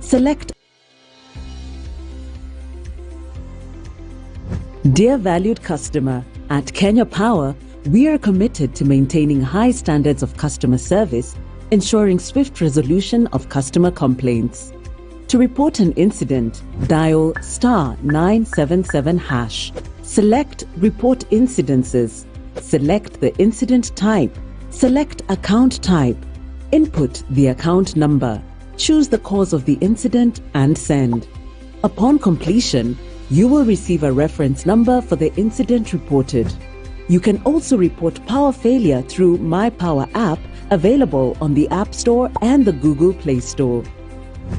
Select. Dear valued customer, at Kenya Power, we are committed to maintaining high standards of customer service, ensuring swift resolution of customer complaints. To report an incident, dial *977#. Select Report Incidences. Select the incident type. Select Account type. Input the account number. Choose the cause of the incident and send. Upon completion, you will receive a reference number for the incident reported. You can also report power failure through My Power app, available on the App Store and the Google Play Store.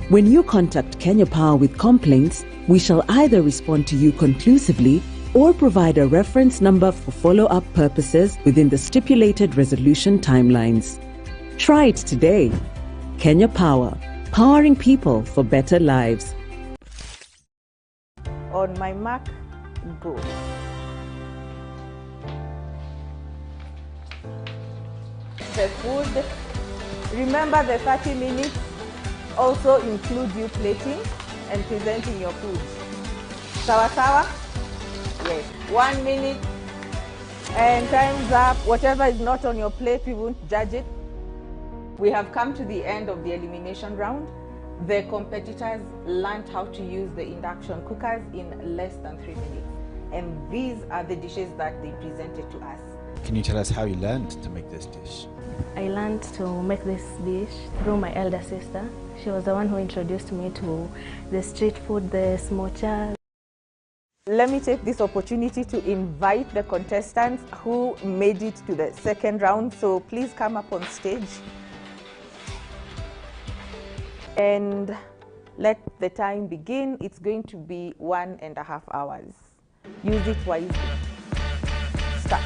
When you contact Kenya Power with complaints, we shall either respond to you conclusively or provide a reference number for follow-up purposes within the stipulated resolution timelines. Try it today. Kenya Power, powering people for better lives. On my mark, go. The food, remember the 30 minutes also include you plating and presenting your food. Sawa sawa? Yes. 1 minute and time's up. Whatever is not on your plate, we won't judge it. We have come to the end of the elimination round. The competitors learned how to use the induction cookers in less than 3 minutes. And these are the dishes that they presented to us. Can you tell us how you learned to make this dish? I learned to make this dish through my elder sister. She was the one who introduced me to the street food, the smocha. Let me take this opportunity to invite the contestants who made it to the second round. So please come up on stage. And let the time begin. It's going to be 1.5 hours. Use it wisely. Start.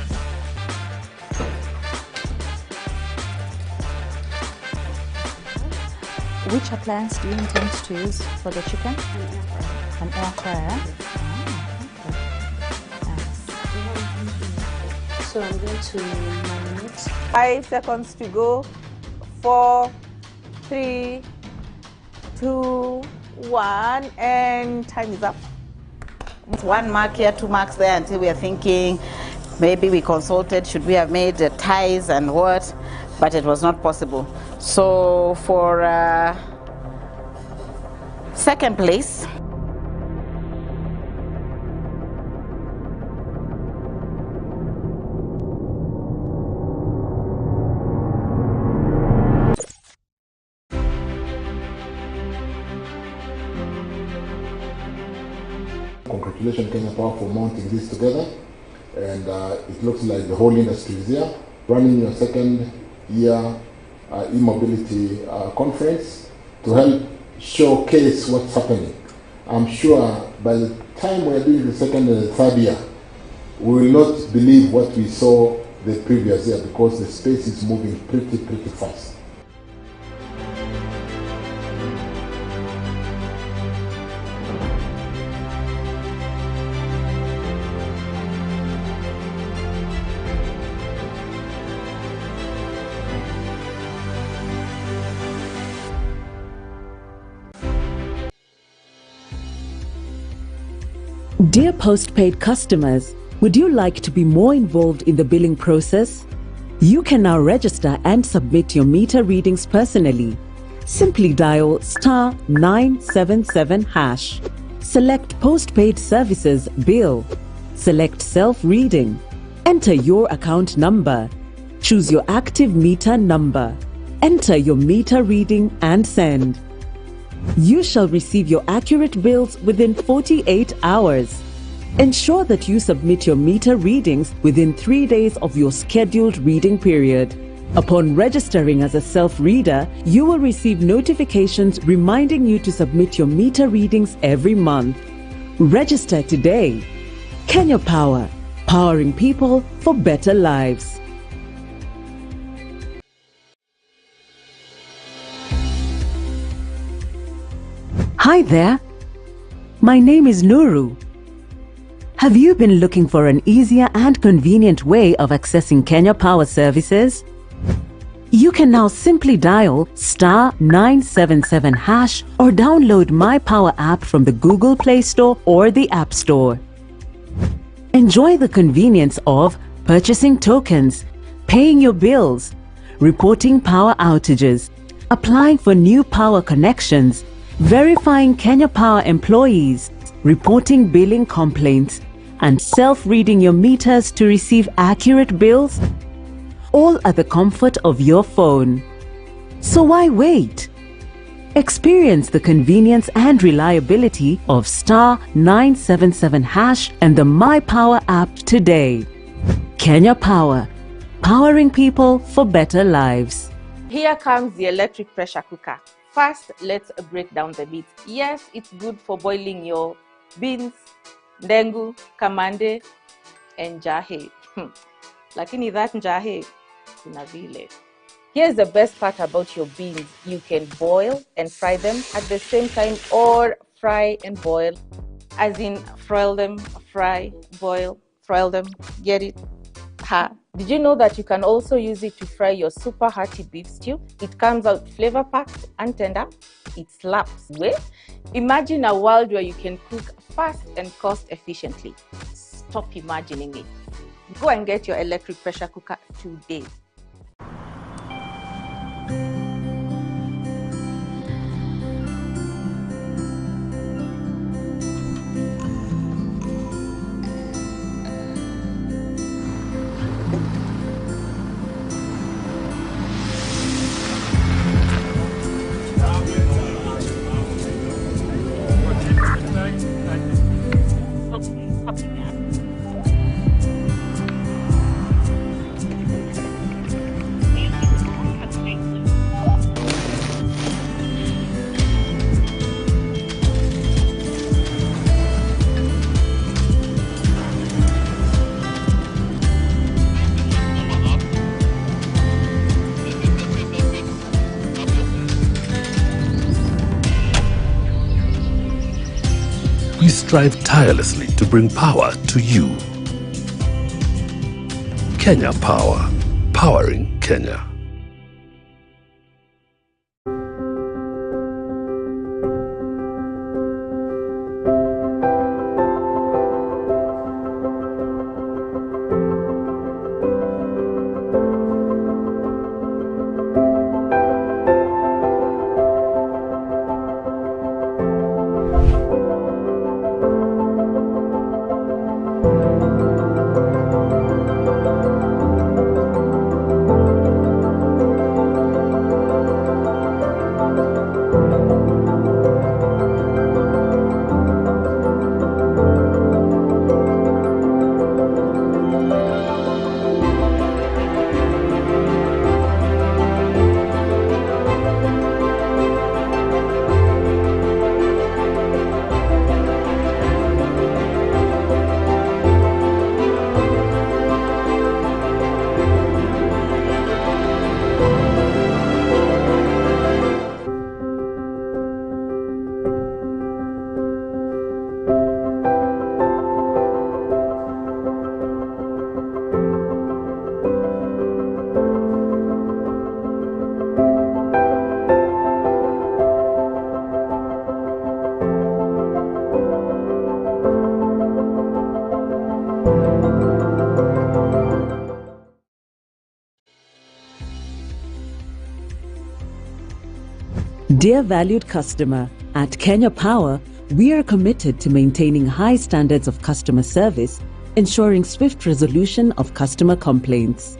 Which appliance do you intend to use for the chicken? An air fryer. So I'm going to marinate. 5 seconds to go. 4, 3, 2, 1, and time is up. 1 mark here, 2 marks there, until we are thinking maybe we consulted, should we have made ties and what, but it was not possible. So for second place, congratulations Kenya Power for mounting this together, and it looks like the whole industry is here, running your second year e-mobility conference to help showcase what's happening. I'm sure by the time we're doing the second and the third year, we will not believe what we saw the previous year, because the space is moving pretty fast. Dear postpaid customers, would you like to be more involved in the billing process? You can now register and submit your meter readings personally. Simply dial *977#. Select Postpaid Services Bill. Select Self-Reading. Enter your account number. Choose your active meter number. Enter your meter reading and send. You shall receive your accurate bills within 48 hours. Ensure that you submit your meter readings within 3 days of your scheduled reading period. Upon registering as a self-reader, you will receive notifications reminding you to submit your meter readings every month. Register today. Kenya Power, powering people for better lives. Hi there. My name is Nuru. Have you been looking for an easier and convenient way of accessing Kenya Power services? You can now simply dial *977# or download My Power app from the Google Play Store or the App Store. Enjoy the convenience of purchasing tokens, paying your bills, reporting power outages, applying for new power connections, verifying Kenya Power employees, reporting billing complaints, and self-reading your meters to receive accurate bills, all at the comfort of your phone. So why wait? Experience the convenience and reliability of *977# and the My Power app today. Kenya Power, powering people for better lives. Here comes the electric pressure cooker. First, let's break down the bits. Yes, it's good for boiling your beans, ndengu, kamande, and jahe. Lakini that jahe, kuna vile. Here's the best part about your beans. You can boil and fry them at the same time, or fry and boil. As in, fry them, fry, boil, fry them, get it? Ha. Did you know that you can also use it to fry your super hearty beef stew? It comes out flavor-packed and tender. It slaps. Well, imagine a world where you can cook fast and cost-efficiently. Stop imagining it. Go and get your electric pressure cooker today. We strive tirelessly to bring power to you. Kenya Power, powering Kenya. Dear valued customer, at Kenya Power, we are committed to maintaining high standards of customer service, ensuring swift resolution of customer complaints.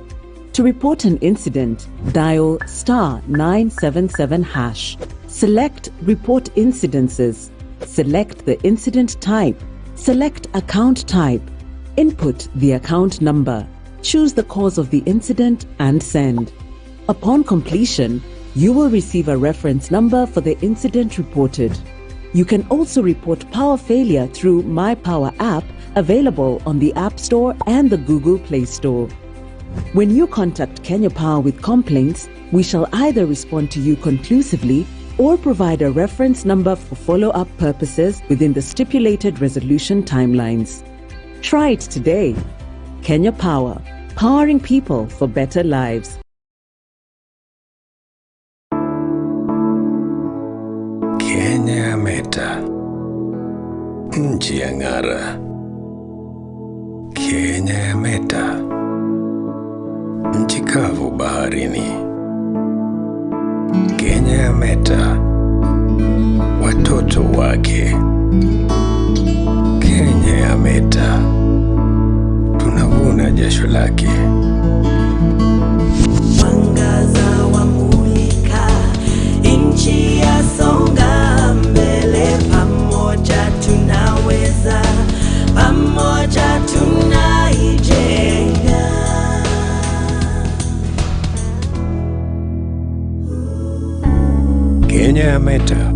To report an incident, dial *977#. Select Report Incidences. Select the incident type. Select Account type. Input the account number. Choose the cause of the incident and send. Upon completion, you will receive a reference number for the incident reported. You can also report power failure through My Power app, available on the App Store and the Google Play Store. When you contact Kenya Power with complaints, we shall either respond to you conclusively or provide a reference number for follow-up purposes within the stipulated resolution timelines. Try it today. Kenya Power, powering people for better lives. Kenya ya meta, nchi ya ng'ara. Kenya ya meta, nchi kavu baharini. Kenya ya meta, watoto wake. Kenya ya meta, tunavuna jasho lake. Mwangaza wa mulika, nchi ya songa mbele, pamoja tunaweza, pamoja tunaijenga. Kenya ya meta,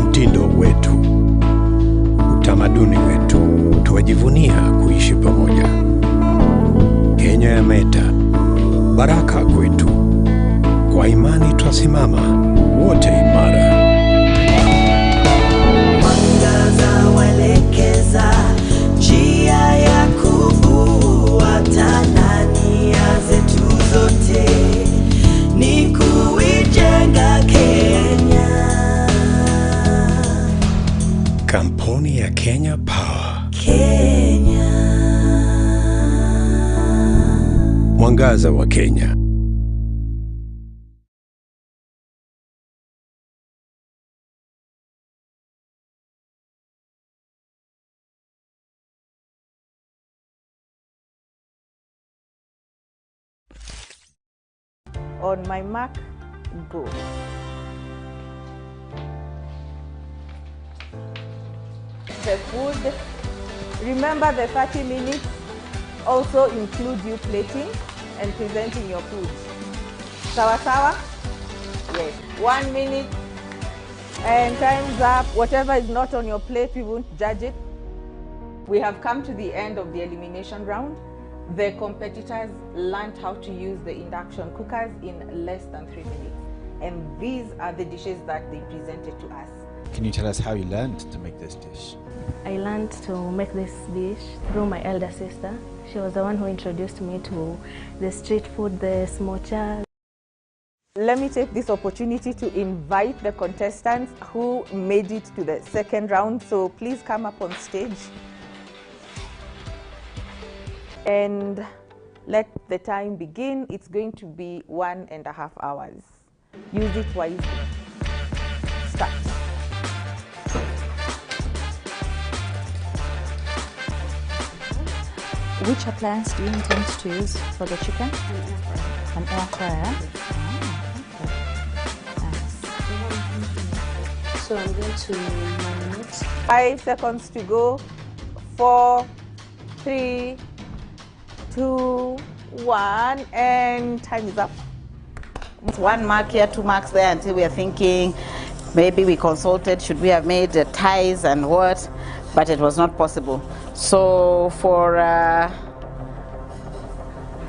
mtindo wetu, utamaduni wetu, tuwajivunia kuishi pamoja. Kenya ya meta, baraka kwetu, kwa imani twasimama wote imara. Mwangaza waelekeza njia ya kufuata, na nia zetu zote ni kuijenga Kenya. Kampuni ya Kenya Power. Kenya. Mwangaza wa Kenya. On my mark, go. The food, remember the 30 minutes also include you plating and presenting your food. Sawa sawa? Yes. 1 minute and time's up. Whatever is not on your plate, we won't judge it. We have come to the end of the elimination round. The competitors learned how to use the induction cookers in less than 3 minutes. And these are the dishes that they presented to us. Can you tell us how you learned to make this dish? I learned to make this dish through my elder sister. She was the one who introduced me to the street food, the smocha. Let me take this opportunity to invite the contestants who made it to the second round. So please come up on stage and let the time begin. It's going to be 1.5 hours. Use it wisely. Start. Which appliance do you intend to use for the chicken? An air fryer. So I'm going to marinate. 5 seconds to go. 4, 3, 2, 1, and time is up. 1 mark here, 2 marks there, until we are thinking maybe we consulted, should we have made ties and what, but it was not possible. So for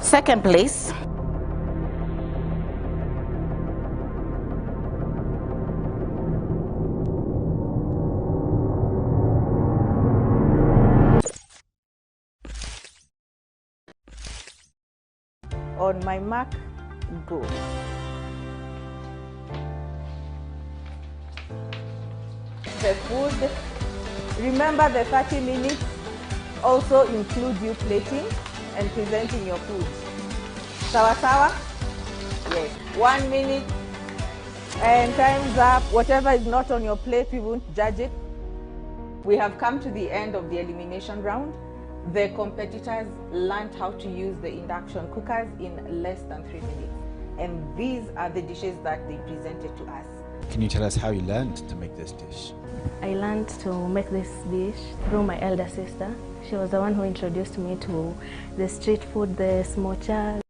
second place, on my mark, go. The food, remember the 30 minutes also include you plating and presenting your food. Sawa sawa? Yes. 1 minute and time's up. Whatever is not on your plate, we won't judge it. We have come to the end of the elimination round. The competitors learned how to use the induction cookers in less than 3 minutes. And these are the dishes that they presented to us. Can you tell us how you learned to make this dish? I learned to make this dish through my elder sister. She was the one who introduced me to the street food, the smocha.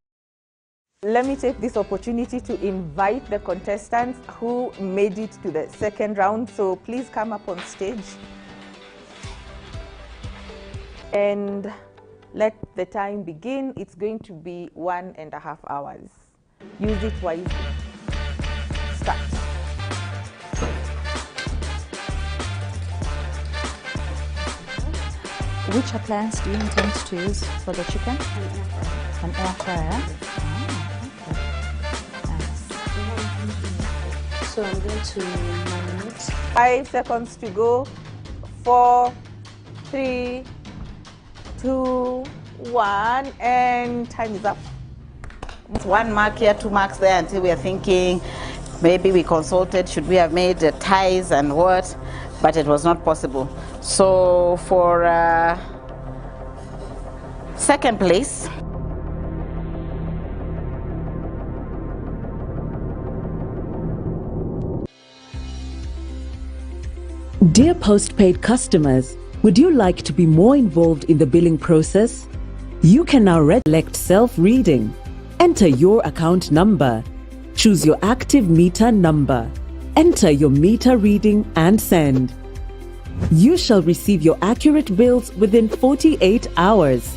Let me take this opportunity to invite the contestants who made it to the second round. So please come up on stage and let the time begin. It's going to be 1.5 hours. Use it wisely. Start. Which appliance do you intend to use for the chicken? An air fryer. So So I'm going to laminate. 5 seconds to go. 4, 3, 2, 1, and time is up. 1 mark here, 2 marks there, until we are thinking maybe we consulted, should we have made ties and what, but it was not possible. So for second place, Dear postpaid customers, would you like to be more involved in the billing process? You can now select self-reading. Enter your account number. Choose your active meter number. Enter your meter reading and send. You shall receive your accurate bills within 48 hours.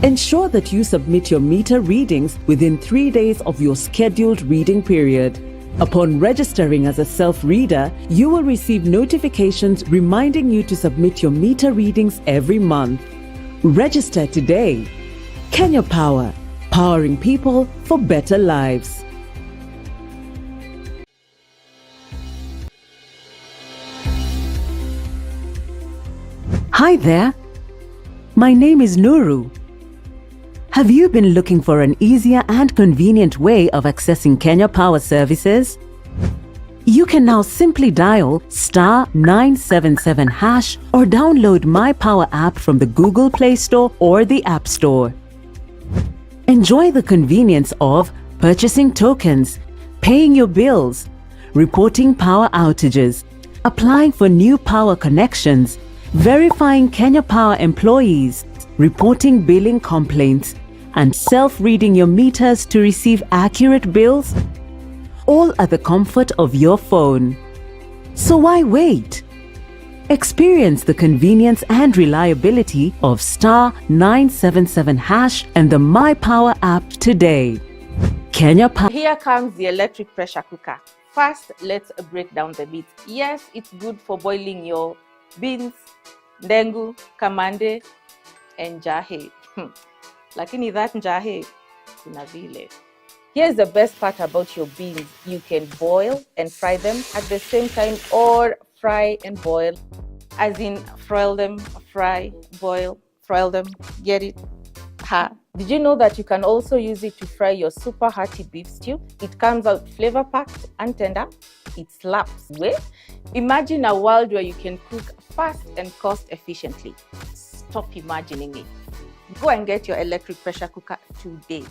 Ensure that you submit your meter readings within 3 days of your scheduled reading period. Upon registering as a self-reader, you will receive notifications reminding you to submit your meter readings every month. Register today. Kenya Power, powering people for better lives. Hi there. My name is Nuru. Have you been looking for an easier and convenient way of accessing Kenya Power services? You can now simply dial *977# or download My Power app from the Google Play Store or the App Store. Enjoy the convenience of purchasing tokens, paying your bills, reporting power outages, applying for new power connections, verifying Kenya Power employees, reporting billing complaints, and self-reading your meters to receive accurate bills, all at the comfort of your phone. So why wait? Experience the convenience and reliability of *977# and the My Power app today. Kenya Power. Here comes the electric pressure cooker. First, let's break down the bits. Yes, it's good for boiling your beans, ndengu, kamande, and jahe. Lakini that njahe, kuna vile. Here's the best part about your beans. You can boil and fry them at the same time, or fry and boil. As in, broil them, fry, boil, broil them, get it? Ha. Did you know that you can also use it to fry your super hearty beef stew? It comes out flavor-packed and tender. It slaps. Well, imagine a world where you can cook fast and cost-efficiently. Stop imagining it. Go and get your electric pressure cooker today.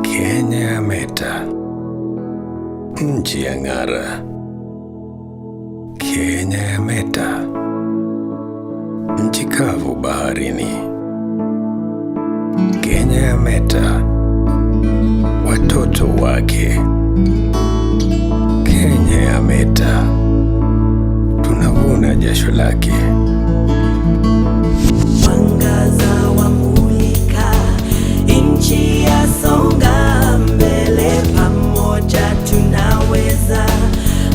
Kenya meta, nchi ya ng'ara. Kenya meta, nchi kavu baharini. Kenya meta, watoto wake. Kenya meta, tunavuna jasho lake. Mwangaza wamulika, nchi yasonga mbele, pamoja tunaweza,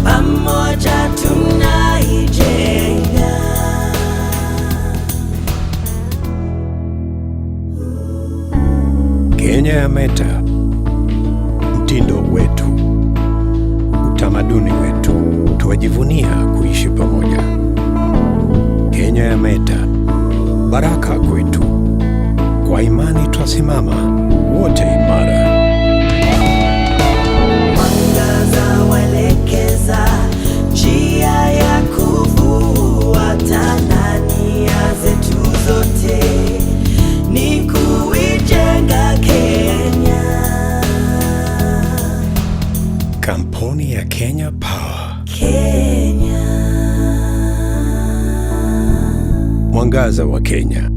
pamoja tunaijenga. Kenya meta, mtindo wetu, utamaduni wetu, tuwajivunia kuishi pamoja. Kenya meta, baraka kwetu, Kwa imani twasimama, wote imara. Mwangaza waelekeza njia ya kufuata na nia zetu zote ni kuijenga Kenya. Kampuni ya Kenya Power. Kenya. Mwangaza wa Kenya.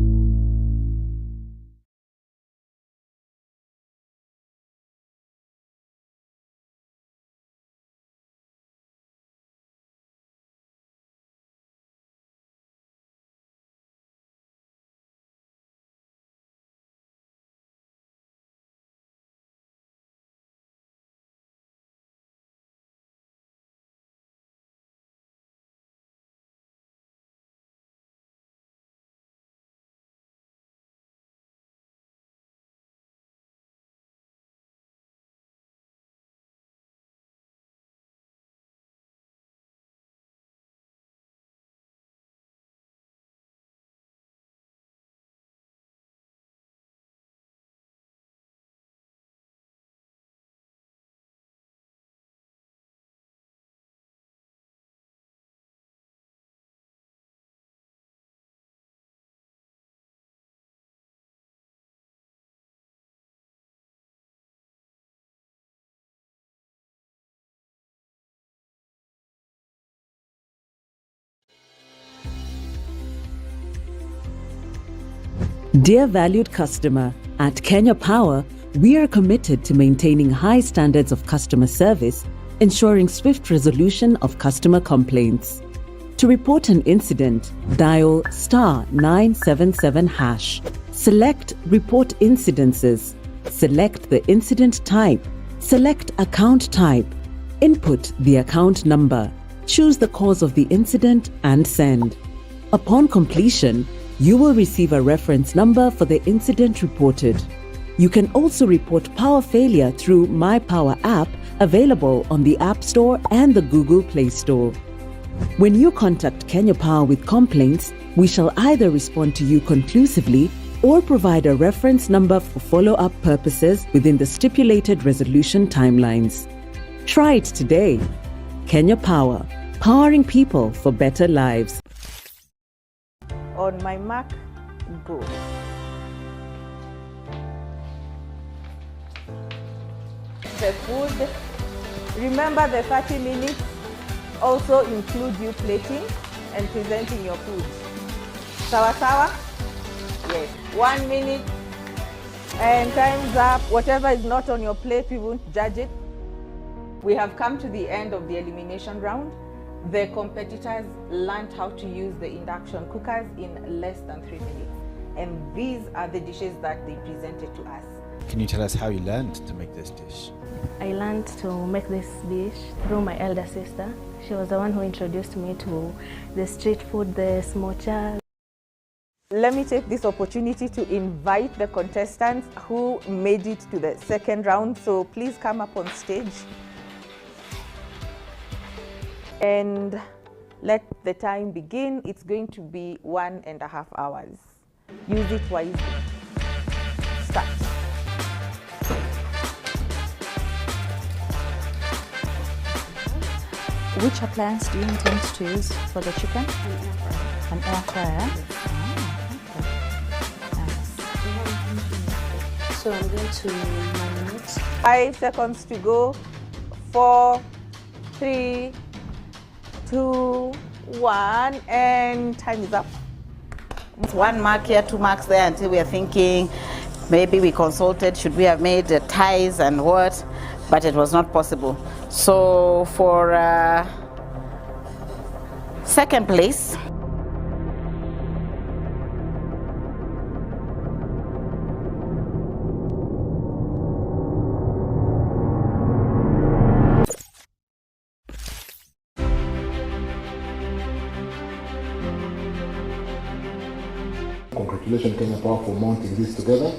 Dear valued customer, at Kenya Power, we are committed to maintaining high standards of customer service, ensuring swift resolution of customer complaints. To report an incident, dial *977#. Select Report Incidences. Select the incident type. Select Account type. Input the account number. Choose the cause of the incident and send. Upon completion, you will receive a reference number for the incident reported. You can also report power failure through My Power app, available on the App Store and the Google Play Store. When you contact Kenya Power with complaints, we shall either respond to you conclusively or provide a reference number for follow-up purposes within the stipulated resolution timelines. Try it today. Kenya Power, powering people for better lives. On my mark, go. The food, remember the 30 minutes also include you plating and presenting your food. Sawa sawa? Yes. 1 minute and time's up. Whatever is not on your plate, we won't judge it. We have come to the end of the elimination round. The competitors learned how to use the induction cookers in less than 3 minutes. And these are the dishes that they presented to us. Can you tell us how you learned to make this dish? I learned to make this dish through my elder sister. She was the one who introduced me to the street food, the smocha. Let me take this opportunity to invite the contestants who made it to the second round. So please come up on stage. And let the time begin. It's going to be 1.5 hours. Use it wisely. Start. Which appliance do you intend to use for the chicken? An air fryer. So I'm going to marinate. 5 seconds to go. 4, 3, 2, 1, and time is up. 1 mark here, 2 marks there, until we are thinking maybe we consulted, should we have made ties and what, but it was not possible. So for second place, Congratulations Kenya Power for mounting this together,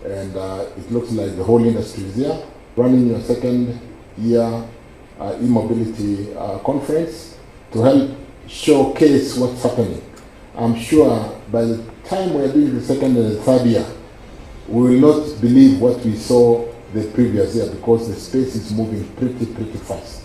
and it looks like the whole industry is here, running your second year e-mobility conference to help showcase what's happening. I'm sure by the time we're doing the second and the third year, We will not believe what we saw the previous year because the space is moving pretty fast.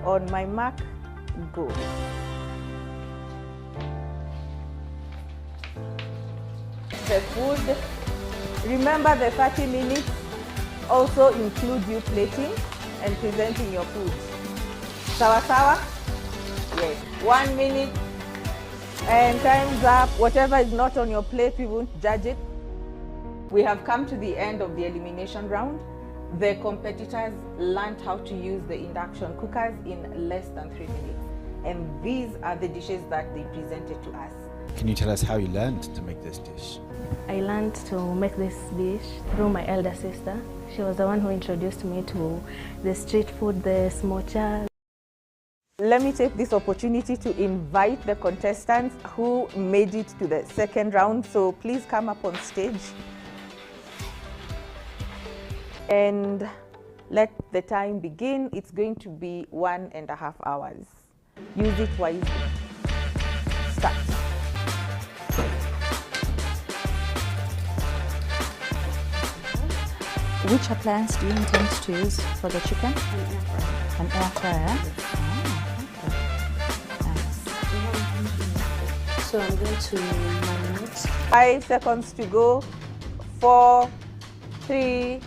On my mark, go. The food, remember the 30 minutes also include you plating and presenting your food. Sawa sawa? Yes. 1 minute and time's up. Whatever is not on your plate, we won't judge it. We have come to the end of the elimination round. The competitors learned how to use the induction cookers in less than 3 minutes. And these are the dishes that they presented to us. Can you tell us how you learned to make this dish? I learned to make this dish through my elder sister. She was the one who introduced me to the street food, the smocha. Let me take this opportunity to invite the contestants who made it to the second round. So please come up on stage and let the time begin. It's going to be 1.5 hours. Use it wisely. Start. Which appliance do you intend to use for the chicken? An air fryer. So I'm going to marinate. 5 seconds to go. 4, 3,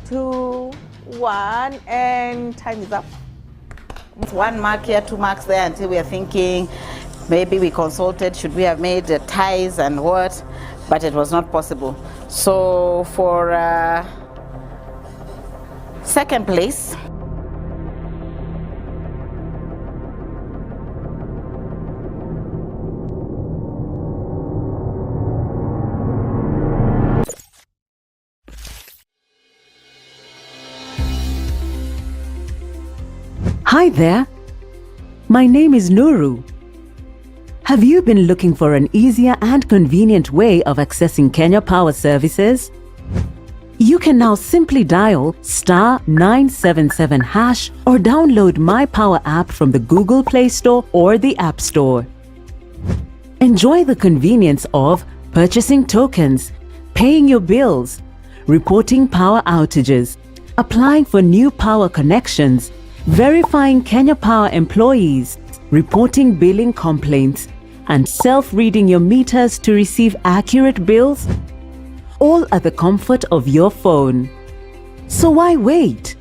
2, 1, and time is up. 1 mark here, 2 marks there, until we are thinking maybe we consulted, should we have made ties and what, but it was not possible. So for second place, Hi there. My name is Nuru. Have you been looking for an easier and convenient way of accessing Kenya Power services? You can now simply dial *977# or download My Power app from the Google Play Store or the App Store. Enjoy the convenience of purchasing tokens, paying your bills, reporting power outages, applying for new power connections, verifying Kenya Power employees, reporting billing complaints, and self-reading your meters to receive accurate bills, all at the comfort of your phone. So why wait?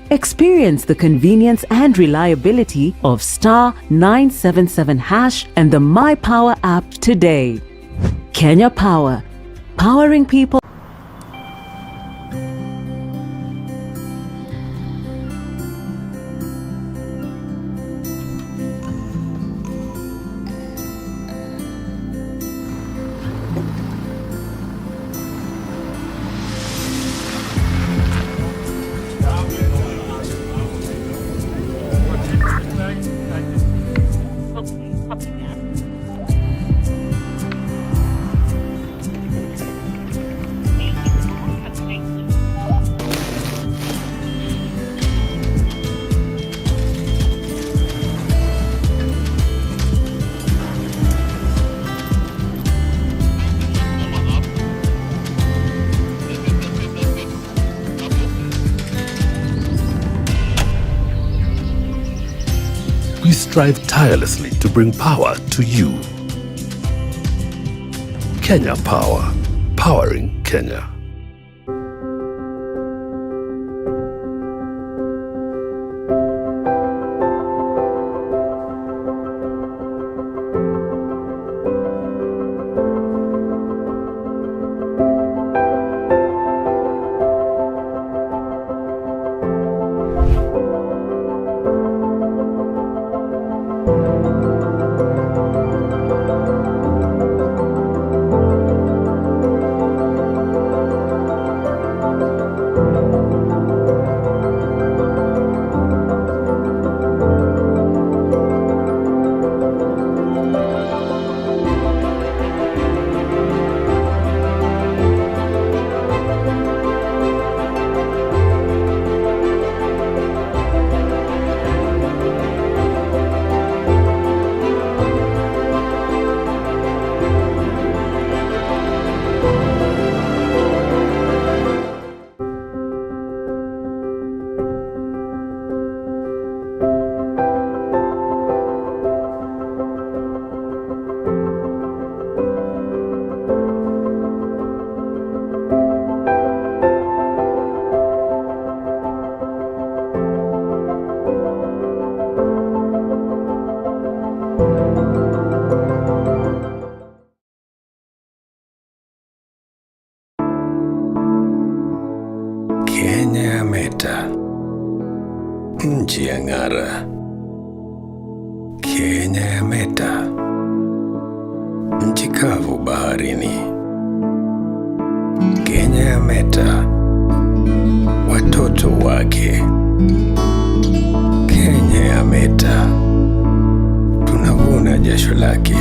Experience the convenience and reliability of *977# and the My Power app today. Kenya Power, powering people. We strive tirelessly to bring power to you. Kenya Power, powering Kenya. meta, nchi ya ng'ara. Kenya ya meta, nchi kavu baharini. Kenya ya meta, watoto wake. Kenya ya meta, tunavuna jasho lake.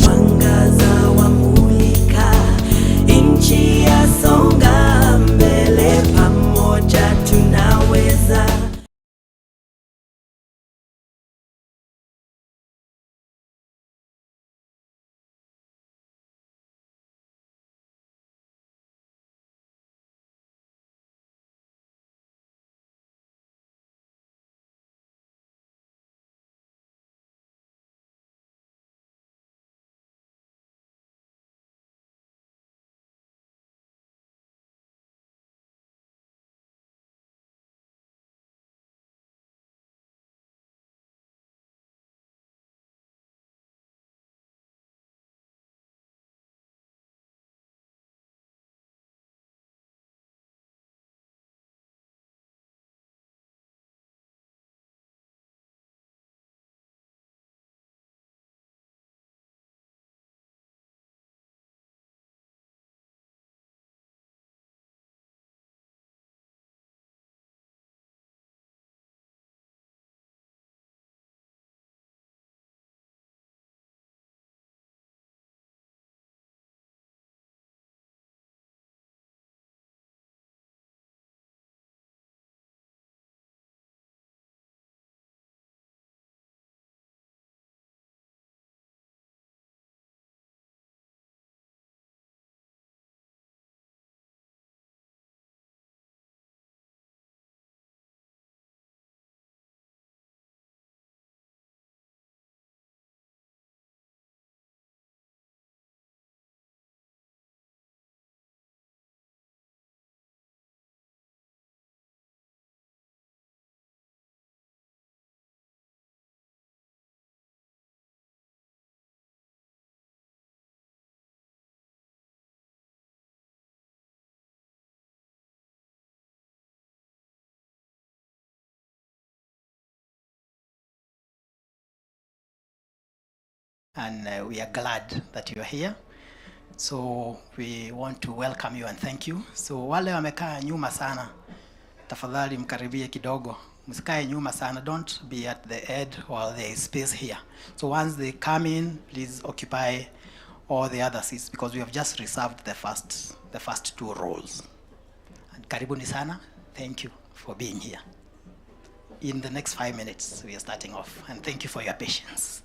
Mwangaza wamulika, nchi yasonga mbele, pamoja tunaweza. And we are glad that you are here. So we want to welcome you and thank you. So wale wamekaa nyuma sana, tafadhali mkaribie kidogo. Msikae nyuma sana, don't be at the edge while there is space here. So once they come in, please occupy all the other seats because we have just reserved the first 2 rows. And karibuni sana, thank you for being here. In the next 5 minutes, we are starting off, and thank you for your patience.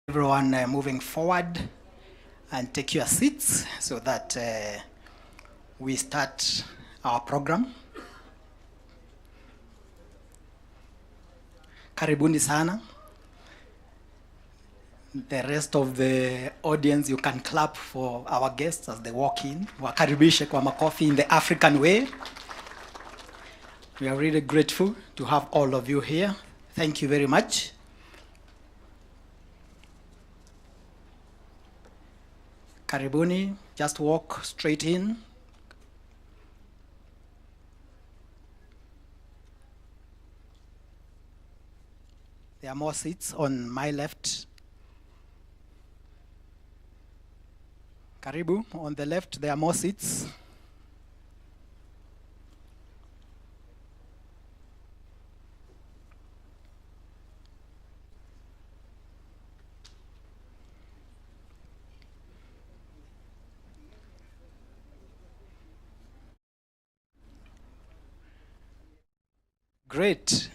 Everyone moving forward and take your seats so that we start our program. Karibuni sana. The rest of the audience, you can clap for our guests as they walk in. Wakaribishe kwa makofi in the African way. We are really grateful to have all of you here. Thank you very much. Karibuni, just walk straight in. There are more seats on my left. Karibu, on the left, there are more seats. Great.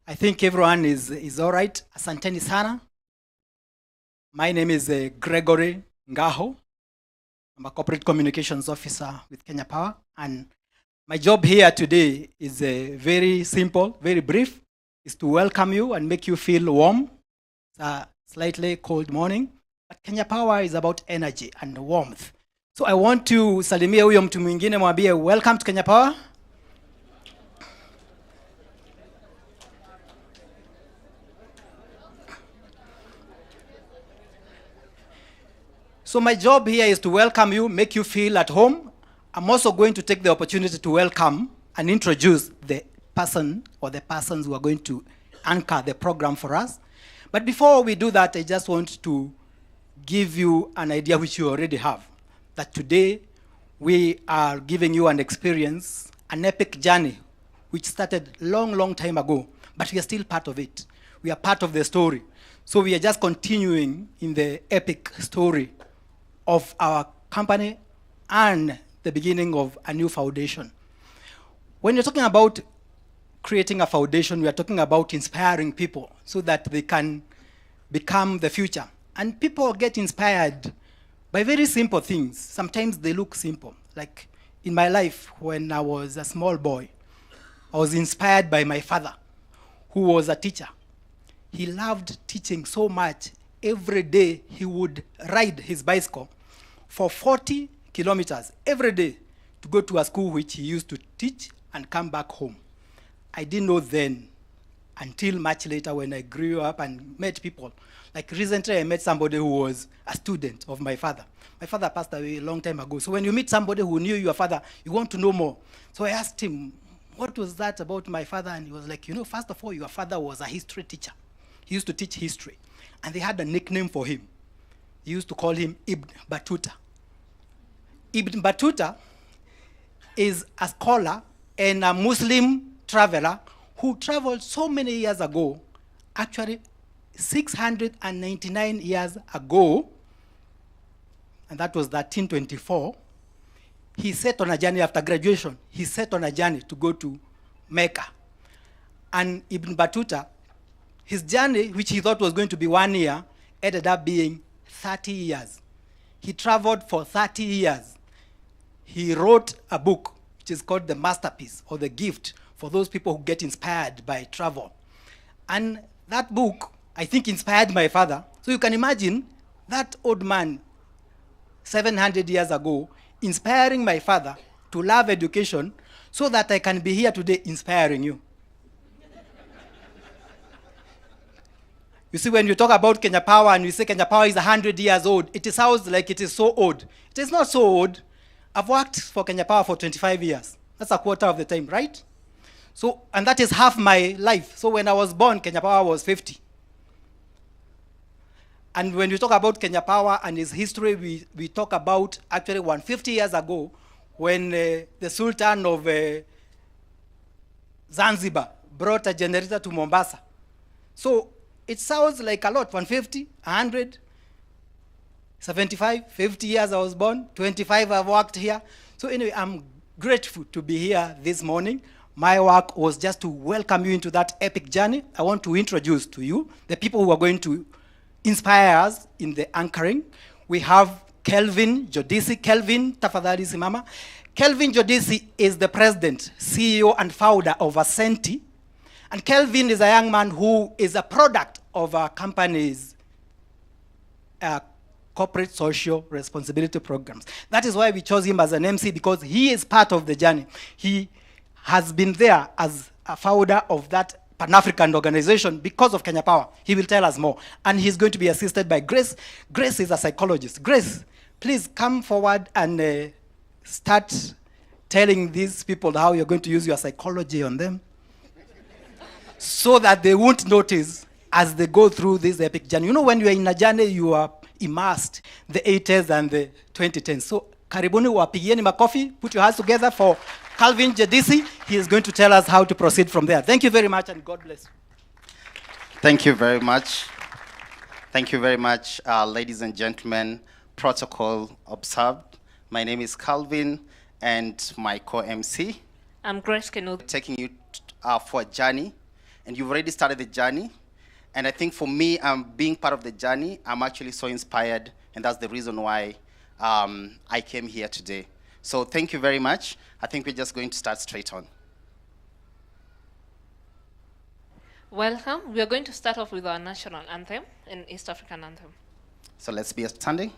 I think everyone is all right. Asanteni sana. My name is Gregory Ngaho. I'm a Corporate Communications Officer with Kenya Power. And my job here today is very simple, very brief. Is to welcome you and make you feel warm. It's a slightly cold morning. But Kenya Power is about energy and warmth. So I want to salimia huyo mtu mwingine mwambie welcome to Kenya Power. So my job here is to welcome you, make you feel at home. I'm also going to take the opportunity to welcome and introduce the person or the persons who are going to anchor the program for us. But before we do that, I just want to give you an idea which you already have. That today we are giving you an experience, an epic journey, which started long time ago, but we are still part of it. We are part of the story. So we are just continuing in the epic story of our company and the beginning of a new foundation. When you're talking about creating a foundation, we are talking about inspiring people so that they can become the future. And people get inspired by very simple things. Sometimes they look simple. Like in my life, when I was a small boy, I was inspired by my father, who was a teacher. He loved teaching so much. Every day he would ride his bicycle for 40 kilometers every day to go to a school which he used to teach and come back home. I didn't know then until much later when I grew up and met people. Like recently I met somebody who was a student of my father. My father passed away a long time ago. So when you meet somebody who knew your father, you want to know more. So I asked him, what was that about my father? And he was like, first of all, your father was a history teacher. He used to teach history. And they had a nickname for him. He used to call him Ibn Battuta. Ibn Battuta is a scholar and a Muslim traveler who traveled so many years ago, actually 699 years ago, and that was 1324, he set on a journey after graduation. He set on a journey to go to Mecca. And Ibn Battuta, his journey, which he thought was going to be 1 year, ended up being 30 years. He traveled for 30 years. He wrote a book, which is called The Masterpiece, or The Gift, for those people who get inspired by travel. And that book, I think, inspired my father. So you can imagine that old man, 700 years ago, inspiring my father to love education so that I can be here today inspiring you. You see, when you talk about Kenya Power and you say Kenya Power is 100 years old, it sounds like it is so old. It is not so old. I've worked for Kenya Power for 25 years. That's a quarter of the time, right? So, and that is half my life. So when I was born, Kenya Power was 50. And when we talk about Kenya Power and its history, we talk about actually 150 years ago when the Sultan of Zanzibar brought a generator to Mombasa. So it sounds like a lot, 150, 100, 75, 50 years I was born, 25 I've worked here. So anyway, I'm grateful to be here this morning. My work was just to welcome you into that epic journey. I want to introduce to you the people who are going to inspire us in the anchoring. We have Kelvin Jodisi. Kelvin, tafadhali simama. Kelvin Jodisi is the president, CEO, and founder of Ascenti. And Kelvin is a young man who is a product of our company's corporate social responsibility programs. That is why we chose him as an MC, because he is part of the journey. He has been there as a founder of that Pan-African organization because of Kenya Power. He will tell us more. And he's going to be assisted by Grace. Grace is a psychologist. Grace, please come forward and start telling these people how you're going to use your psychology on them so that they won't notice as they go through this epic journey. You know, when you're in a journey, you are immersed, the 80s and the 2010s. So, karibuni wapigieni makofi, put your hands together for Kelvin Jodisi. He is going to tell us how to proceed from there. Thank you very much, and God bless you. Thank you very much. Thank you very much, ladies and gentlemen. Protocol observed. My name is Kelvin, and my co-MC. I'm Grace Keynote. Taking you for a journey, and you've already started the journey. And I think for me, being part of the journey, I'm actually so inspired, and that's the reason why I came here today. So thank you very much. I think we're just going to start straight on. Welcome. We are going to start off with our national anthem, an East African anthem. So let's be standing.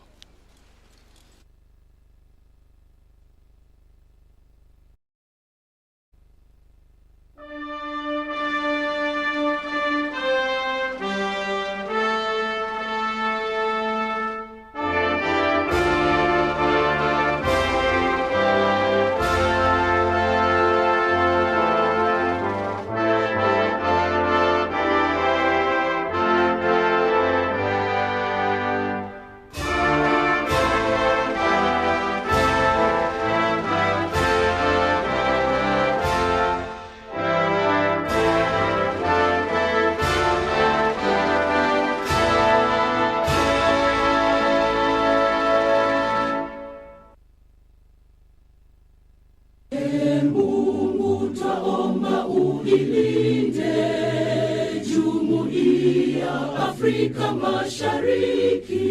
Afrika Mashariki,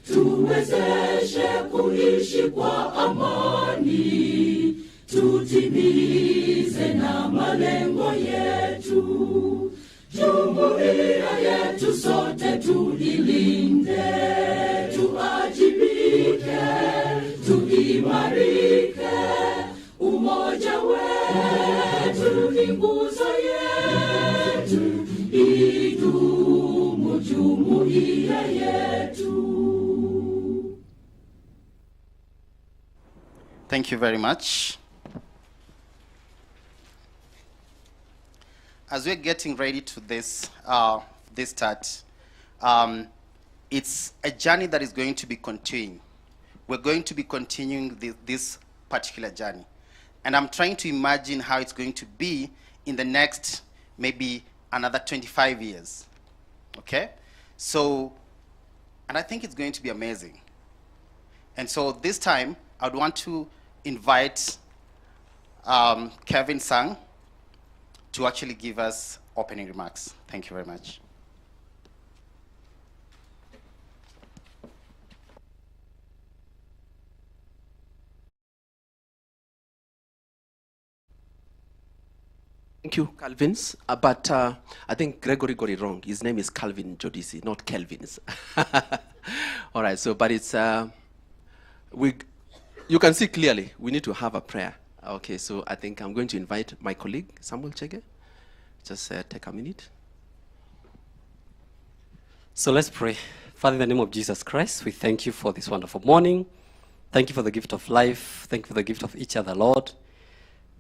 tuwezeshe kuishi kwa amani, tutimize na malengo yetu. Jumuiya yetu sote tuilinde, tuajibike, tuimarike, umoja wetu ni nguzo yetu, idumu jumuiya yetu. Thank you very much. As we're getting ready to this start, it's a journey that is going to be continuing. We're going to be continuing this particular journey. And I'm trying to imagine how it's going to be in the next maybe another 25 years. Okay? So, and I think it's going to be amazing. And so this time, I would want to invite Kevin Sang to actually give us opening remarks. Thank you very much. Thank you, Calvins. But I think Gregory got it wrong. His name is Kelvin Jodisi, not Kelvins. All right, so, but it's, you can see clearly, we need to have a prayer. Okay, so I think I'm going to invite my colleague, Samuel Chege. Just take a minute. So let's pray. Father, in the name of Jesus Christ, we thank you for this wonderful morning. Thank you for the gift of life. Thank you for the gift of each other, Lord.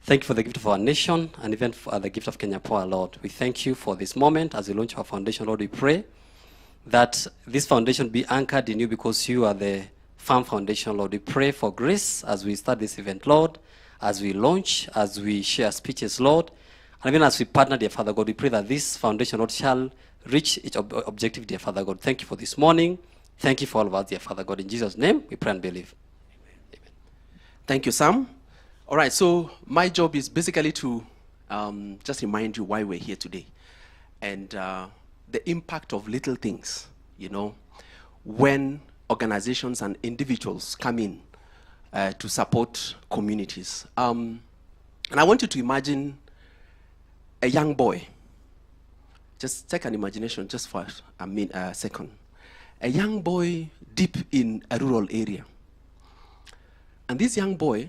Thank you for the gift of our nation and even for the gift of Kenya Power, Lord. We thank you for this moment as we launch our foundation, Lord. We pray that this foundation be anchored in you because you are the firm foundation, Lord. We pray for grace as we start this event, Lord, as we launch, as we share speeches, Lord. And even as we partner, dear Father God, we pray that this foundation, Lord, shall reach its objective, dear Father God. Thank you for this morning. Thank you for all of us, dear Father God. In Jesus' name, we pray and believe. Amen. Thank you, Sam. All right, so my job is basically to just remind you why we're here today and the impact of little things, you know, when organizations and individuals come in to support communities. And I want you to imagine a young boy. Just take an imagination just for a second. A young boy deep in a rural area. And this young boy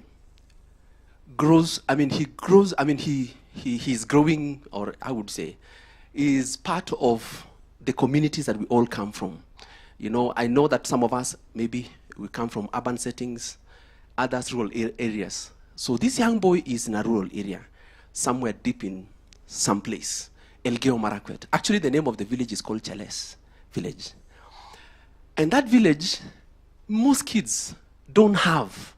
he's growing, or I would say, is part of the communities that we all come from. You know, I know that some of us, maybe we come from urban settings, others rural areas. So this young boy is in a rural area, somewhere deep in some place, Elgeyo Marakwet. Actually, the name of the village is called Cheles village. And that village, most kids don't have,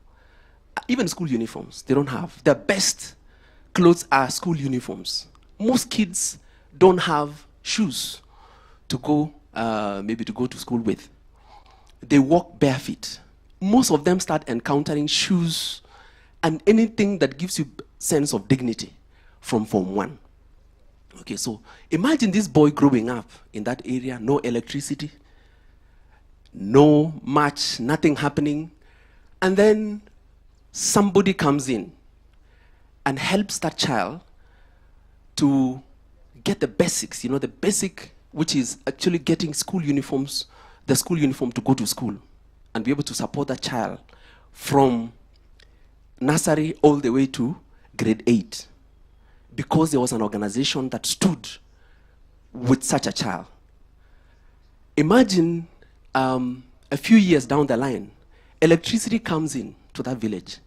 even school uniforms, they don't have. Their best clothes are school uniforms. Most kids don't have shoes to go, maybe to go to school with. They walk barefoot. Most of them start encountering shoes and anything that gives you sense of dignity from Form 1. Okay, so imagine this boy growing up in that area, no electricity, no match, nothing happening, and then somebody comes in and helps that child to get the basics, you know, the basic, which is actually getting school uniforms, the school uniform to go to school and be able to support that child from nursery all the way to grade 8, because there was an organization that stood with such a child. Imagine a few years down the line, electricity comes in to that village,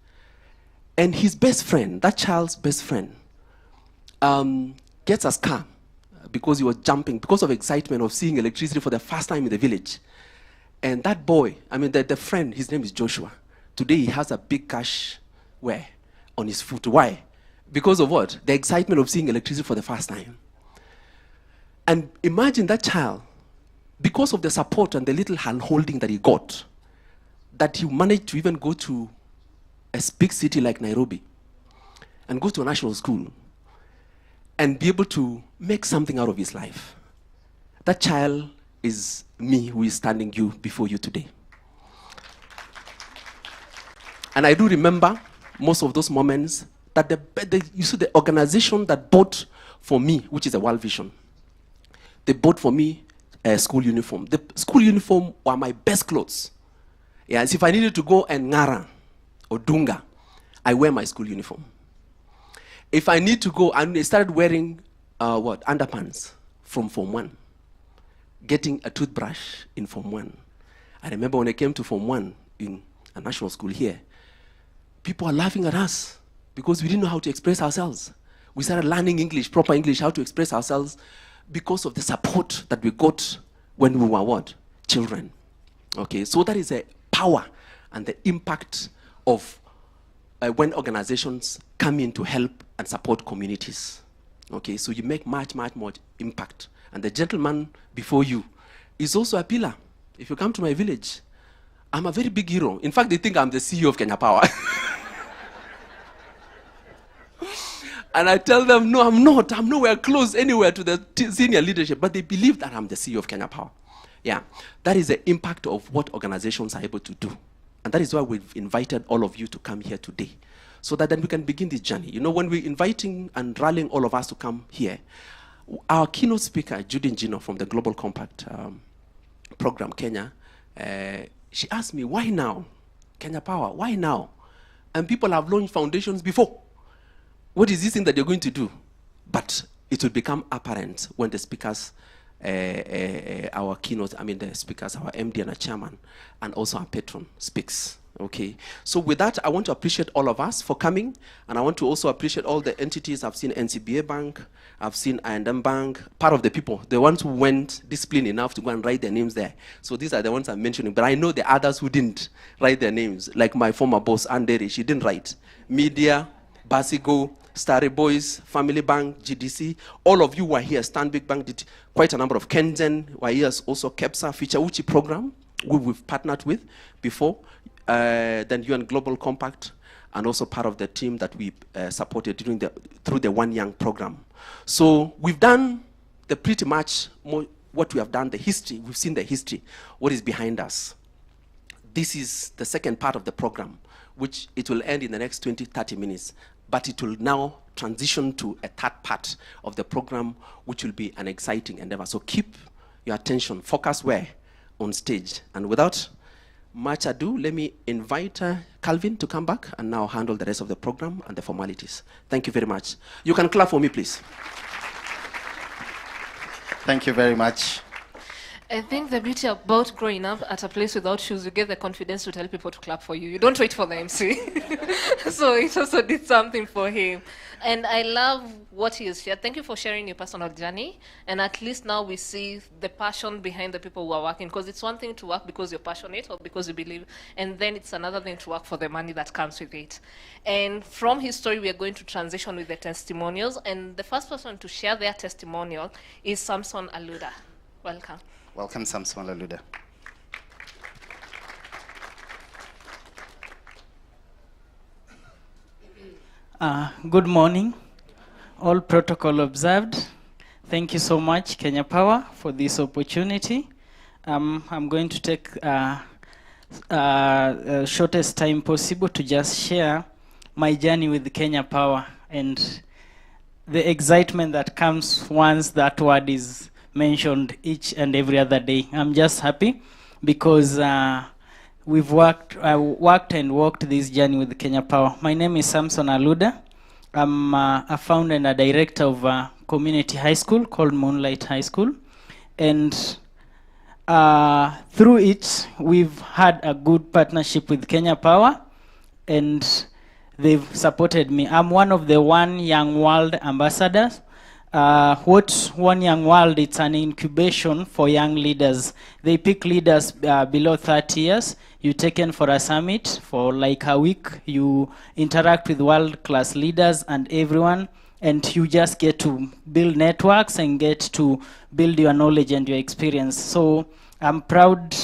and his best friend, that child's best friend, gets a scam because he was jumping because of excitement of seeing electricity for the first time in the village. And that boy, the friend, his name is Joshua. Today he has a big cash on his foot. Why? Because of what? The excitement of seeing electricity for the first time. And imagine that child, because of the support and the little hand-holding that he got, that he managed to even go to a big city like Nairobi and go to a national school and be able to make something out of his life. That child is me, who is standing before you today. And I do remember most of those moments that you see the organization that bought for me, which is a World Vision, they bought for me a school uniform. The school uniform were my best clothes. Yes, if I needed to go and Ngara or Dunga, I wear my school uniform. If I need to go, I started wearing underpants from Form 1, getting a toothbrush in Form 1. I remember when I came to Form 1 in a national school here, people are laughing at us because we didn't know how to express ourselves. We started learning English, proper English, how to express ourselves because of the support that we got when we were what? Children. Okay, so that is a power and the impact of when organizations come in to help and support communities. Okay, so you make much, much more impact. And the gentleman before you is also a pillar. If you come to my village, I'm a very big hero. In fact, they think I'm the CEO of Kenya Power. And I tell them, no, I'm not. I'm nowhere close anywhere to the senior leadership, but they believe that I'm the CEO of Kenya Power. Yeah, that is the impact of what organizations are able to do. And that is why we've invited all of you to come here today, so that then we can begin this journey. You know, when we're inviting and rallying all of us to come here, our keynote speaker, Judy Njino from the Global Compact program, Kenya, she asked me, why now? Kenya Power, why now? And people have launched foundations before. What is this thing that you're going to do? But it will become apparent when the speakers, our keynote, the speakers, our MD and our chairman, and also our patron speaks. Okay, so with that, I want to appreciate all of us for coming, and I want to also appreciate all the entities. I've seen NCBA Bank, I've seen I&M Bank, part of the people, the ones who went disciplined enough to go and write their names there. So these are the ones I'm mentioning, but I know the others who didn't write their names, like my former boss, Andere, she didn't write. Media, Basigo, Starry Boys, Family Bank, GDC, all of you were here. Stanbic Bank did quite a number of Kenzen, were here also KEPSA, Future Uchi program, we've partnered with before. Then UN Global Compact, and also part of the team that we supported through the One Young program. So we've done pretty much what we have done, the history. We've seen the history, what is behind us. This is the second part of the program, which it will end in the next 20, 30 minutes. But it will now transition to a third part of the program, which will be an exciting endeavor. So keep your attention, focus where? On stage. And without much ado, let me invite Calvin to come back and now handle the rest of the program and the formalities. Thank you very much. You can clap for me, please. Thank you very much. I think the beauty about growing up at a place without shoes, you get the confidence to tell people to clap for you. You don't wait for the MC. So it also did something for him. And I love what he has shared. Thank you for sharing your personal journey. And at least now we see the passion behind the people who are working. Because it's one thing to work because you're passionate or because you believe. And then it's another thing to work for the money that comes with it. And from his story, we are going to transition with the testimonials. And the first person to share their testimonial is Samson Aluda. Welcome. Welcome, Samson Aluda. Good morning, all protocol observed. Thank you so much, Kenya Power, for this opportunity. I'm going to take shortest time possible to just share my journey with Kenya Power and the excitement that comes once that word is mentioned each and every other day. I'm just happy because we've worked and walked this journey with Kenya Power. My name is Samson Aluda. I'm a founder and a director of a community high school called Moonlight High School. And through it, we've had a good partnership with Kenya Power, and they've supported me. I'm one of the One Young World ambassadors. What One Young World, it's an incubation for young leaders. They pick leaders below 30 years. You take in for a summit for like a week. You interact with world-class leaders and everyone, and you just get to build networks and get to build your knowledge and your experience. So I'm proud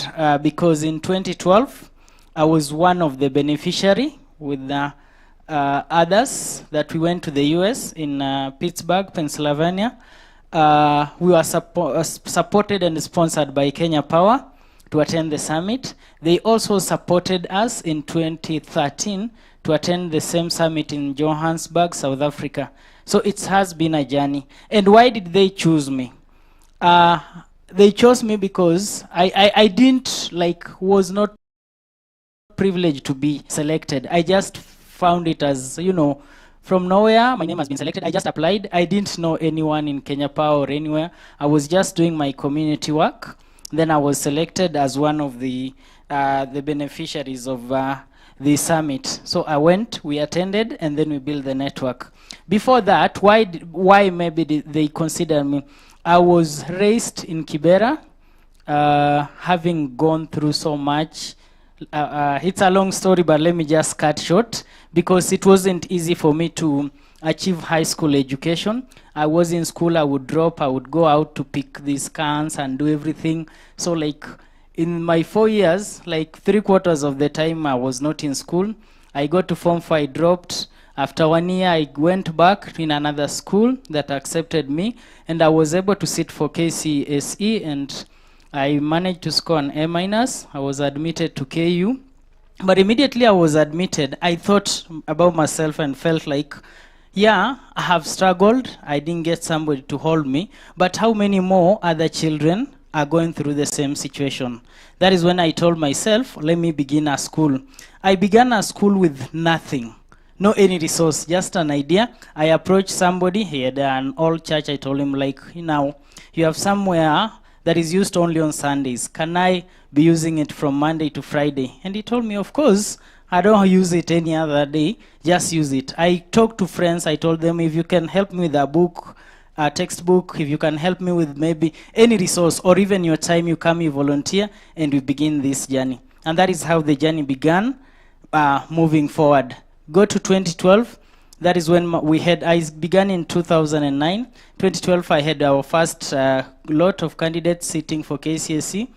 because in 2012, I was one of the beneficiary with others that we went to the US in Pittsburgh, Pennsylvania. We were supported and sponsored by Kenya Power to attend the summit. They also supported us in 2013 to attend the same summit in Johannesburg, South Africa. So it has been a journey. And why did they choose me? They chose me because I was not privileged to be selected. I just found it as, from nowhere, my name has been selected. I just applied. I didn't know anyone in Kenya Power or anywhere. I was just doing my community work. Then I was selected as one of the beneficiaries of the summit. So I went, we attended, and then we built the network. Before that, why maybe they consider me? I was raised in Kibera, having gone through so much. It's a long story, but let me just cut short, because it wasn't easy for me to achieve high school education. I was in school, I would drop, I would go out to pick these cans and do everything. So like in my 4 years, like 3/4 of the time I was not in school. I got to Form 4, I dropped. After 1 year, I went back in another school that accepted me, and I was able to sit for KCSE, and I managed to score an A-. I was admitted to KU. But immediately I was admitted, I thought about myself and felt like, yeah, I have struggled. I didn't get somebody to hold me. But how many more other children are going through the same situation? That is when I told myself, let me begin a school. I began a school with nothing. No any resource, just an idea. I approached somebody, he had an old church. I told him, like, now, you have somewhere that is used only on Sundays. Can I be using it from Monday to Friday? And he told me, of course, I don't use it any other day, just use it. I talked to friends, I told them, if you can help me with a book, a textbook, if you can help me with maybe any resource, or even your time, you come, you volunteer, and we begin this journey. And that is how the journey began, moving forward. Go to 2012, that is when I began in 2009. 2012, I had our first lot of candidates sitting for KCSE.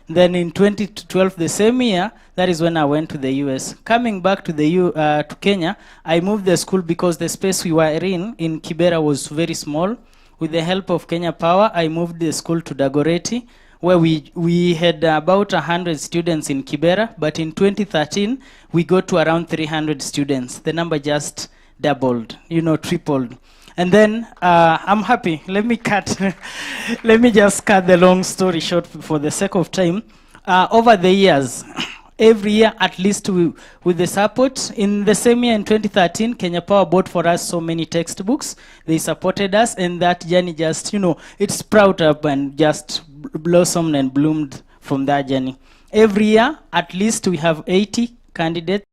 Then in 2012, the same year, that is when I went to the US. Coming back to to Kenya, I moved the school because the space we were in Kibera was very small. With the help of Kenya Power, I moved the school to Dagoretti, where we had about 100 students in Kibera, but in 2013, we got to around 300 students. The number just doubled, tripled. And then I'm happy. Let me just cut the long story short for the sake of time. Over the years, every year, at least with the support, in the same year in 2013, Kenya Power bought for us so many textbooks. They supported us, and that journey just, it sprouted up and just blossomed and bloomed from that journey. Every year, at least we have 80 candidates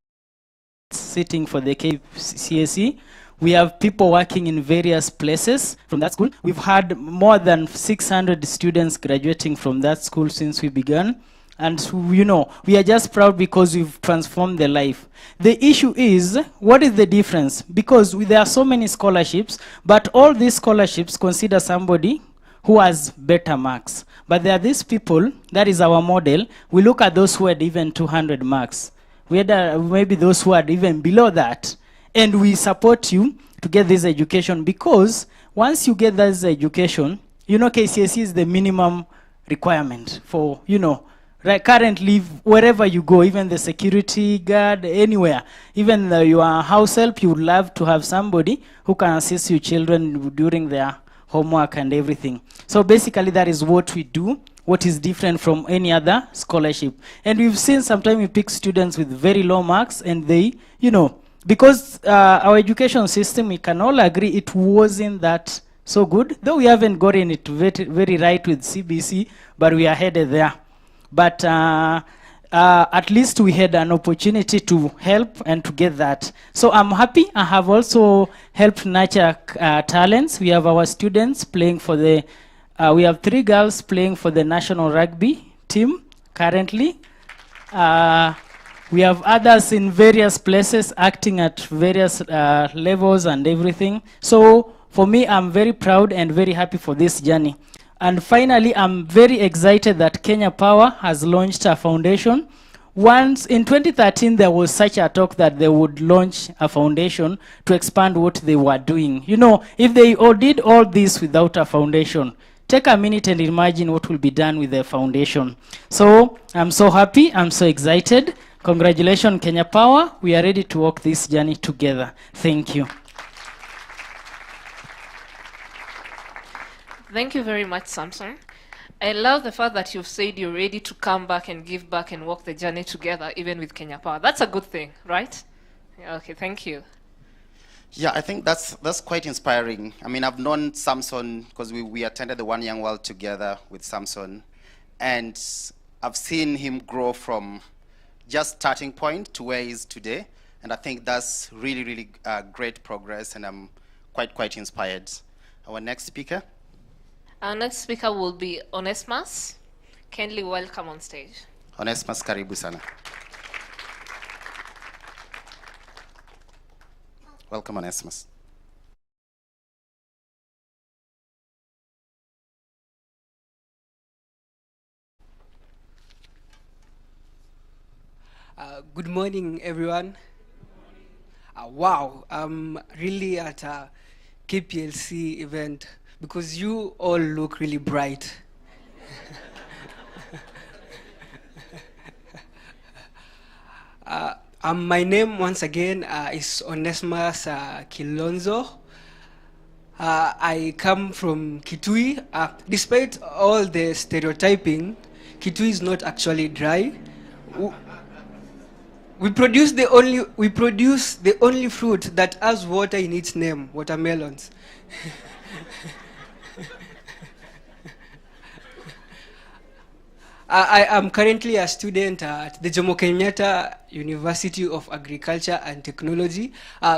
sitting for the KCSE. We have people working in various places from that school. We've had more than 600 students graduating from that school since we began. And we are just proud because we've transformed their life. The issue is, what is the difference? Because there are so many scholarships, but all these scholarships consider somebody who has better marks. But there are these people, that is our model. We look at those who had even 200 marks. We had maybe those who had even below that. And we support you to get this education, because once you get this education, KCSE is the minimum requirement for, right, currently, wherever you go, even the security guard, anywhere, even your house help, you would love to have somebody who can assist your children during their homework and everything. So basically, that is what we do, what is different from any other scholarship. And we've seen sometimes we pick students with very low marks, and they, because our education system, we can all agree it wasn't that so good, though we haven't gotten it very right with CBC, but we are headed there. But at least we had an opportunity to help and to get that. So I'm happy. I have also helped nurture talents. We have our students playing for we have 3 girls playing for the national rugby team currently. We have others in various places acting at various levels and everything. So for me, I'm very proud and very happy for this journey. And finally, I'm very excited that Kenya Power has launched a foundation. Once in 2013, there was such a talk that they would launch a foundation to expand what they were doing. If they all did all this without a foundation, take a minute and imagine what will be done with the foundation. So I'm so happy, I'm so excited. Congratulations, Kenya Power. We are ready to walk this journey together. Thank you. Thank you very much, Samson. I love the fact that you've said you're ready to come back and give back and walk the journey together, even with Kenya Power. That's a good thing, right? Yeah, okay, thank you. Yeah, I think that's quite inspiring. I mean, I've known Samson because we attended the One Young World together with Samson, and I've seen him grow from just starting point to where he is today, and I think that's really, really great progress, and I'm quite inspired. Our next speaker? Our next speaker will be Onesmus. Kindly welcome on stage. Onesmus, karibu sana. Welcome, Onesmus. Good morning, everyone. Wow, I'm really at a KPLC event because you all look really bright. My name, once again, is Onesmus Kilonzo. I come from Kitui. Despite all the stereotyping, Kitui is not actually dry. We produce the only fruit that has water in its name, watermelons. I am currently a student at the Jomo Kenyatta University of Agriculture and Technology,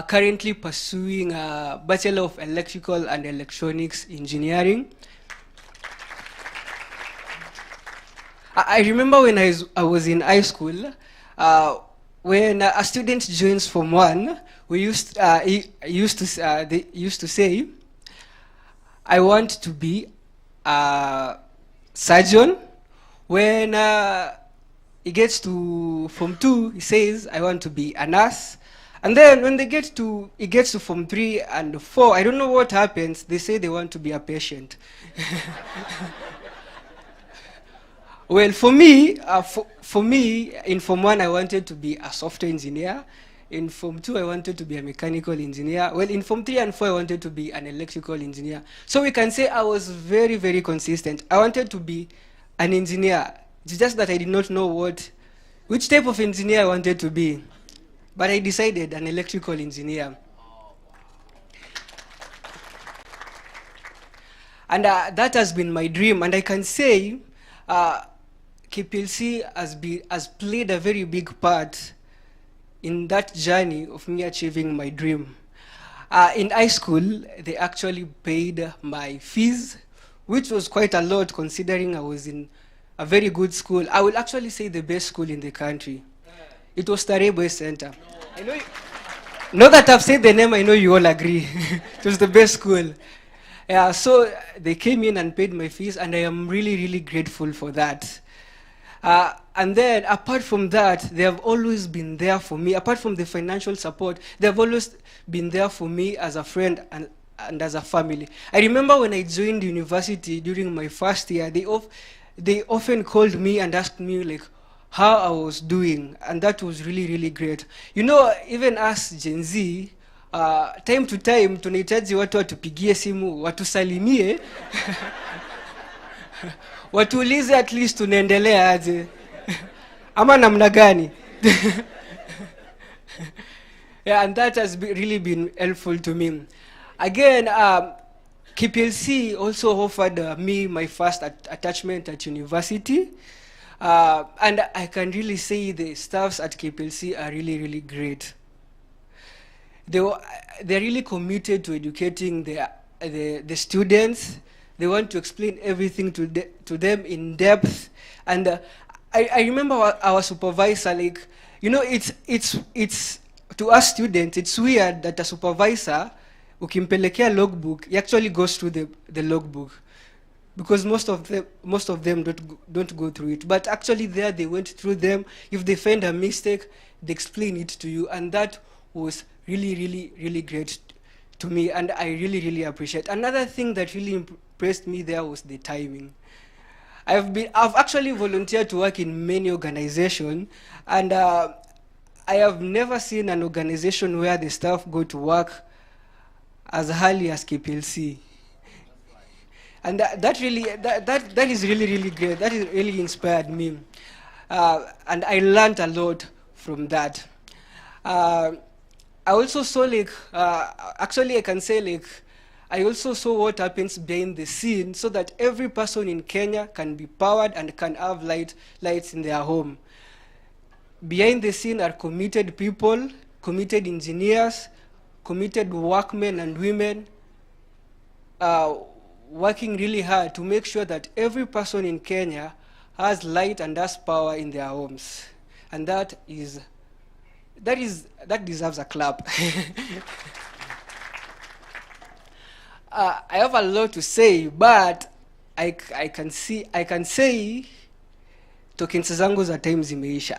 currently pursuing a Bachelor of Electrical and Electronics Engineering. I remember when I was in high school, when a student joins Form 1, they used to say, I want to be a surgeon When he gets to Form 2, he says, I want to be a nurse. And then when he gets to Form 3 and 4, I don't know what happens, they say they want to be a patient. Well, for me, in Form 1, I wanted to be a software engineer. In Form 2, I wanted to be a mechanical engineer. Well, in Form 3 and 4, I wanted to be an electrical engineer. So we can say I was very, very consistent. I wanted to be an engineer. It's just that I did not know which type of engineer I wanted to be. But I decided an electrical engineer. And that has been my dream. And I can say KPLC has played a very big part in that journey of me achieving my dream. In high school, they actually paid my fees, which was quite a lot considering I was in a very good school. I will actually say the best school in the country. It was Tarebo Center. I know now that I've said the name, I know you all agree. It was the best school. So they came in and paid my fees, and I am really, really grateful for that. And then, apart from that, they have always been there for me. Apart from the financial support, they have always been there for me as a friend and as a family. I remember when I joined university during my first year, they often called me and asked me like how I was doing, and that was really, really great. You know, even as Gen Z, time to time tunahitaji watu watupigie simu, watusalimie, watuulize at least tunaendelea aje, ama namna gani. Yeah, and that has really been helpful to me. Again, KPLC also offered me my first attachment at university. And I can really say the staffs at KPLC are really, really great. They're really committed to educating the students. They want to explain everything to them in depth. And I remember our supervisor, like, you know, it's to us students, it's weird that a supervisor, ukimpelekea logbook, he actually goes through the logbook. Because most of them don't go through it. But actually there they went through them. If they find a mistake, they explain it to you. And that was really, really, really great to me. And I really, really appreciate. Another thing that really impressed me there was the timing. I've actually volunteered to work in many organizations. And I have never seen an organization where the staff go to work as early as KPLC. And that is really, really great. That is really inspired me. And I learned a lot from that. I also saw actually I can say I also saw what happens behind the scene so that every person in Kenya can be powered and can have lights in their home. Behind the scene are committed people, committed engineers, committed workmen and women, working really hard to make sure that every person in Kenya has light and has power in their homes. And that deserves a clap. I have a lot to say, but I can say tokens zangu za time zimeisha.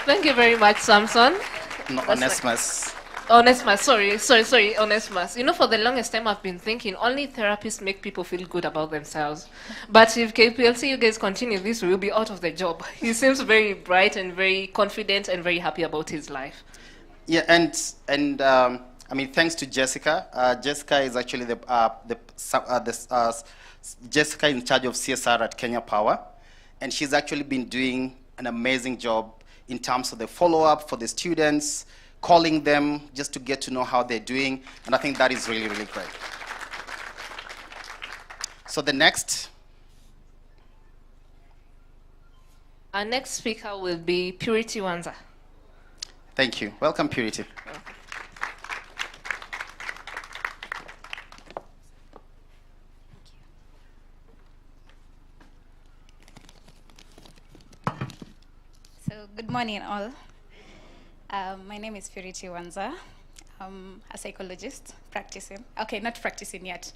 Thank you very much, Samson. No, Onesimus. Onesimus, sorry, Onesimus. You know, for the longest time I've been thinking only therapists make people feel good about themselves. But if KPLC, you guys continue this, we'll be out of the job. He seems very bright and very confident and very happy about his life. Yeah, and I mean, thanks to Jessica. Jessica is actually Jessica in charge of CSR at Kenya Power, and she's actually been doing an amazing job in terms of the follow-up for the students, calling them just to get to know how they're doing, and I think that is really, really great. So our next speaker will be Purity Wanza. Thank you. Welcome, Purity. So good morning all. My name is Purity Wanza. a psychologist practicing. Okay, not practicing yet.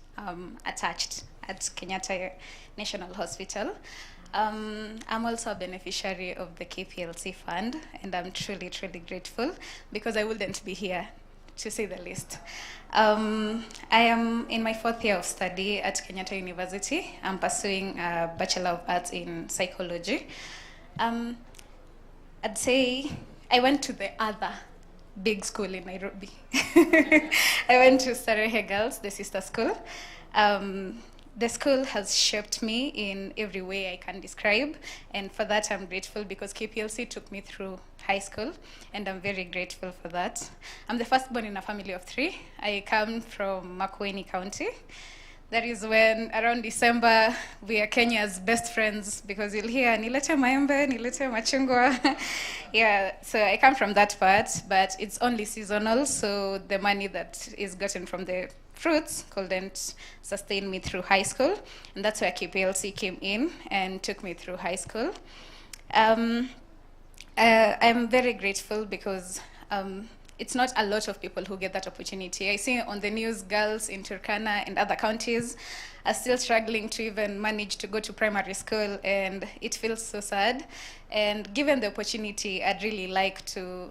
Attached at Kenyatta National Hospital. I'm also a beneficiary of the KPLC fund, and I'm truly, truly grateful because I wouldn't be here, to say the least. I am in my 4th year of study at Kenyatta University. I'm pursuing a Bachelor of Arts in Psychology. I'd say I went to the other big school in Nairobi. I went to Starehe Girls, the sister school. The school has shaped me in every way I can describe, and for that I'm grateful because KPLC took me through high school, and I'm very grateful for that. I'm the firstborn in a family of 3. I come from Makueni County. That is when, around December, we are Kenya's best friends because you'll hear, nilete maembe, nilete machungwa. Yeah, so I come from that part, but it's only seasonal, so the money that is gotten from the fruits couldn't sustain me through high school, and that's where KPLC came in and took me through high school. I'm very grateful because it's not a lot of people who get that opportunity. I see on the news girls in Turkana and other counties are still struggling to even manage to go to primary school, and it feels so sad. And given the opportunity, I'd really like to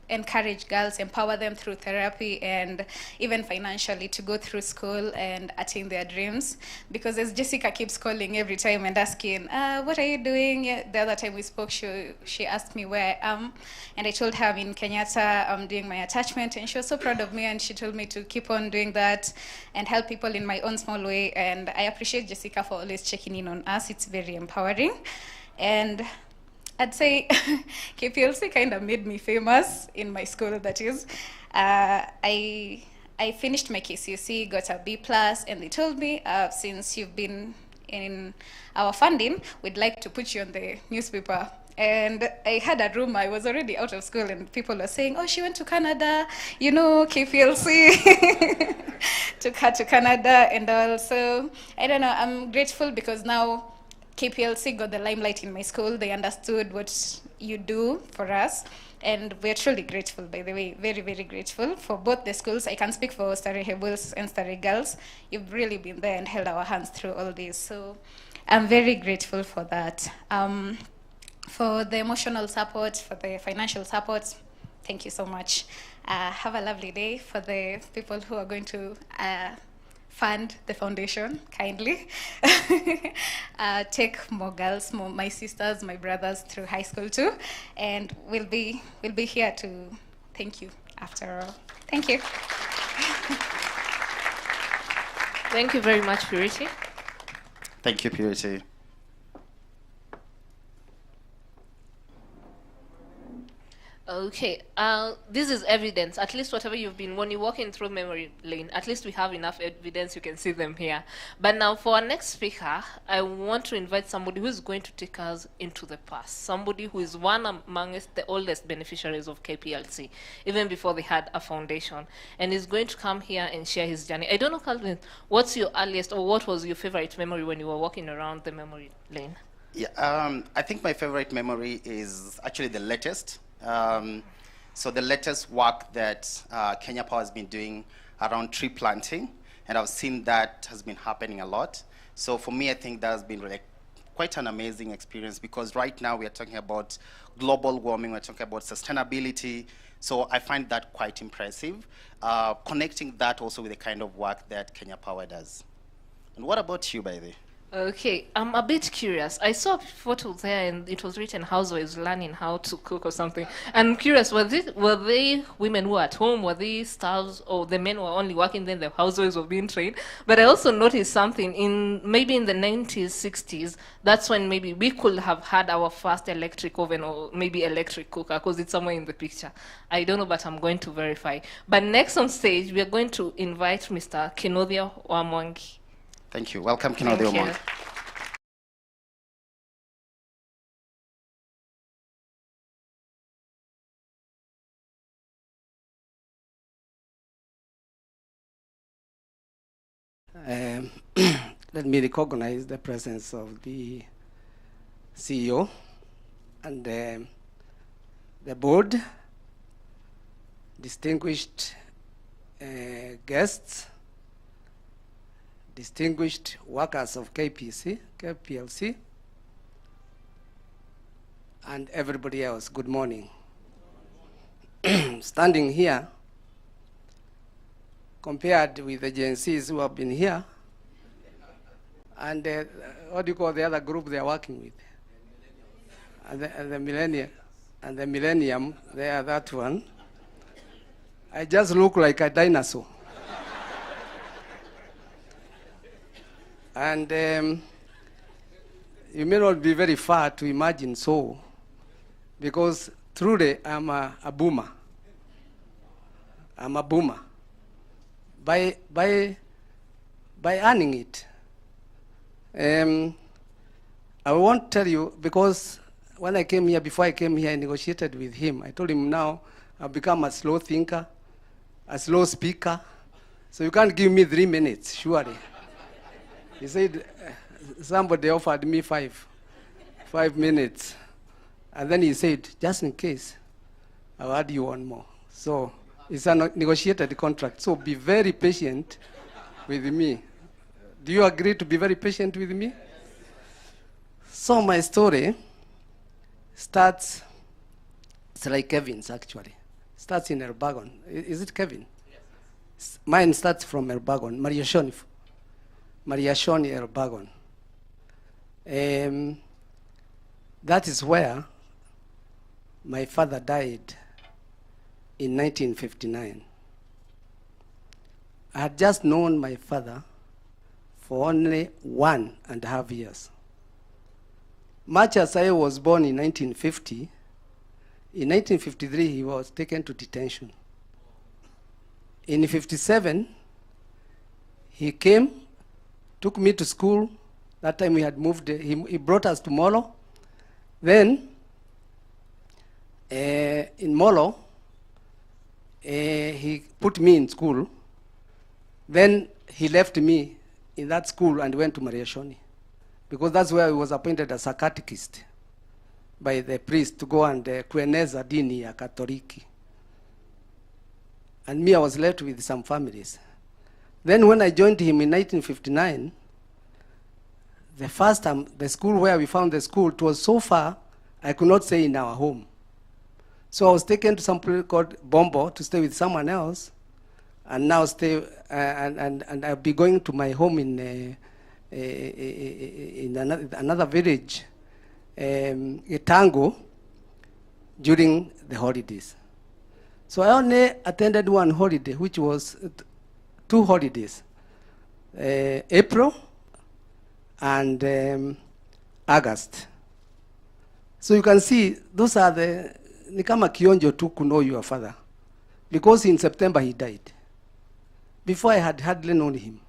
encourage girls, empower them through therapy and even financially to go through school and attain their dreams. Because as Jessica keeps calling every time and asking, what are you doing? The other time we spoke, she asked me where I am, and I told her I'm in Kenyatta, I'm doing my attachment, and she was so proud of me, and she told me to keep on doing that and help people in my own small way. And I appreciate Jessica for always checking in on us. It's very empowering. And I'd say KPLC kind of made me famous in my school, that is. I finished my KCSE, got a B+, and they told me, since you've been in our funding, we'd like to put you on the newspaper. And I had a rumor, I was already out of school, and people were saying, oh, she went to Canada, you know, KPLC took her to Canada and all. So, I don't know, I'm grateful because now KPLC got the limelight in my school. They understood what you do for us, and we're truly grateful, by the way, very, very grateful for both the schools. I can speak for Starehe Boys and Starehe Girls. You've really been there and held our hands through all this, so I'm very grateful for that. For the emotional support, for the financial support, thank you so much. Have a lovely day. For the people who are going to fund the foundation, kindly. Take more girls, my sisters, my brothers through high school too, and we'll be here to thank you after all. Thank you. Thank you very much, Purity. Thank you, Purity. Okay, this is evidence. At least whatever you've been, when you're walking through memory lane, at least we have enough evidence, you can see them here. But now for our next speaker, I want to invite somebody who is going to take us into the past. Somebody who is one amongst the oldest beneficiaries of KPLC, even before they had a foundation. And is going to come here and share his journey. I don't know, Calvin, what's your earliest, or what was your favorite memory when you were walking around the memory lane? Yeah, I think my favorite memory is actually the latest. So the latest work that Kenya Power has been doing around tree planting, and I've seen that has been happening a lot. So for me, I think that has been really quite an amazing experience, because right now we are talking about global warming, we're talking about sustainability. So I find that quite impressive, connecting that also with the kind of work that Kenya Power does. And what about you, by the way? Okay, I'm a bit curious. I saw a photo there and it was written housewives learning how to cook or something. I'm curious, were they women who were at home, were they staffs, or the men were only working, then the housewives were being trained? But I also noticed something, maybe in the 90s, 60s, that's when maybe we could have had our first electric oven or maybe electric cooker, because it's somewhere in the picture. I don't know, but I'm going to verify. But next on stage, we are going to invite Mr. Kinothia Wamwangi. Thank you. Welcome, Kinothia Wamwangi. Let me recognize the presence of the CEO and the board, distinguished guests, distinguished workers of KPLC, and everybody else, good morning. Standing here, compared with the Gen Zs who have been here, and what do you call the other group they are working with? And the millennium, they are that one. I just look like a dinosaur. And you may not be very far to imagine so, because truly I'm a boomer. I'm a boomer. By earning it. I won't tell you, because when I came here, before I came here, I negotiated with him. I told him now I've become a slow thinker, a slow speaker, so you can't give me 3 minutes, surely. He said, somebody offered me 5 minutes. And then he said, just in case, I'll add you one more. So it's a negotiated contract, so be very patient with me. Do you agree to be very patient with me? So my story starts, it's like Kevin's actually. Starts in Erbagon. Is it Kevin? Yes. Mine starts from Erbagon, Mariashoni Erbagon. That is where my father died in 1959. I had just known my father for only 1.5 years. Much as I was born in 1950, in 1953 he was taken to detention. In 1957, he came, took me to school. That time we had moved, he brought us to Molo. Then, in Molo, he put me in school. Then he left me in that school and went to Mariashoni, because that's where he was appointed as a catechist by the priest to go and kueneza dini ya Katoliki. And me, I was left with some families. Then when I joined him in 1959, the first time, the school where we found the school, it was so far, I could not stay in our home. So I was taken to some place called Bombo to stay with someone else, and now stay, and I'll be going to my home in another village, Itango, during the holidays. So I only attended one holiday, which was 2 holidays, April and August. So you can see, those are the, ni kama kionjo tu to know your father. Because in September he died. Before I had hardly known him.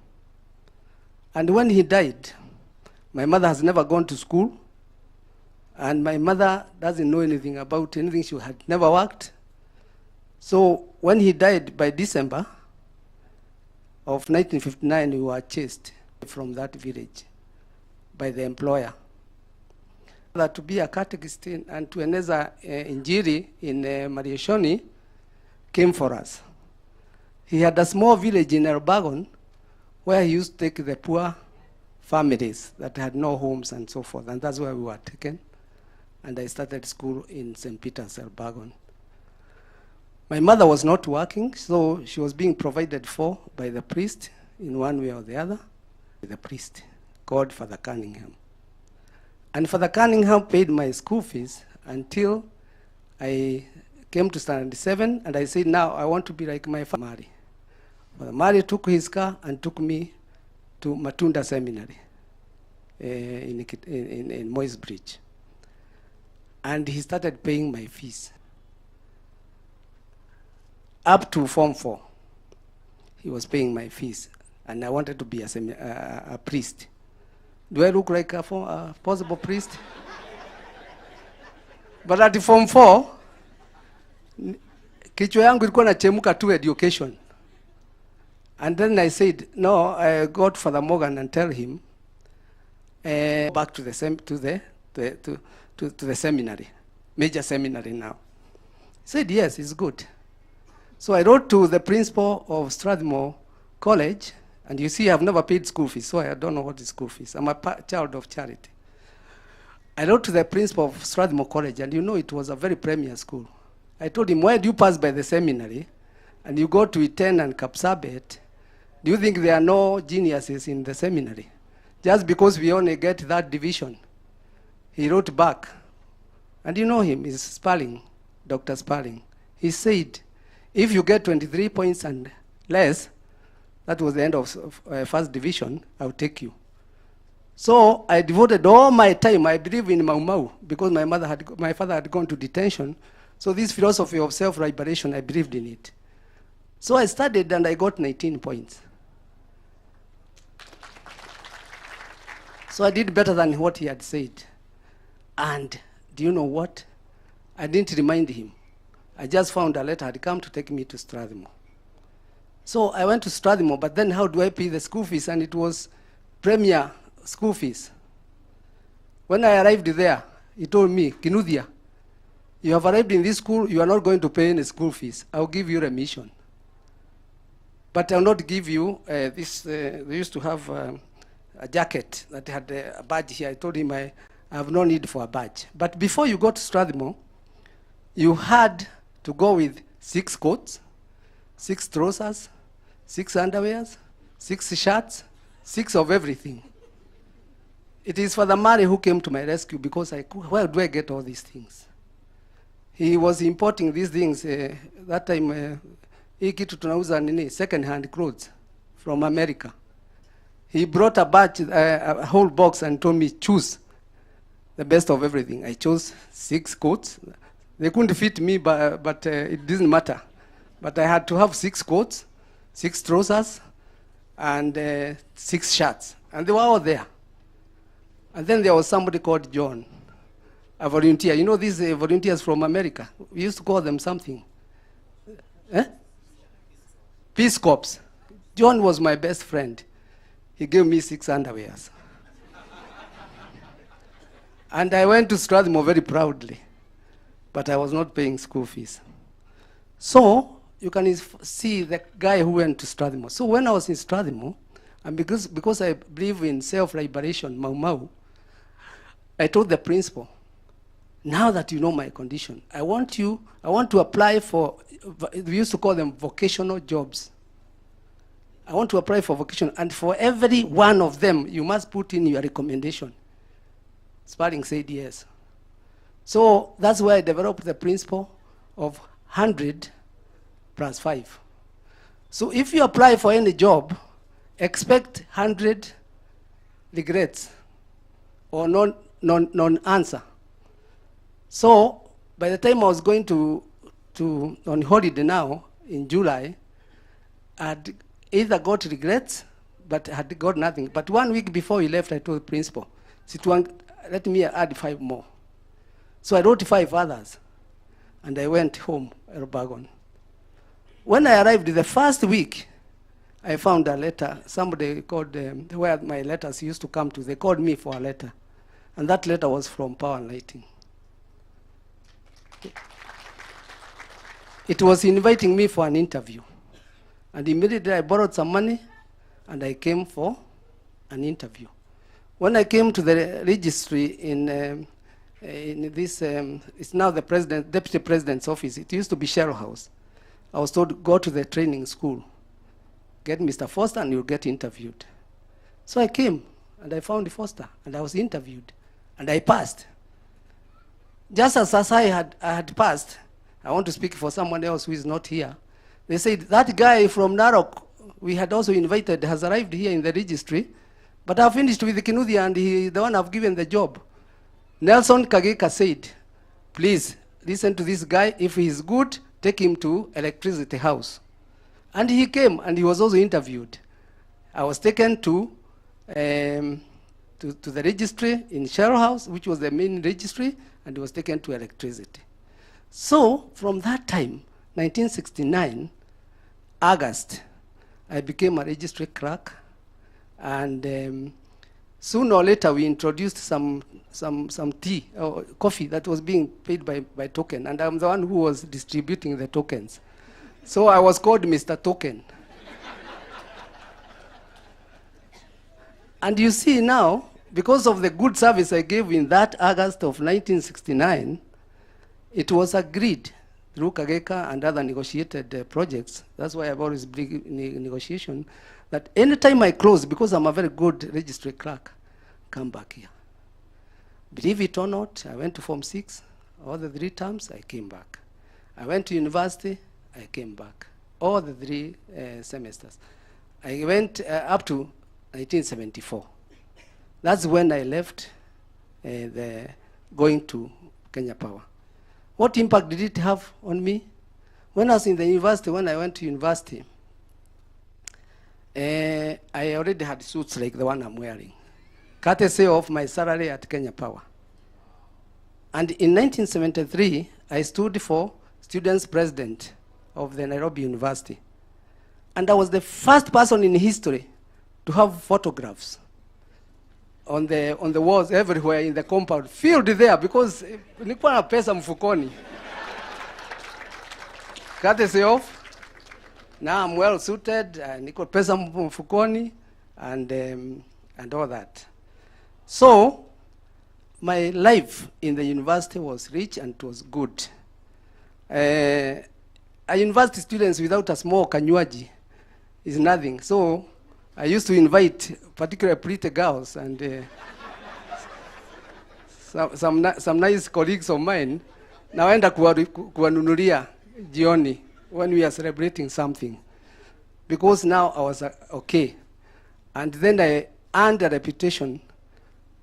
And when he died, my mother has never gone to school. And my mother doesn't know anything about anything. She had never worked. So when he died by December of 1959, we were chased from that village by the employer. That to be a catechist and to eneza injili in Mariashoni came for us. He had a small village in Erbagon where he used to take the poor families that had no homes and so forth, and that's where we were taken. And I started school in St. Peter's, Erbagon. My mother was not working, so she was being provided for by the priest in one way or the other. The priest called Father Cunningham. And Father Cunningham paid my school fees until I came to standard 7, and I said, now I want to be like my father. Father Mari took his car and took me to Matunda Seminary in Moy's Bridge. And he started paying my fees. Up to Form 4, he was paying my fees, and I wanted to be a priest. Do I look like a possible priest? But at Form 4, kichwa yangu ilikuwa nachemuka tu education. And then I said, no, I got Father Morgan and tell him, back to the seminary, major seminary now. He said, yes, it's good. So I wrote to the principal of Strathmore College, and you see I've never paid school fees, so I don't know what is school fees. I'm a child of charity. I wrote to the principal of Strathmore College, and you know it was a very premier school. I told him, why do you pass by the seminary, and you go to Iten and Kapsabet? Do you think there are no geniuses in the seminary? Just because we only get that division. He wrote back, and you know him, he's Sparling, Dr. Sparling. He said, if you get 23 points and less, that was the end of first division, I'll take you. So I devoted all my time. I believe in Mau Mau because my father had gone to detention. So this philosophy of self-liberation, I believed in it. So I studied and I got 19 points. So I did better than what he had said. And do you know what? I didn't remind him. I just found a letter had come to take me to Strathmore. So I went to Strathmore, but then how do I pay the school fees? And it was premier school fees. When I arrived there, he told me, Kinuthia, you have arrived in this school, you are not going to pay any school fees. I'll give you remission. But I'll not give you this. They used to have a jacket that had a badge here. I told him I have no need for a badge. But before you go to Strathmore, you had to go with 6 coats, 6 trousers, 6 underwears, 6 shirts, 6 of everything. It is Father Mary who came to my rescue because where do I get all these things? He was importing these things. That time, hii kitu tunauza nini, second-hand clothes from America. He brought a batch, a whole box, and told me, choose the best of everything. I chose 6 coats. They couldn't fit me, but it didn't matter. But I had to have 6 coats, 6 trousers, and 6 shirts. And they were all there. And then there was somebody called John, a volunteer. You know these volunteers from America? We used to call them something. Peace Corps. John was my best friend. He gave me 6 underwears. And I went to Strathmore very proudly, but I was not paying school fees. So you can see the guy who went to Strathmore. So when I was in Strathmore, and because I believe in self-liberation, Mau Mau, I told the principal, now that you know my condition, I want to apply for, we used to call them vocational jobs. I want to apply for vocation, and for every one of them, you must put in your recommendation. Sparling said yes. So that's why I developed the principle of 100 plus 5. So if you apply for any job, expect 100 regrets or non-answer. So by the time I was going to on holiday now in July, I'd either got regrets, but had got nothing. But 1 week before he left, I told the principal, let me add 5 more. So I wrote 5 others, and I went home, Erbagon. When I arrived the first week, I found a letter. Somebody called, where my letters used to come to, they called me for a letter. And that letter was from Power and Lighting. It was inviting me for an interview. And immediately I borrowed some money, and I came for an interview. When I came to the registry in this, it's now the deputy president's office. It used to be Shell House. I was told, go to the training school, get Mr. Foster, and you'll get interviewed. So I came, and I found Foster, and I was interviewed, and I passed. Just as I had passed, I want to speak for someone else who is not here. They said, that guy from Narok, we had also invited, has arrived here in the registry, but I finished with Kinuthia, and he's the one I've given the job. Nelson Kageka said, please, listen to this guy. If he's good, take him to Electricity House. And he came, and he was also interviewed. I was taken to the registry in Shell House, which was the main registry, and he was taken to electricity. So from that time, 1969, August, I became a registry clerk, and sooner or later we introduced some tea or coffee that was being paid by token, and I'm the one who was distributing the tokens. So I was called Mr. Token. And you see now, because of the good service I gave in that August of 1969, it was agreed through Kageka and other negotiated projects. That's why I've always been in negotiation, that anytime I close, because I'm a very good registry clerk, come back here. Believe it or not, I went to Form 6, all the 3 terms, I came back. I went to university, I came back. All the 3 semesters. I went up to 1974. That's when I left going to Kenya Power. What impact did it have on me? When I was in the university, when I went to university, I already had suits like the one I'm wearing, courtesy of my salary at Kenya Power. And in 1973, I stood for students president of the Nairobi University. And I was the first person in history to have photographs on the walls everywhere in the compound, filled there, because nilikuwa na pesa mfukoni. Courtesy of, now I'm well suited, niko pesa mfukoni, and all that. So, my life in the university was rich and it was good. A university students without a small kanywaji is nothing. So, I used to invite particularly pretty girls and some nice colleagues of mine. Naenda kuwanunulia jioni when we are celebrating something. Because now I was okay. And then I earned a reputation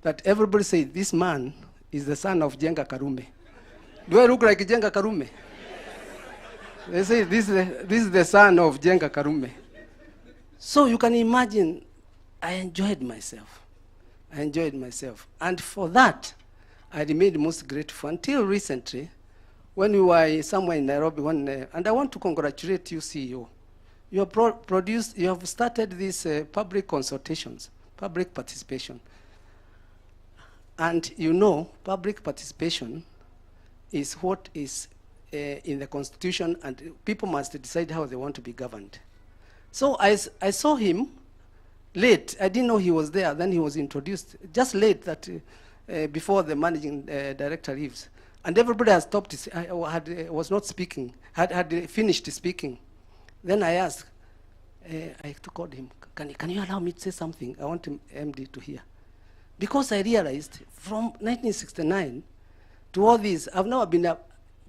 that everybody said, this man is the son of Jenga Karume. Do I look like Jenga Karume? They say, this is the son of Jenga Karume. So you can imagine, I enjoyed myself. I enjoyed myself. And for that, I remained most grateful until recently, when we were somewhere in Nairobi, and I want to congratulate you, CEO. You have started these public consultations, public participation. And you know, public participation is what is in the Constitution, and people must decide how they want to be governed. So I saw him late. I didn't know he was there. Then he was introduced just late, that before the managing director leaves. And everybody has stopped. Was not speaking, had finished speaking. Then I asked, I called him, can you allow me to say something? I want MD to hear. Because I realized from 1969 to all this, I've never been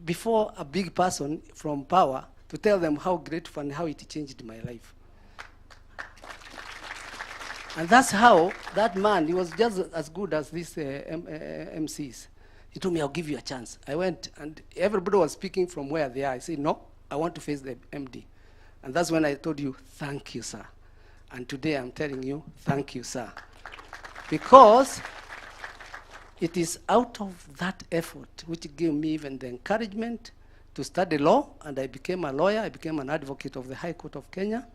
before a big person from power to tell them how grateful and how it changed my life. And that's how that man, he was just as good as these MCs. He told me, I'll give you a chance. I went, and everybody was speaking from where they are. I said, no, I want to face the MD. And that's when I told you, thank you, sir. And today I'm telling you, thank you, sir. Because it is out of that effort which gave me even the encouragement to study law, and I became a lawyer. I became an advocate of the High Court of Kenya.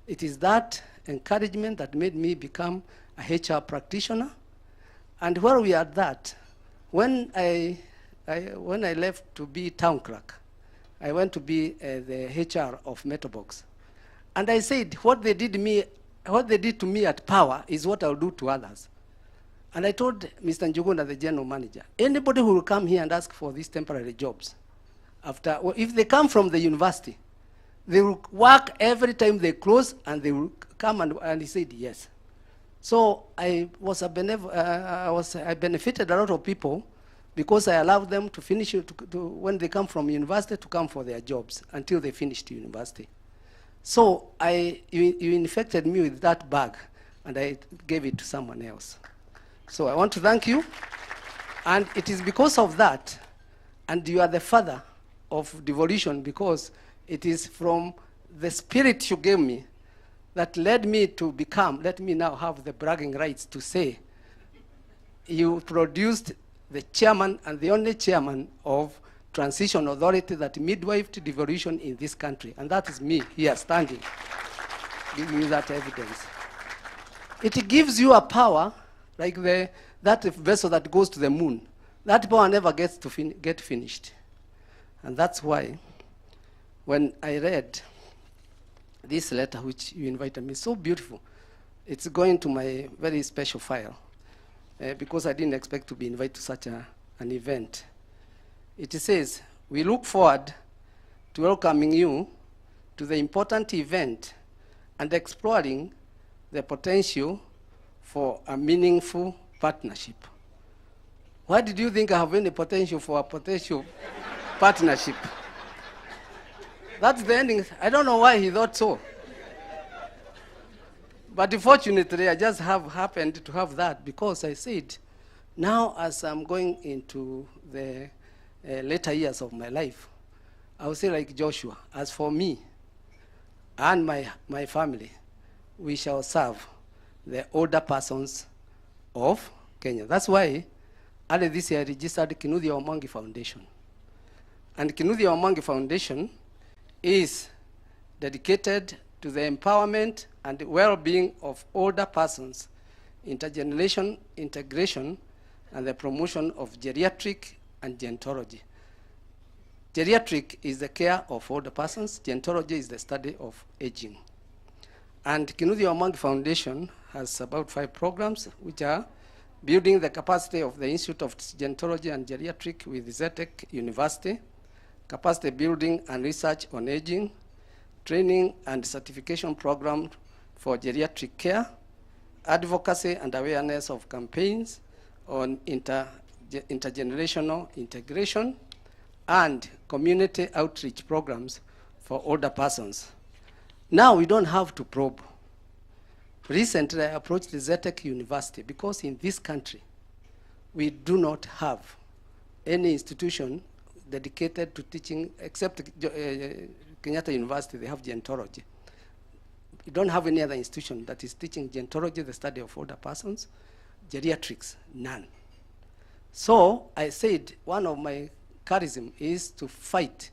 It is that encouragement that made me become a HR practitioner. And where we are at that, when I left to be town clerk, I went to be the HR of Metabox. And I said, what they did to me at Power is what I'll do to others. And I told Mr. Njuguna, the general manager, anybody who will come here and ask for these temporary jobs, if they come from the university, they will work every time they close, and they will come, and he said yes. So I benefited a lot of people because I allowed them to finish when they come from university to come for their jobs until they finished university. So you infected me with that bag, and I gave it to someone else. So I want to thank you, and it is because of that, and you are the father of devolution, because it is from the spirit you gave me that led me to become, let me now have the bragging rights to say, you produced the chairman and the only chairman of Transition Authority that midwifed devolution in this country. And that is me here standing, giving you that evidence. It gives you a power like that vessel that goes to the moon. That power never gets to get finished. And that's why when I read this letter which you invited me, so beautiful. It's going to my very special file because I didn't expect to be invited to such an event. It says, we look forward to welcoming you to the important event and exploring the potential for a meaningful partnership. Why did you think I have any potential for a potential partnership? That's the ending. I don't know why he thought so. But fortunately, I just happened to have that because I said, now as I'm going into the later years of my life, I will say like Joshua, as for me and my family, we shall serve the older persons of Kenya. That's why early this year I registered Kinuthia Omangi Foundation. And Kinuthia Omangi Foundation is dedicated to the empowerment and well-being of older persons, intergeneration integration, and the promotion of geriatric and gerontology. Geriatric is the care of older persons. Gerontology is the study of aging. And Kinuthia Omangi Foundation has about 5 programs, which are building the capacity of the Institute of Gerontology and Geriatric with Zetec University, capacity building and research on aging, training and certification program for geriatric care, advocacy and awareness of campaigns on intergenerational integration, and community outreach programs for older persons. Now we don't have to probe. Recently I approached the Zetec University because in this country we do not have any institution dedicated to teaching, except Kenyatta University, they have gerontology. We don't have any other institution that is teaching gerontology, the study of older persons, geriatrics, none. So I said one of my charism is to fight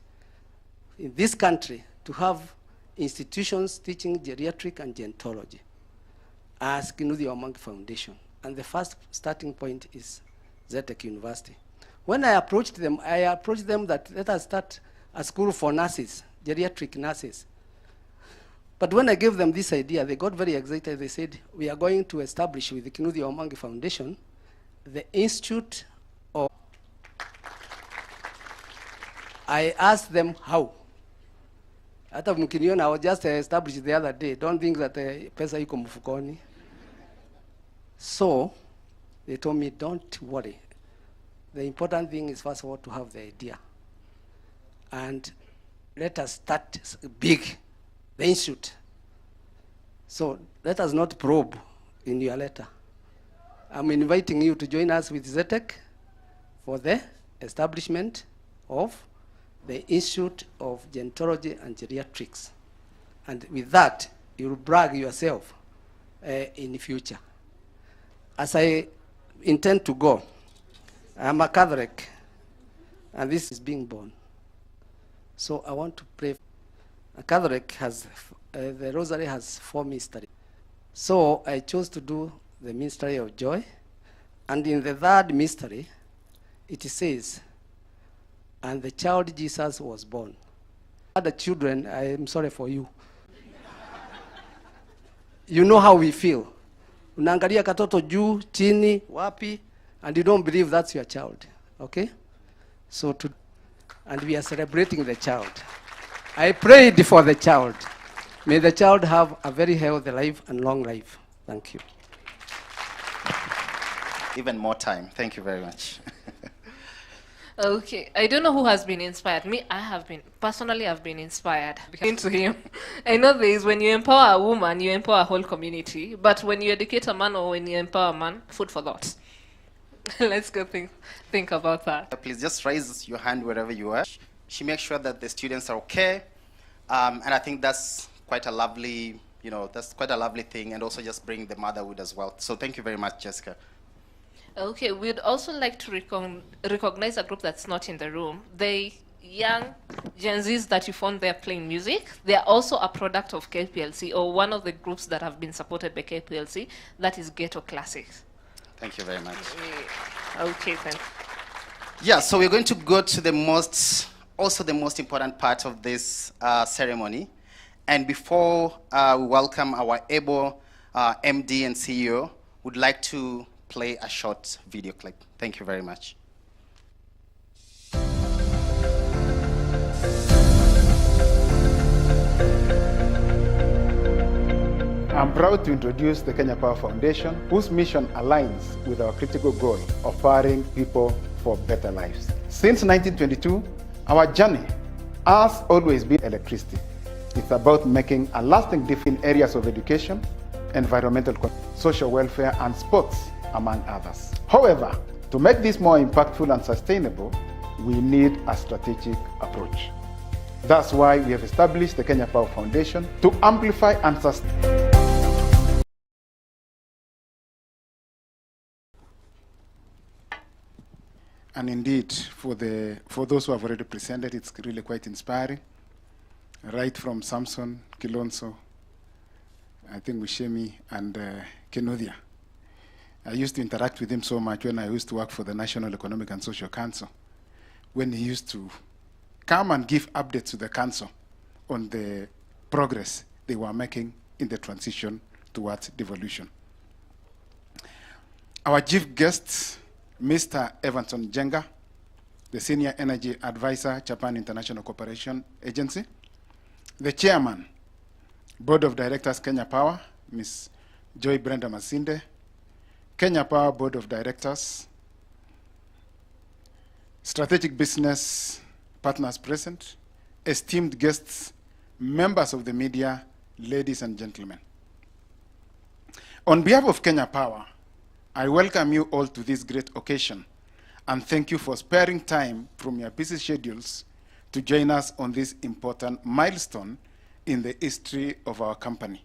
in this country to have institutions teaching geriatric and gerontology as Kinuthia Omangi Foundation. And the first starting point is Zetec University. When I approached them that let us start a school for nurses, geriatric nurses. But when I gave them this idea, they got very excited. They said, we are going to establish with the Kinuthia Omangi Foundation the Institute of... I asked them how. Hata mkiniona, I was just established the other day. Don't think that pesa iko mfukoni. So, they told me, don't worry. The important thing is, first of all, to have the idea. And let us start big, the institute. So let us not probe in your letter. I'm inviting you to join us with Zetec for the establishment of the Institute of Gerontology and Geriatrics. And with that, you'll brag yourself in the future. As I intend to go, I'm a Catholic, and this is being born. So I want to pray. A Catholic has, the Rosary has 4 mysteries. So I chose to do the mystery of joy. And in the 3rd mystery, it says, and the child Jesus was born. Other children, I am sorry for you. You know how we feel. Unaangalia katoto juu, chini, wapi, and you don't believe that's your child, okay? So and we are celebrating the child. I prayed for the child. May the child have a very healthy life and long life. Thank you. Even more time. Thank you very much. Okay, I don't know who has been inspired. Me, I have been. Personally, I've been inspired into him. I know there is when you empower a woman, you empower a whole community. But when you educate a man or when you empower a man, food for thought. Let's go think about that. Please just raise your hand wherever you are. She makes sure that the students are okay. And I think that's quite a lovely, that's quite a lovely thing. And also just bring the motherhood as well. So thank you very much, Jessica. Okay, we'd also like to recognize a group that's not in the room. The young Gen Zs that you found there playing music, they are also a product of KPLC, or one of the groups that have been supported by KPLC, that is Ghetto Classics. Thank you very much. Okay, then. Yeah, so we're going to go to the most also the most important part of this ceremony. And before we welcome our able MD and CEO, would like to play a short video clip. Thank you very much. I'm proud to introduce the Kenya Power Foundation, whose mission aligns with our critical goal of powering people for better lives. Since 1922, our journey has always been electricity. It's about making a lasting difference in areas of education, environmental, social welfare, and sports, among others. However, to make this more impactful and sustainable, we need a strategic approach. That's why we have established the Kenya Power Foundation to amplify and sustain. And indeed, for those who have already presented, it's really quite inspiring. Right from Samson, Kilonso, I think Wishemi, and Kenodia. I used to interact with him so much when I used to work for the National Economic and Social Council, when he used to come and give updates to the council on the progress they were making in the transition towards devolution. Our chief guests, Mr. Evanson Jenga, the Senior Energy Advisor, Japan International Cooperation Agency. The Chairman, Board of Directors, Kenya Power, Ms. Joy Brenda Masinde. Kenya Power Board of Directors. Strategic Business Partners present. Esteemed guests, members of the media, ladies and gentlemen. On behalf of Kenya Power, I welcome you all to this great occasion and thank you for sparing time from your busy schedules to join us on this important milestone in the history of our company.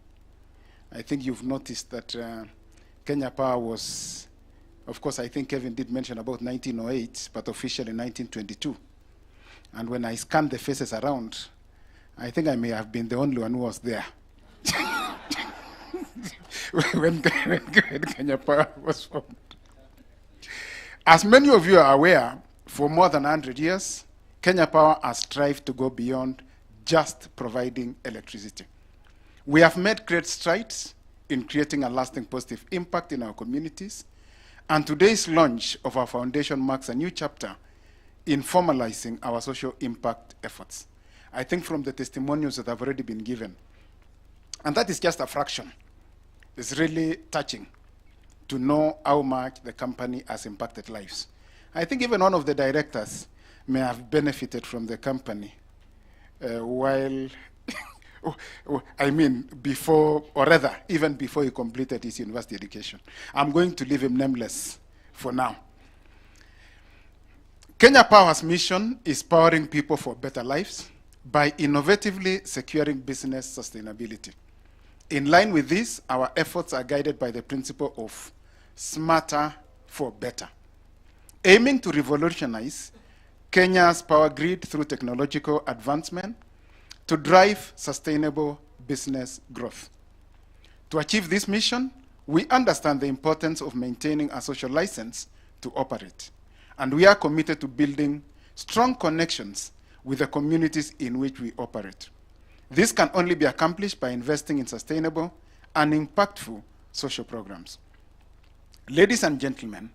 I think you've noticed that Kenya Power was, of course, I think Kevin did mention about 1908, but officially 1922. And when I scanned the faces around, I think I may have been the only one who was there. when Kenya Power was formed. As many of you are aware, for more than 100 years, Kenya Power has strived to go beyond just providing electricity. We have made great strides in creating a lasting positive impact in our communities, and today's launch of our foundation marks a new chapter in formalizing our social impact efforts. I think from the testimonials that have already been given, and that is just a fraction. It's really touching to know how much the company has impacted lives. I think even one of the directors may have benefited from the company while, I mean, before, or rather, even before he completed his university education. I'm going to leave him nameless for now. Kenya Power's mission is powering people for better lives by innovatively securing business sustainability. In line with this, our efforts are guided by the principle of smarter for better, aiming to revolutionize Kenya's power grid through technological advancement to drive sustainable business growth. To achieve this mission, we understand the importance of maintaining a social license to operate, and we are committed to building strong connections with the communities in which we operate. This can only be accomplished by investing in sustainable and impactful social programs. Ladies and gentlemen,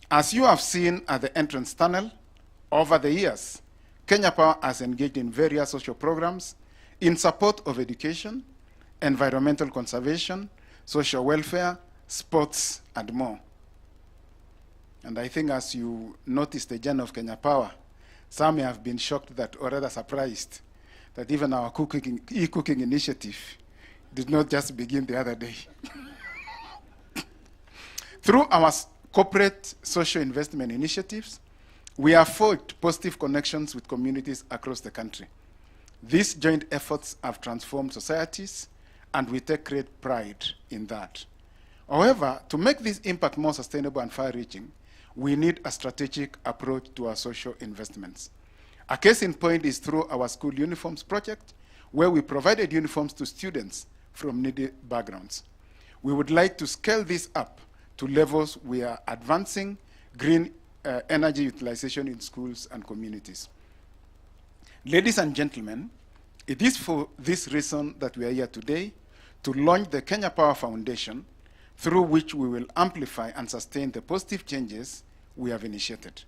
as you have seen at the entrance tunnel, over the years, Kenya Power has engaged in various social programs in support of education, environmental conservation, social welfare, sports, and more. And I think as you notice the journey of Kenya Power, some may have been shocked that, or rather surprised, that even our e-cooking initiative did not just begin the other day. Through our corporate social investment initiatives, we have forged positive connections with communities across the country. These joint efforts have transformed societies, and we take great pride in that. However, to make this impact more sustainable and far-reaching, we need a strategic approach to our social investments. A case in point is through our school uniforms project, where we provided uniforms to students from needy backgrounds. We would like to scale this up to levels we are advancing green energy utilization in schools and communities. Ladies and gentlemen, it is for this reason that we are here today to launch the Kenya Power Foundation, through which we will amplify and sustain the positive changes we have initiated.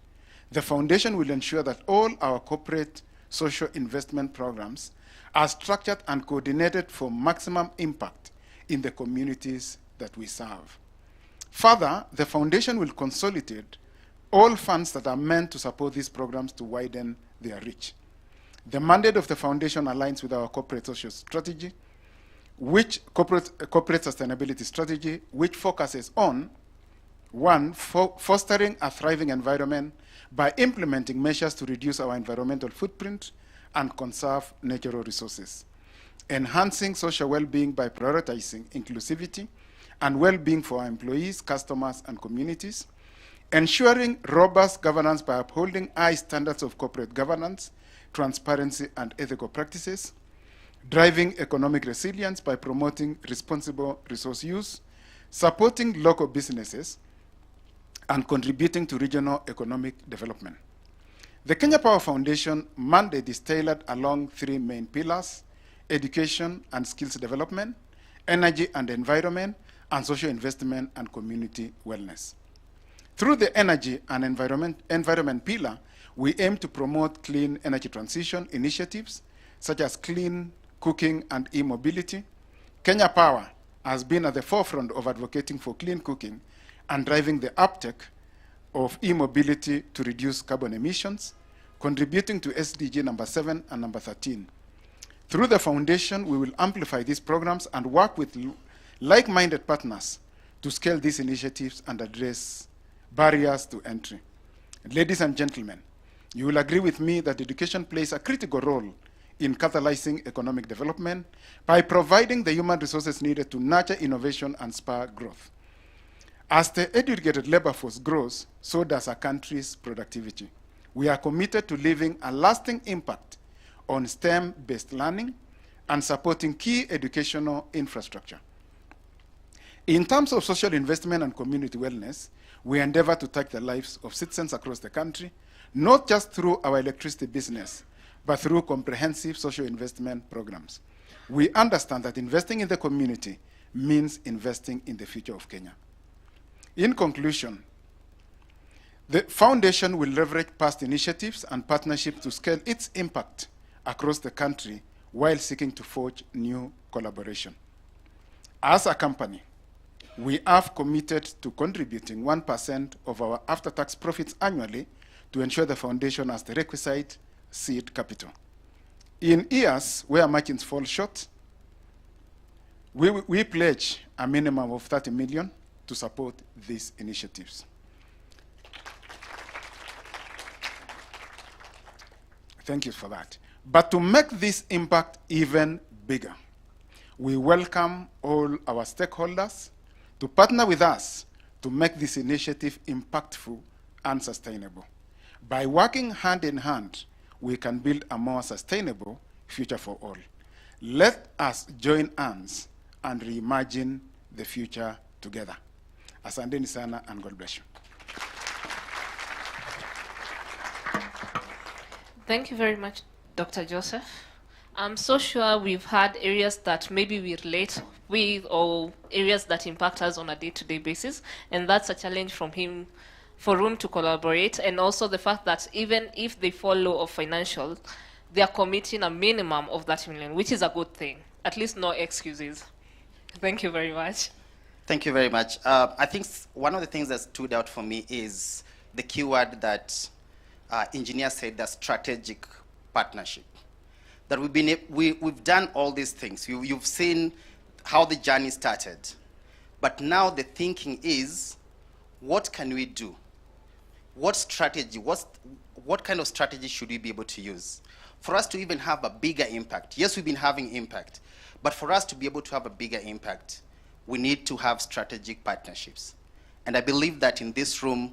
The foundation will ensure that all our corporate social investment programs are structured and coordinated for maximum impact in the communities that we serve. Further, the foundation will consolidate all funds that are meant to support these programs to widen their reach. The mandate of the foundation aligns with our corporate social strategy, corporate sustainability strategy, which focuses on, one, fostering a thriving environment by implementing measures to reduce our environmental footprint and conserve natural resources. Enhancing social well-being by prioritizing inclusivity and well-being for our employees, customers, and communities. Ensuring robust governance by upholding high standards of corporate governance, transparency, and ethical practices. Driving economic resilience by promoting responsible resource use, supporting local businesses, and contributing to regional economic development. The Kenya Power Foundation mandate is tailored along three main pillars: education and skills development, energy and environment, and social investment and community wellness. Through the energy and environment pillar, we aim to promote clean energy transition initiatives such as clean cooking and e-mobility. Kenya Power has been at the forefront of advocating for clean cooking and driving the uptake of e-mobility to reduce carbon emissions, contributing to SDG number 7 and number 13. Through the foundation, we will amplify these programs and work with like-minded partners to scale these initiatives and address barriers to entry. Ladies and gentlemen, you will agree with me that education plays a critical role in catalyzing economic development by providing the human resources needed to nurture innovation and spur growth. As the educated labor force grows, so does our country's productivity. We are committed to leaving a lasting impact on STEM-based learning and supporting key educational infrastructure. In terms of social investment and community wellness, we endeavor to touch the lives of citizens across the country, not just through our electricity business, but through comprehensive social investment programs. We understand that investing in the community means investing in the future of Kenya. In conclusion, the foundation will leverage past initiatives and partnerships to scale its impact across the country while seeking to forge new collaboration. As a company, we have committed to contributing 1% of our after-tax profits annually to ensure the foundation has the requisite seed capital. In years where margins fall short, we pledge a minimum of 30 million to support these initiatives. Thank you for that. But to make this impact even bigger, we welcome all our stakeholders to partner with us to make this initiative impactful and sustainable. By working hand in hand, we can build a more sustainable future for all. Let us join hands and reimagine the future together. Asanteni sana and God bless you. Thank you very much, Dr. Joseph. I'm so sure we've had areas that maybe we relate with or areas that impact us on a day-to-day basis, and that's a challenge from him for room to collaborate, and also the fact that even if they fall low of financial, they are committing a minimum of that million, which is a good thing. At least no excuses. Thank you very much. Thank you very much. I think one of the things that stood out for me is the keyword that engineer said, the strategic partnership. That we've done all these things. You've seen how the journey started. But now the thinking is, what can we do? What strategy, what kind of strategy should we be able to use for us to even have a bigger impact? Yes, we've been having impact, but for us to be able to have a bigger impact, we need to have strategic partnerships. And I believe that in this room,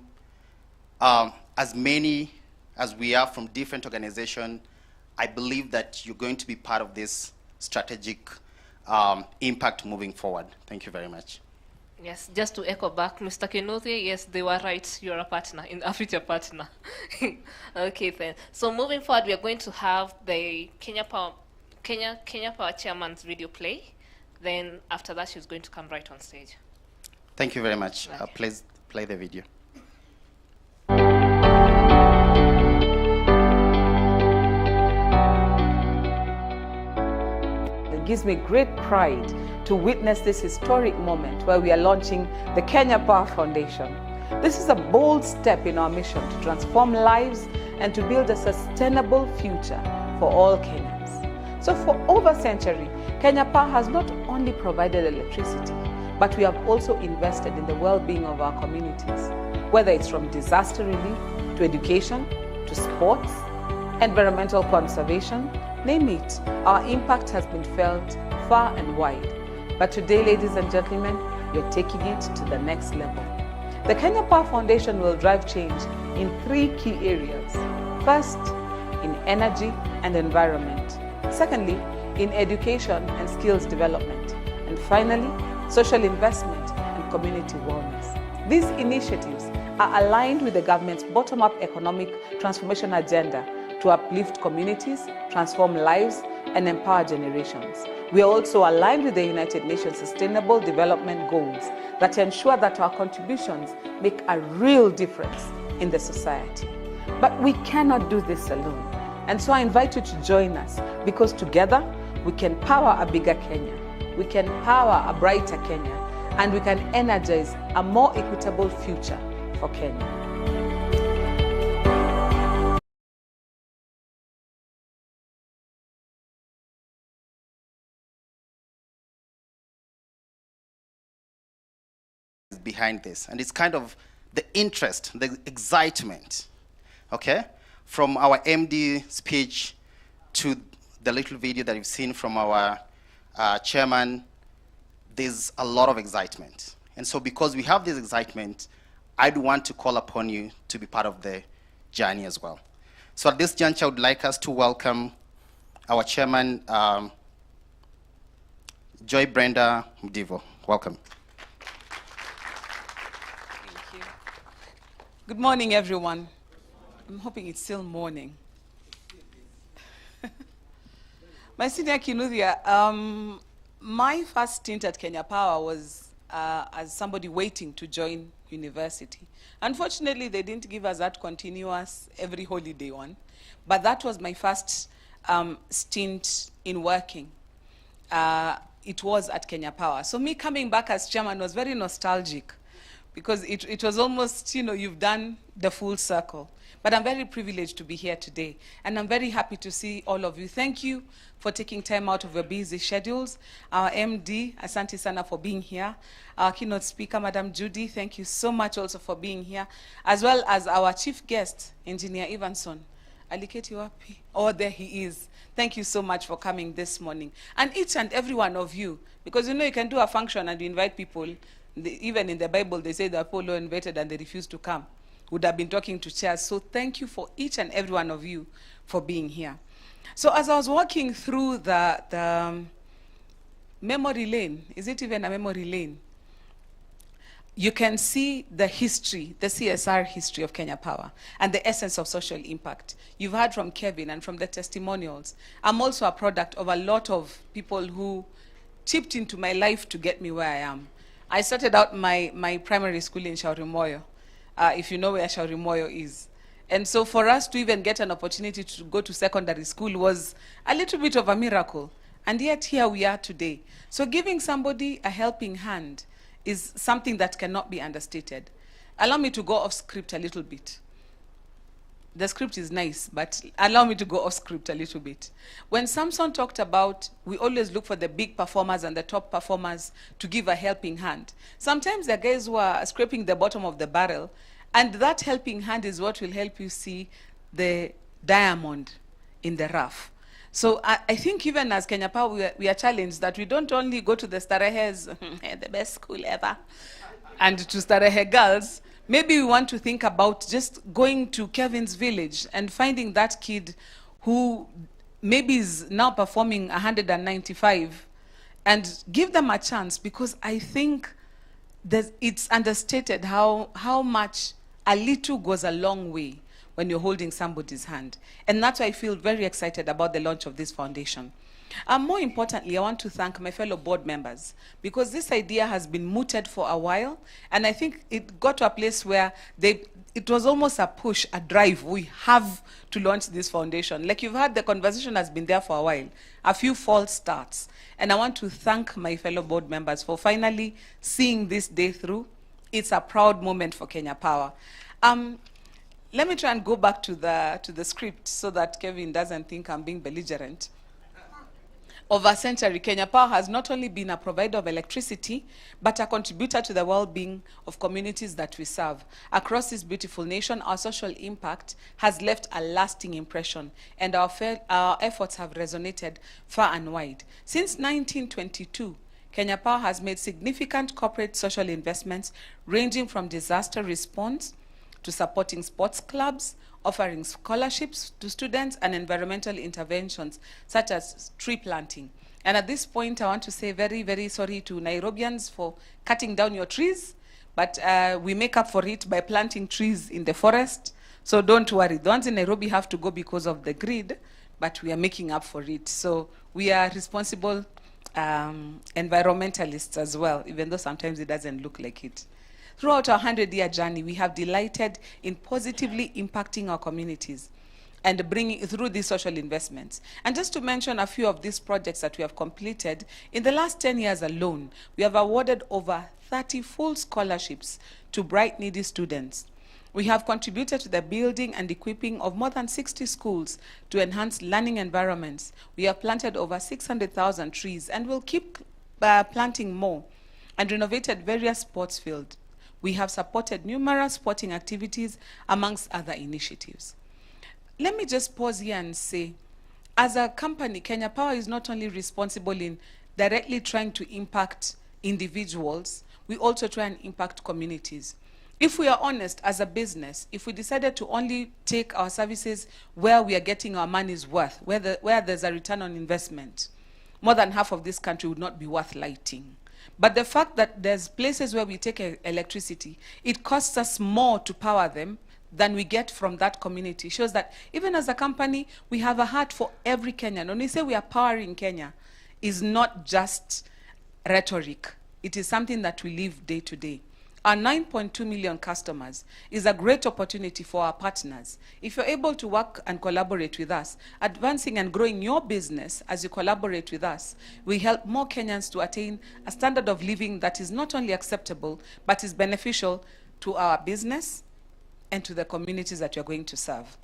as many as we are from different organizations, I believe that you're going to be part of this strategic impact moving forward. Thank you very much. Yes, just to echo back, Mr. Keynote, yes, they were right. You're a partner, a future partner. Okay, then. So moving forward, we are going to have the Kenya Power Chairman's video play. Then after that, she's going to come right on stage. Thank you very much. Please play the video. It gives me great pride to witness this historic moment where we are launching the Kenya Power Foundation. This is a bold step in our mission to transform lives and to build a sustainable future for all Kenyans. So for over a century, Kenya Power has not only provided electricity, but we have also invested in the well-being of our communities, whether it's from disaster relief, to education, to sports, environmental conservation, name it. Our impact has been felt far and wide. But today, ladies and gentlemen, we're taking it to the next level. The Kenya Power Foundation will drive change in 3 key areas. First, in energy and environment. Secondly, in education and skills development. And finally, social investment and community wellness. These initiatives are aligned with the government's bottom-up economic transformation agenda to uplift communities, transform lives, and empower generations. We are also aligned with the United Nations Sustainable Development Goals that ensure that our contributions make a real difference in the society. But we cannot do this alone. And so I invite you to join us, because together we can power a bigger Kenya, we can power a brighter Kenya, and we can energize a more equitable future for Kenya. Behind this, and it's kind of the interest, the excitement, okay, from our MD speech to the little video that you've seen from our chairman. There's a lot of excitement, and so because we have this excitement, I'd want to call upon you to be part of the journey as well. So at this juncture, I would like us to welcome our chairman, Joy Brenda Mdivo. Welcome. Good morning, everyone. I'm hoping it's still morning. My senior Kinuthia, my first stint at Kenya Power was as somebody waiting to join university. Unfortunately, they didn't give us that continuous every holiday one, but that was my first stint in working. It was at Kenya Power. So me coming back as chairman was very nostalgic, because it was almost, you know, you've done the full circle. But I'm very privileged to be here today, and I'm very happy to see all of you. Thank you for taking time out of your busy schedules. Our MD, Asante Sana, for being here. Our keynote speaker, Madam Judy, thank you so much also for being here, as well as our chief guest, Engineer Evanson. Aliketi wapi? Oh, there he is. Thank you so much for coming this morning. And each and every one of you, because you know you can do a function and you invite people. Even in the Bible, they say the Apollo invited and they refused to come. Would have been talking to chairs. So thank you for each and every one of you for being here. So as I was walking through the memory lane, is it even a memory lane? You can see the history, the CSR history of Kenya Power and the essence of social impact. You've heard from Kevin and from the testimonials. I'm also a product of a lot of people who chipped into my life to get me where I am. I started out my primary school in Shaurimoyo, if you know where Shaurimoyo is. And so for us to even get an opportunity to go to secondary school was a little bit of a miracle. And yet here we are today. So giving somebody a helping hand is something that cannot be understated. Allow me to go off script a little bit. The script is nice, but allow me to go off script a little bit. When Samson talked about, we always look for the big performers and the top performers to give a helping hand. Sometimes the guys who are scraping the bottom of the barrel, and that helping hand is what will help you see the diamond in the rough. So I think even as Kenya Power, we are challenged that we don't only go to the Starehes, the best school ever, and to Starehe girls. Maybe we want to think about just going to Kevin's village and finding that kid who maybe is now performing 195 and give them a chance, because I think it's understated how much a little goes a long way when you're holding somebody's hand. And that's why I feel very excited about the launch of this foundation. More importantly, I want to thank my fellow board members, because this idea has been mooted for a while, and I think it got to a place where it was almost a push, a drive. We have to launch this foundation. Like you've heard, the conversation has been there for a while, a few false starts. And I want to thank my fellow board members for finally seeing this day through. It's a proud moment for Kenya Power. Let me try and go back to the script so that Kevin doesn't think I'm being belligerent. Over a century, Kenya Power has not only been a provider of electricity, but a contributor to the well-being of communities that we serve. Across this beautiful nation, our social impact has left a lasting impression, and our efforts have resonated far and wide. Since 1922, Kenya Power has made significant corporate social investments, ranging from disaster response to supporting sports clubs, offering scholarships to students, and environmental interventions such as tree planting. And at this point, I want to say very, very sorry to Nairobians for cutting down your trees, but we make up for it by planting trees in the forest. So don't worry. The ones in Nairobi have to go because of the grid, but we are making up for it. So we are responsible environmentalists as well, even though sometimes it doesn't look like it. Throughout our 100-year journey, we have delighted in positively impacting our communities and bringing through these social investments. And just to mention a few of these projects that we have completed, in the last 10 years alone, we have awarded over 30 full scholarships to bright, needy students. We have contributed to the building and equipping of more than 60 schools to enhance learning environments. We have planted over 600,000 trees and will keep planting more, and renovated various sports fields. We have supported numerous sporting activities, amongst other initiatives. Let me just pause here and say, as a company, Kenya Power is not only responsible in directly trying to impact individuals, we also try and impact communities. If we are honest as a business, if we decided to only take our services where we are getting our money's worth, where there's a return on investment, more than half of this country would not be worth lighting. But the fact that there's places where we take electricity, it costs us more to power them than we get from that community, shows that even as a company, we have a heart for every Kenyan. When we say we are powering Kenya, is not just rhetoric. It is something that we live day to day. Our 9.2 million customers is a great opportunity for our partners. If you're able to work and collaborate with us, advancing and growing your business as you collaborate with us, we help more Kenyans to attain a standard of living that is not only acceptable, but is beneficial to our business and to the communities that you're going to serve.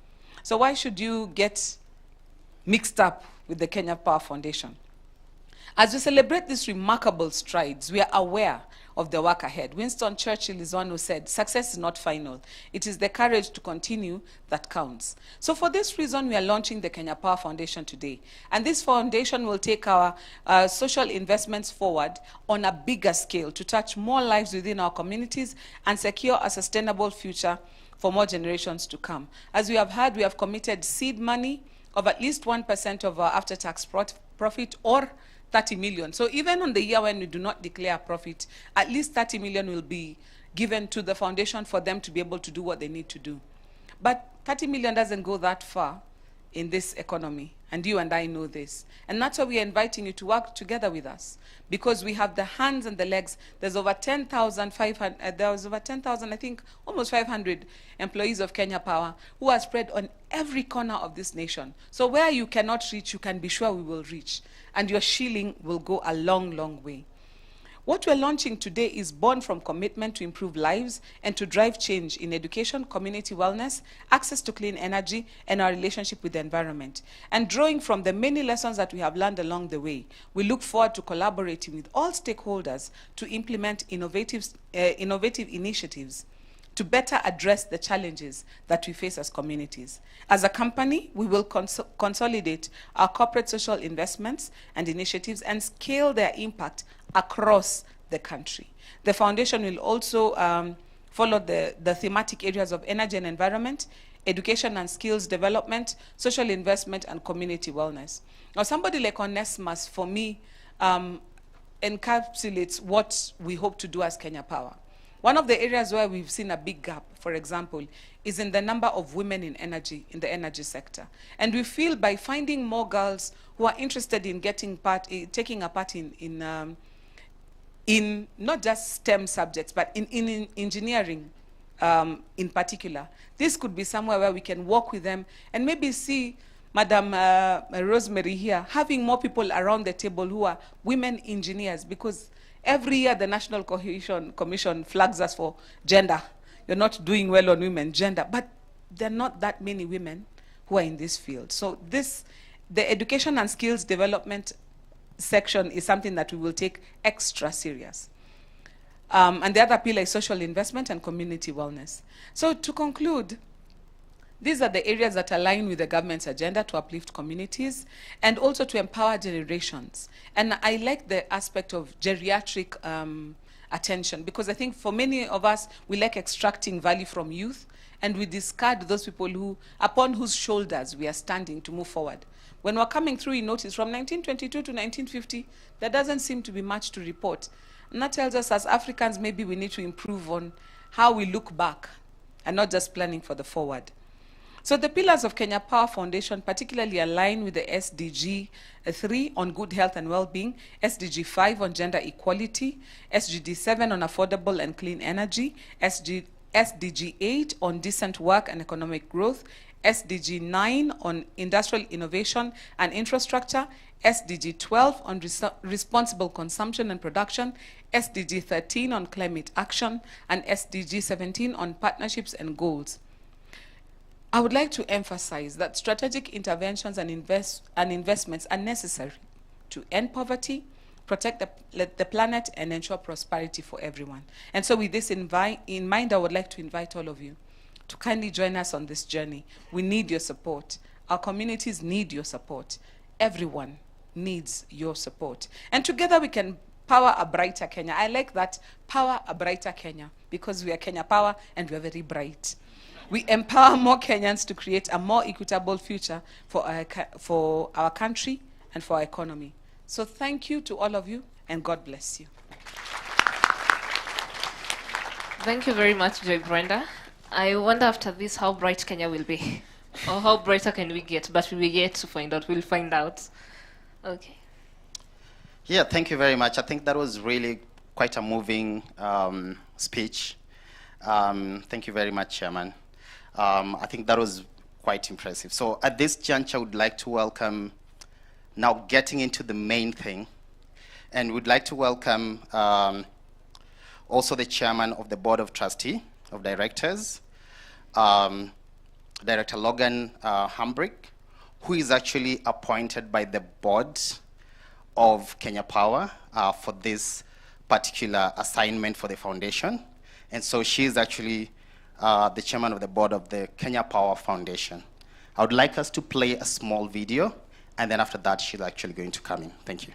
So why should you get mixed up with the Kenya Power Foundation? As we celebrate these remarkable strides, we are aware of the work ahead. Winston Churchill is one who said, success is not final. It is the courage to continue that counts. So for this reason, we are launching the Kenya Power Foundation today. And this foundation will take our social investments forward on a bigger scale to touch more lives within our communities and secure a sustainable future for more generations to come. As we have heard, we have committed seed money of at least 1% of our after-tax profit, or 30 million. So even on the year when we do not declare a profit, at least 30 million will be given to the foundation for them to be able to do what they need to do. But 30 million doesn't go that far in this economy, and you and I know this. And that's why we are inviting you to work together with us, because we have the hands and the legs. There's over 10,500, there was over 10,000, I think, almost 500 employees of Kenya Power who are spread on every corner of this nation. So where you cannot reach, you can be sure we will reach. And your shilling will go a long, long way. What we're launching today is born from commitment to improve lives and to drive change in education, community wellness, access to clean energy, and our relationship with the environment. And drawing from the many lessons that we have learned along the way, we look forward to collaborating with all stakeholders to implement innovative initiatives to better address the challenges that we face as communities. As a company, we will consolidate our corporate social investments and initiatives and scale their impact across the country. The foundation will also follow the thematic areas of energy and environment, education and skills development, social investment, and community wellness. Now, somebody like Onesimus, for me, encapsulates what we hope to do as Kenya Power. One of the areas where we've seen a big gap, for example, is in the number of women in energy, in the energy sector. And we feel by finding more girls who are interested in taking a part in not just STEM subjects, but in engineering in particular, this could be somewhere where we can work with them and maybe see Madam Rosemary here having more people around the table who are women engineers, because every year the National Cohesion Commission flags us for gender. You're not doing well on women, gender, but there are not that many women who are in this field. So the education and skills development section is something that we will take extra serious. And the other pillar is social investment and community wellness. So to conclude, these are the areas that align with the government's agenda to uplift communities and also to empower generations. And I like the aspect of geriatric attention, because I think for many of us, we like extracting value from youth, and we discard those people upon whose shoulders we are standing to move forward. When we're coming through, you notice from 1922 to 1950, there doesn't seem to be much to report. And that tells us as Africans, maybe we need to improve on how we look back and not just planning for the forward. So the pillars of Kenya Power Foundation particularly align with the SDG 3 on good health and well-being, SDG 5 on gender equality, SDG 7 on affordable and clean energy, SDG 8 on decent work and economic growth, SDG 9 on industrial innovation and infrastructure, SDG 12 on responsible consumption and production, SDG 13 on climate action, and SDG 17 on partnerships and goals. I would like to emphasize that strategic interventions and investments are necessary to end poverty, protect the planet, and ensure prosperity for everyone. And so with this in mind, I would like to invite all of you to kindly join us on this journey. We need your support. Our communities need your support. Everyone needs your support. And together we can power a brighter Kenya. I like that, power a brighter Kenya, because we are Kenya Power and we are very bright. We empower more Kenyans to create a more equitable future for our country and for our economy. So thank you to all of you, and God bless you. Thank you very much, Joy Brenda. I wonder after this how bright Kenya will be, or how brighter can we get, but we will yet to find out. We'll find out. Okay. Yeah, thank you very much. I think that was really quite a moving speech. Thank you very much, Chairman. I think that was quite impressive. So at this juncture, I would like to welcome, now getting into the main thing, and we'd like to welcome also the Chairman of the Board of Trustee of Directors, Director Logan Hambrick, who is actually appointed by the board of Kenya Power for this particular assignment for the foundation. And so she is actually the chairman of the board of the Kenya Power Foundation. I would like us to play a small video, and then after that, she's actually going to come in. Thank you.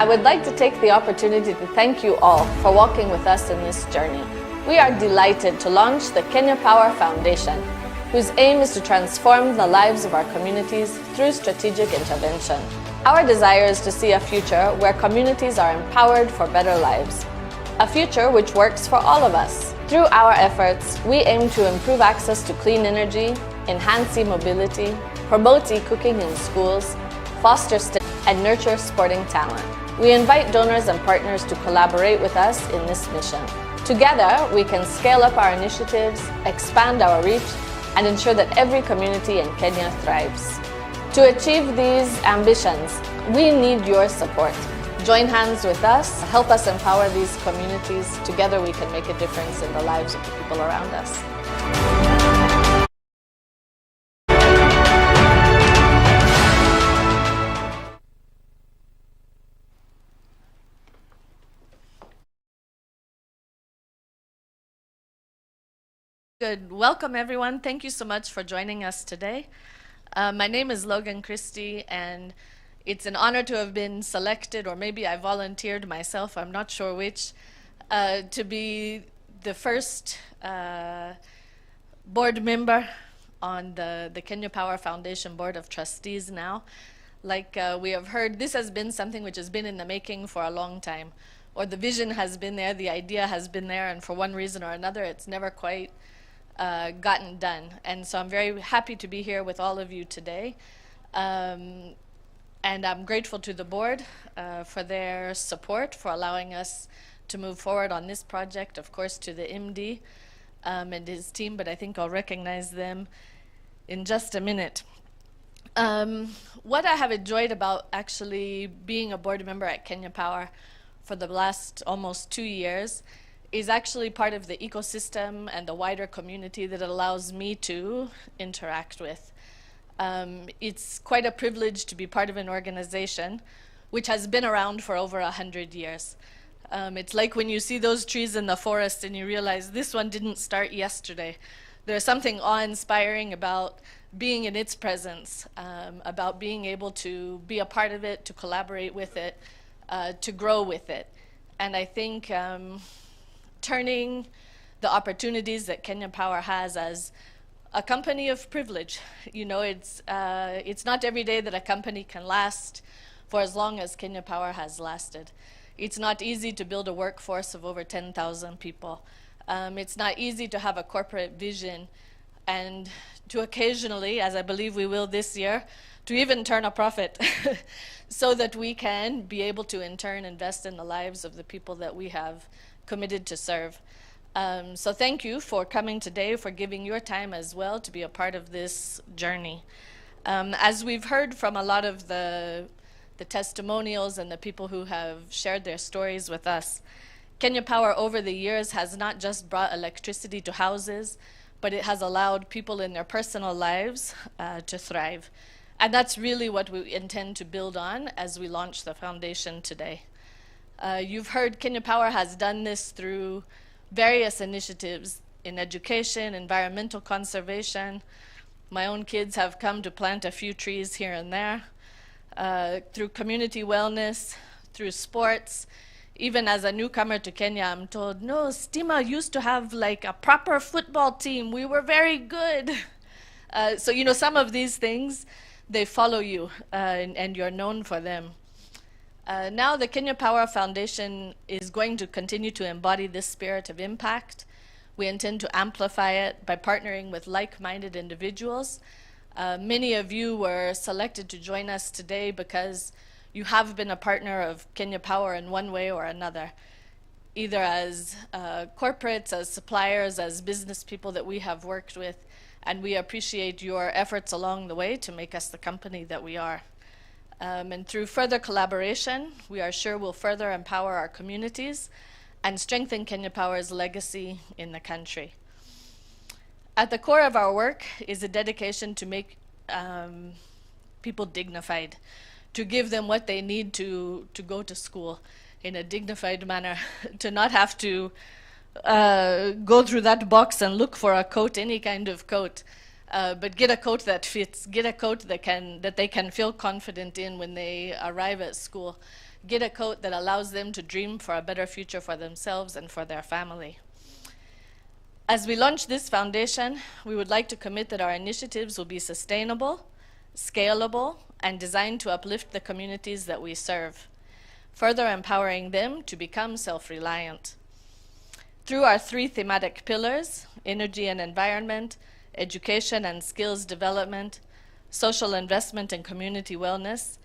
I would like to take the opportunity to thank you all for walking with us in this journey. We are delighted to launch the Kenya Power Foundation, whose aim is to transform the lives of our communities through strategic intervention. Our desire is to see a future where communities are empowered for better lives, a future which works for all of us. Through our efforts, we aim to improve access to clean energy, enhance e-mobility, promote e-cooking in schools, foster and nurture sporting talent. We invite donors and partners to collaborate with us in this mission. Together, we can scale up our initiatives, expand our reach, and ensure that every community in Kenya thrives. To achieve these ambitions, we need your support. Join hands with us, help us empower these communities. Together we can make a difference in the lives of the people around us. Good. Welcome, everyone. Thank you so much for joining us today. My name is Logan Christie, and it's an honor to have been selected, or maybe I volunteered myself, I'm not sure which, to be the first board member on the Kenya Power Foundation Board of Trustees now. Like we have heard, this has been something which has been in the making for a long time. Or the vision has been there, the idea has been there, and for one reason or another, it's never quite gotten done. And so I'm very happy to be here with all of you today. And I'm grateful to the board for their support, for allowing us to move forward on this project, of course, to the MD and his team, but I think I'll recognize them in just a minute. What I have enjoyed about actually being a board member at Kenya Power for the last almost 2 years is actually part of the ecosystem and the wider community that it allows me to interact with. It's quite a privilege to be part of an organization which has been around for over 100 years. It's like when you see those trees in the forest and you realize this one didn't start yesterday. There's something awe-inspiring about being in its presence, about being able to be a part of it, to collaborate with it, to grow with it. And I think turning the opportunities that Kenya Power has as a company of privilege. You know, it's not every day that a company can last for as long as Kenya Power has lasted. It's not easy to build a workforce of over 10,000 people. It's not easy to have a corporate vision and to occasionally, as I believe we will this year, to even turn a profit so that we can be able to in turn invest in the lives of the people that we have committed to serve. So thank you for coming today, for giving your time as well to be a part of this journey. As we've heard from a lot of the testimonials and the people who have shared their stories with us, Kenya Power over the years has not just brought electricity to houses, but it has allowed people in their personal lives to thrive. And that's really what we intend to build on as we launch the foundation today. You've heard Kenya Power has done this through various initiatives in education, environmental conservation. My own kids have come to plant a few trees here and there. Through community wellness, through sports. Even as a newcomer to Kenya, I'm told, no, Stima used to have like a proper football team. We were very good. So, you know, some of these things, they follow you and you're known for them. Now the Kenya Power Foundation is going to continue to embody this spirit of impact. We intend to amplify it by partnering with like-minded individuals. Many of you were selected to join us today because you have been a partner of Kenya Power in one way or another, either as corporates, as suppliers, as business people that we have worked with, and we appreciate your efforts along the way to make us the company that we are. And through further collaboration, we are sure we'll further empower our communities and strengthen Kenya Power's legacy in the country. At the core of our work is a dedication to make people dignified, to give them what they need to go to school in a dignified manner, to not have to go through that box and look for a coat, any kind of coat, but get a coat that fits, get a coat that they can feel confident in when they arrive at school, get a coat that allows them to dream for a better future for themselves and for their family. As we launch this foundation, we would like to commit that our initiatives will be sustainable, scalable, and designed to uplift the communities that we serve, further empowering them to become self-reliant. Through our 3 thematic pillars, energy and environment, education and skills development, social investment and community wellness,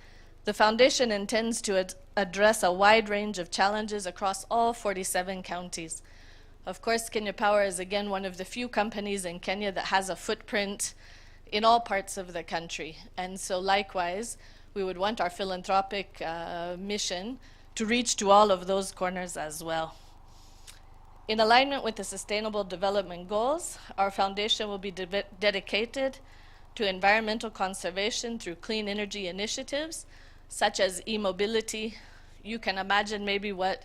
the foundation intends to address a wide range of challenges across all 47 counties. Of course, Kenya Power is again one of the few companies in Kenya that has a footprint in all parts of the country. And so likewise, we would want our philanthropic mission to reach to all of those corners as well. In alignment with the Sustainable Development Goals, our foundation will be dedicated to environmental conservation through clean energy initiatives, such as e-mobility. You can imagine maybe what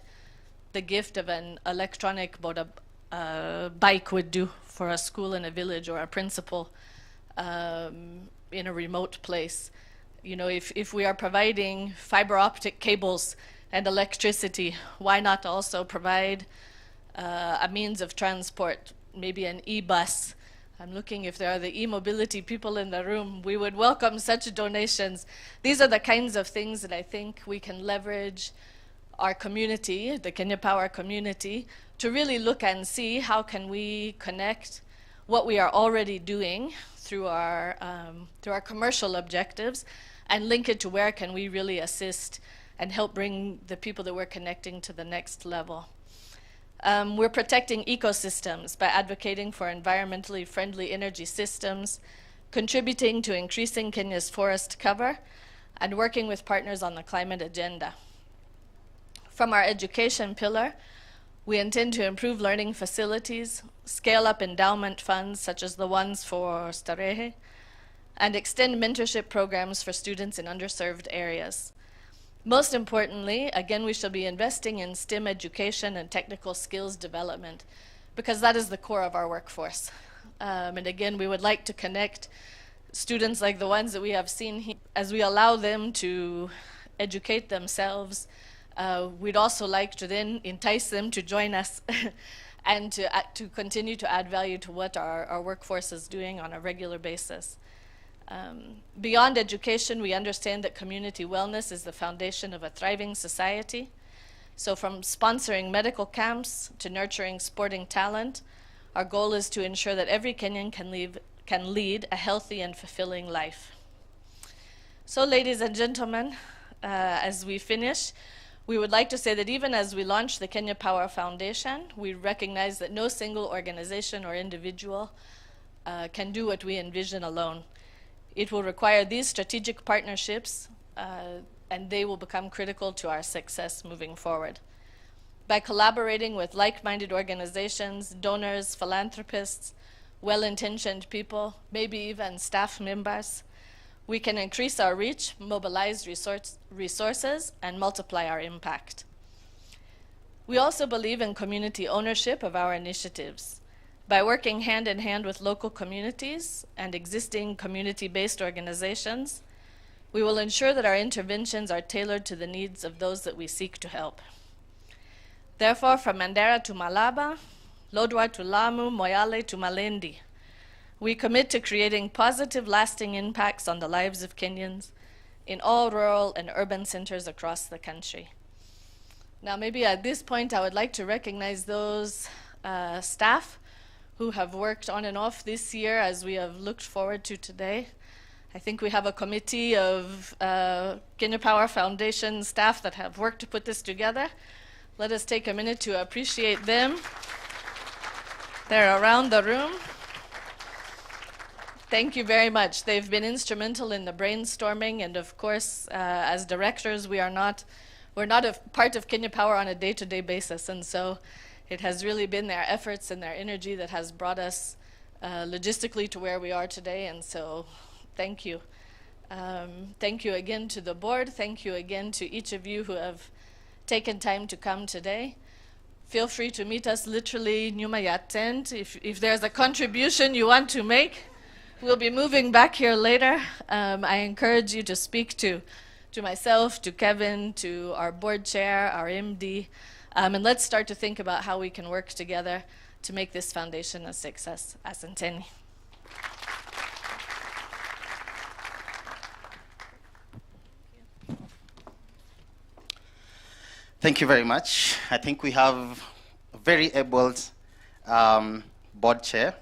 the gift of an electronic bike would do for a school in a village or a principal in a remote place. You know, if we are providing fiber optic cables and electricity, why not also provide a means of transport, maybe an e-bus I'm looking if there are the e-mobility people in the room. We would welcome such donations. These are the kinds of things that I think we can leverage our community, the Kenya Power community, to really look and see how can we connect what we are already doing through our commercial objectives and link it to where can we really assist and help bring the people that we're connecting to the next level. We're protecting ecosystems by advocating for environmentally friendly energy systems, contributing to increasing Kenya's forest cover, and working with partners on the climate agenda. From our education pillar, we intend to improve learning facilities, scale up endowment funds such as the ones for Starehe, and extend mentorship programs for students in underserved areas. Most importantly, again, we shall be investing in STEM education and technical skills development because that is the core of our workforce. And again, we would like to connect students like the ones that we have seen here. As we allow them to educate themselves, we'd also like to then entice them to join us and to continue to add value to what our workforce is doing on a regular basis. Beyond education, we understand that community wellness is the foundation of a thriving society. So from sponsoring medical camps to nurturing sporting talent, our goal is to ensure that every Kenyan can lead a healthy and fulfilling life. So ladies and gentlemen, as we finish, we would like to say that even as we launch the Kenya Power Foundation, we recognize that no single organization or individual can do what we envision alone. It will require these strategic partnerships, and they will become critical to our success moving forward. By collaborating with like-minded organizations, donors, philanthropists, well-intentioned people, maybe even staff members, we can increase our reach, mobilize resources, and multiply our impact. We also believe in community ownership of our initiatives. By working hand in hand with local communities and existing community-based organizations, we will ensure that our interventions are tailored to the needs of those that we seek to help. Therefore, from Mandera to Malaba, Lodwar to Lamu, Moyale to Malendi, we commit to creating positive, lasting impacts on the lives of Kenyans in all rural and urban centers across the country. Now, maybe at this point, I would like to recognize those staff who have worked on and off this year as we have looked forward to today. I think we have a committee of Kenya Power Foundation staff that have worked to put this together. Let us take a minute to appreciate them. They're around the room. Thank you very much. They've been instrumental in the brainstorming, and of course, as directors, we're not a part of Kenya Power on a day-to-day basis, and so it has really been their efforts and their energy that has brought us logistically to where we are today, and so thank you. Thank you again to the board. Thank you again to each of you who have taken time to come today. Feel free to meet us literally nyuma ya tent. If there's a contribution you want to make, we'll be moving back here later. I encourage you to speak to myself, to Kevin, to our board chair, our MD, and let's start to think about how we can work together to make this foundation a success. Asanteni. Thank you very much. I think we have a very able board chair,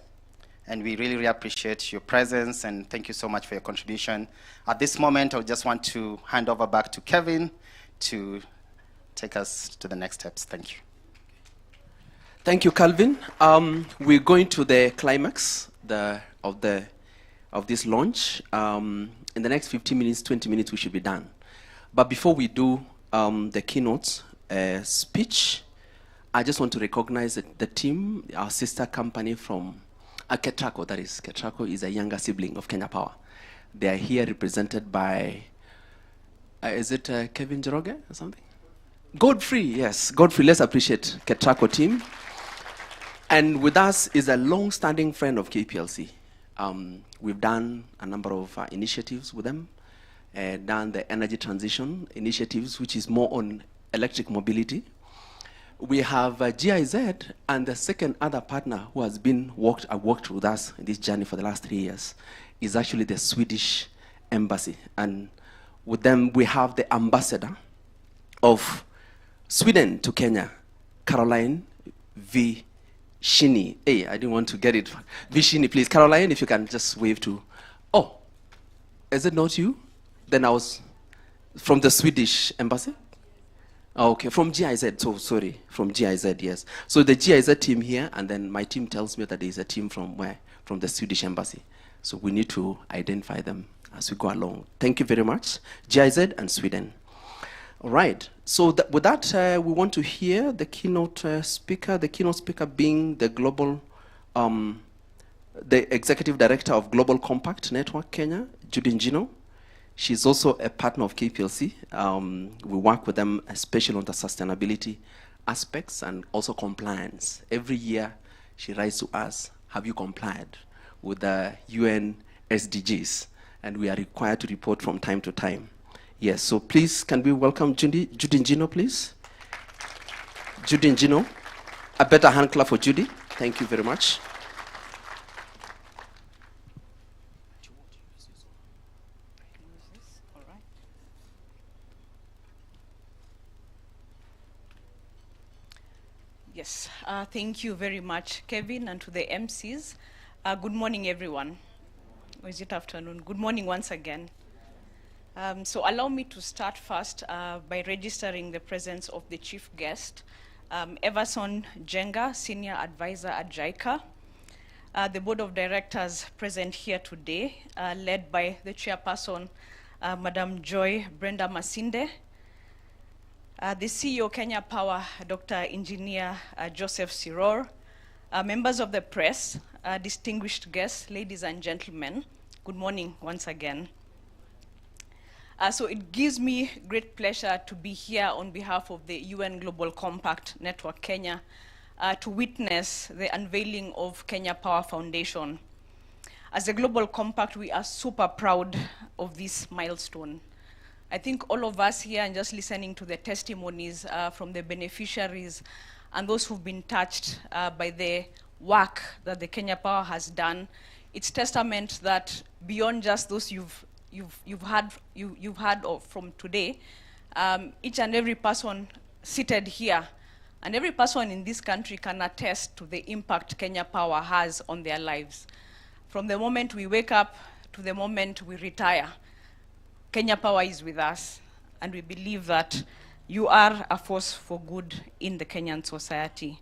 and we really, really appreciate your presence, and thank you so much for your contribution. At this moment, I just want to hand over back to Kevin to take us to the next steps. Thank you. Thank you, Calvin. We're going to the climax of this launch. In the next 15 minutes, 20 minutes, we should be done. But before we do the keynote speech, I just want to recognize the team, our sister company from Ketraco. That is, Ketraco is a younger sibling of Kenya Power. They are here represented by, is it Kevin Jeroge or something? Godfrey, yes, Godfrey. Let's appreciate Ketraco team. And with us is a long-standing friend of KPLC. We've done a number of initiatives with them, done the energy transition initiatives, which is more on electric mobility. we have GIZ, and the second other partner who has been worked with us in this journey for the last 3 years is actually the Swedish Embassy. And with them, we have the ambassador of Sweden to Kenya, Caroline V. Shini. Hey, I didn't want to get it. V. Shini, please. Caroline, if you can just wave to. Oh, is it not you? Then I was from the Swedish Embassy? Oh, okay, from GIZ, so sorry, from GIZ, yes. So the GIZ team here, and then my team tells me that there is a team from where? From the Swedish Embassy. So we need to identify them as we go along. Thank you very much. GIZ and Sweden. All right, so with that, we want to hear the keynote speaker being the global, the Executive Director of Global Compact Network Kenya, Judy Njino. She's also a partner of KPLC. We work with them especially on the sustainability aspects and also compliance. Every year, she writes to us, have you complied with the UN SDGs? And we are required to report from time to time. Yes, so please, can we welcome Judy Njino, please? Judy Njino. A better hand clap for Judy. Thank you very much. Yes, thank you very much, Kevin, and to the MCs. Good morning, everyone. Or is it afternoon? Good morning once again. So allow me to start first by registering the presence of the chief guest, Everson Jenga, Senior Advisor at JICA. The board of directors present here today, led by the chairperson, Madam Joy Brenda Masinde, the CEO Kenya Power, Dr. Engineer Joseph Siror, members of the press, distinguished guests, ladies and gentlemen, good morning once again. So it gives me great pleasure to be here on behalf of the UN Global Compact Network Kenya to witness the unveiling of Kenya Power Foundation. As a Global Compact, we are super proud of this milestone. I think all of us here, and just listening to the testimonies from the beneficiaries and those who've been touched by the work that the Kenya Power has done, it's testament that beyond just those you've heard of from today, each and every person seated here and every person in this country can attest to the impact Kenya Power has on their lives. From the moment we wake up to the moment we retire, Kenya Power is with us, and we believe that you are a force for good in the Kenyan society.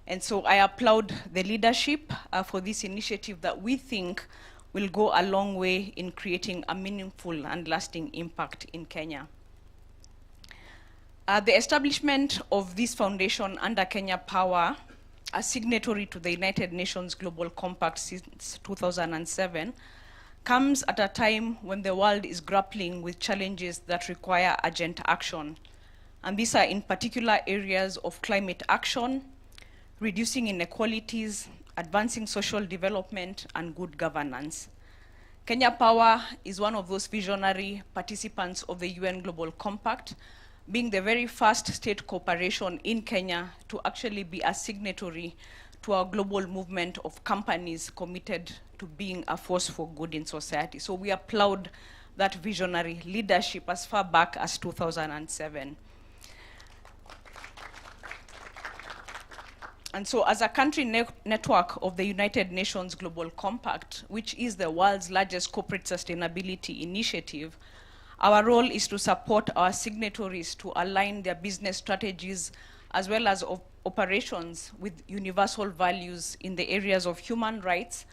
And so I applaud the leadership for this initiative that we think will go a long way in creating a meaningful and lasting impact in Kenya. The establishment of this foundation under Kenya Power, a signatory to the United Nations Global Compact since 2007, comes at a time when the world is grappling with challenges that require urgent action. And these are in particular areas of climate action, reducing inequalities, advancing social development, and good governance. Kenya Power is one of those visionary participants of the UN Global Compact, being the very first state corporation in Kenya to actually be a signatory to our global movement of companies committed to being a force for good in society. So we applaud that visionary leadership as far back as 2007. And so as a country network of the United Nations Global Compact, which is the world's largest corporate sustainability initiative, our role is to support our signatories to align their business strategies as well as operations with universal values in the areas of human rights,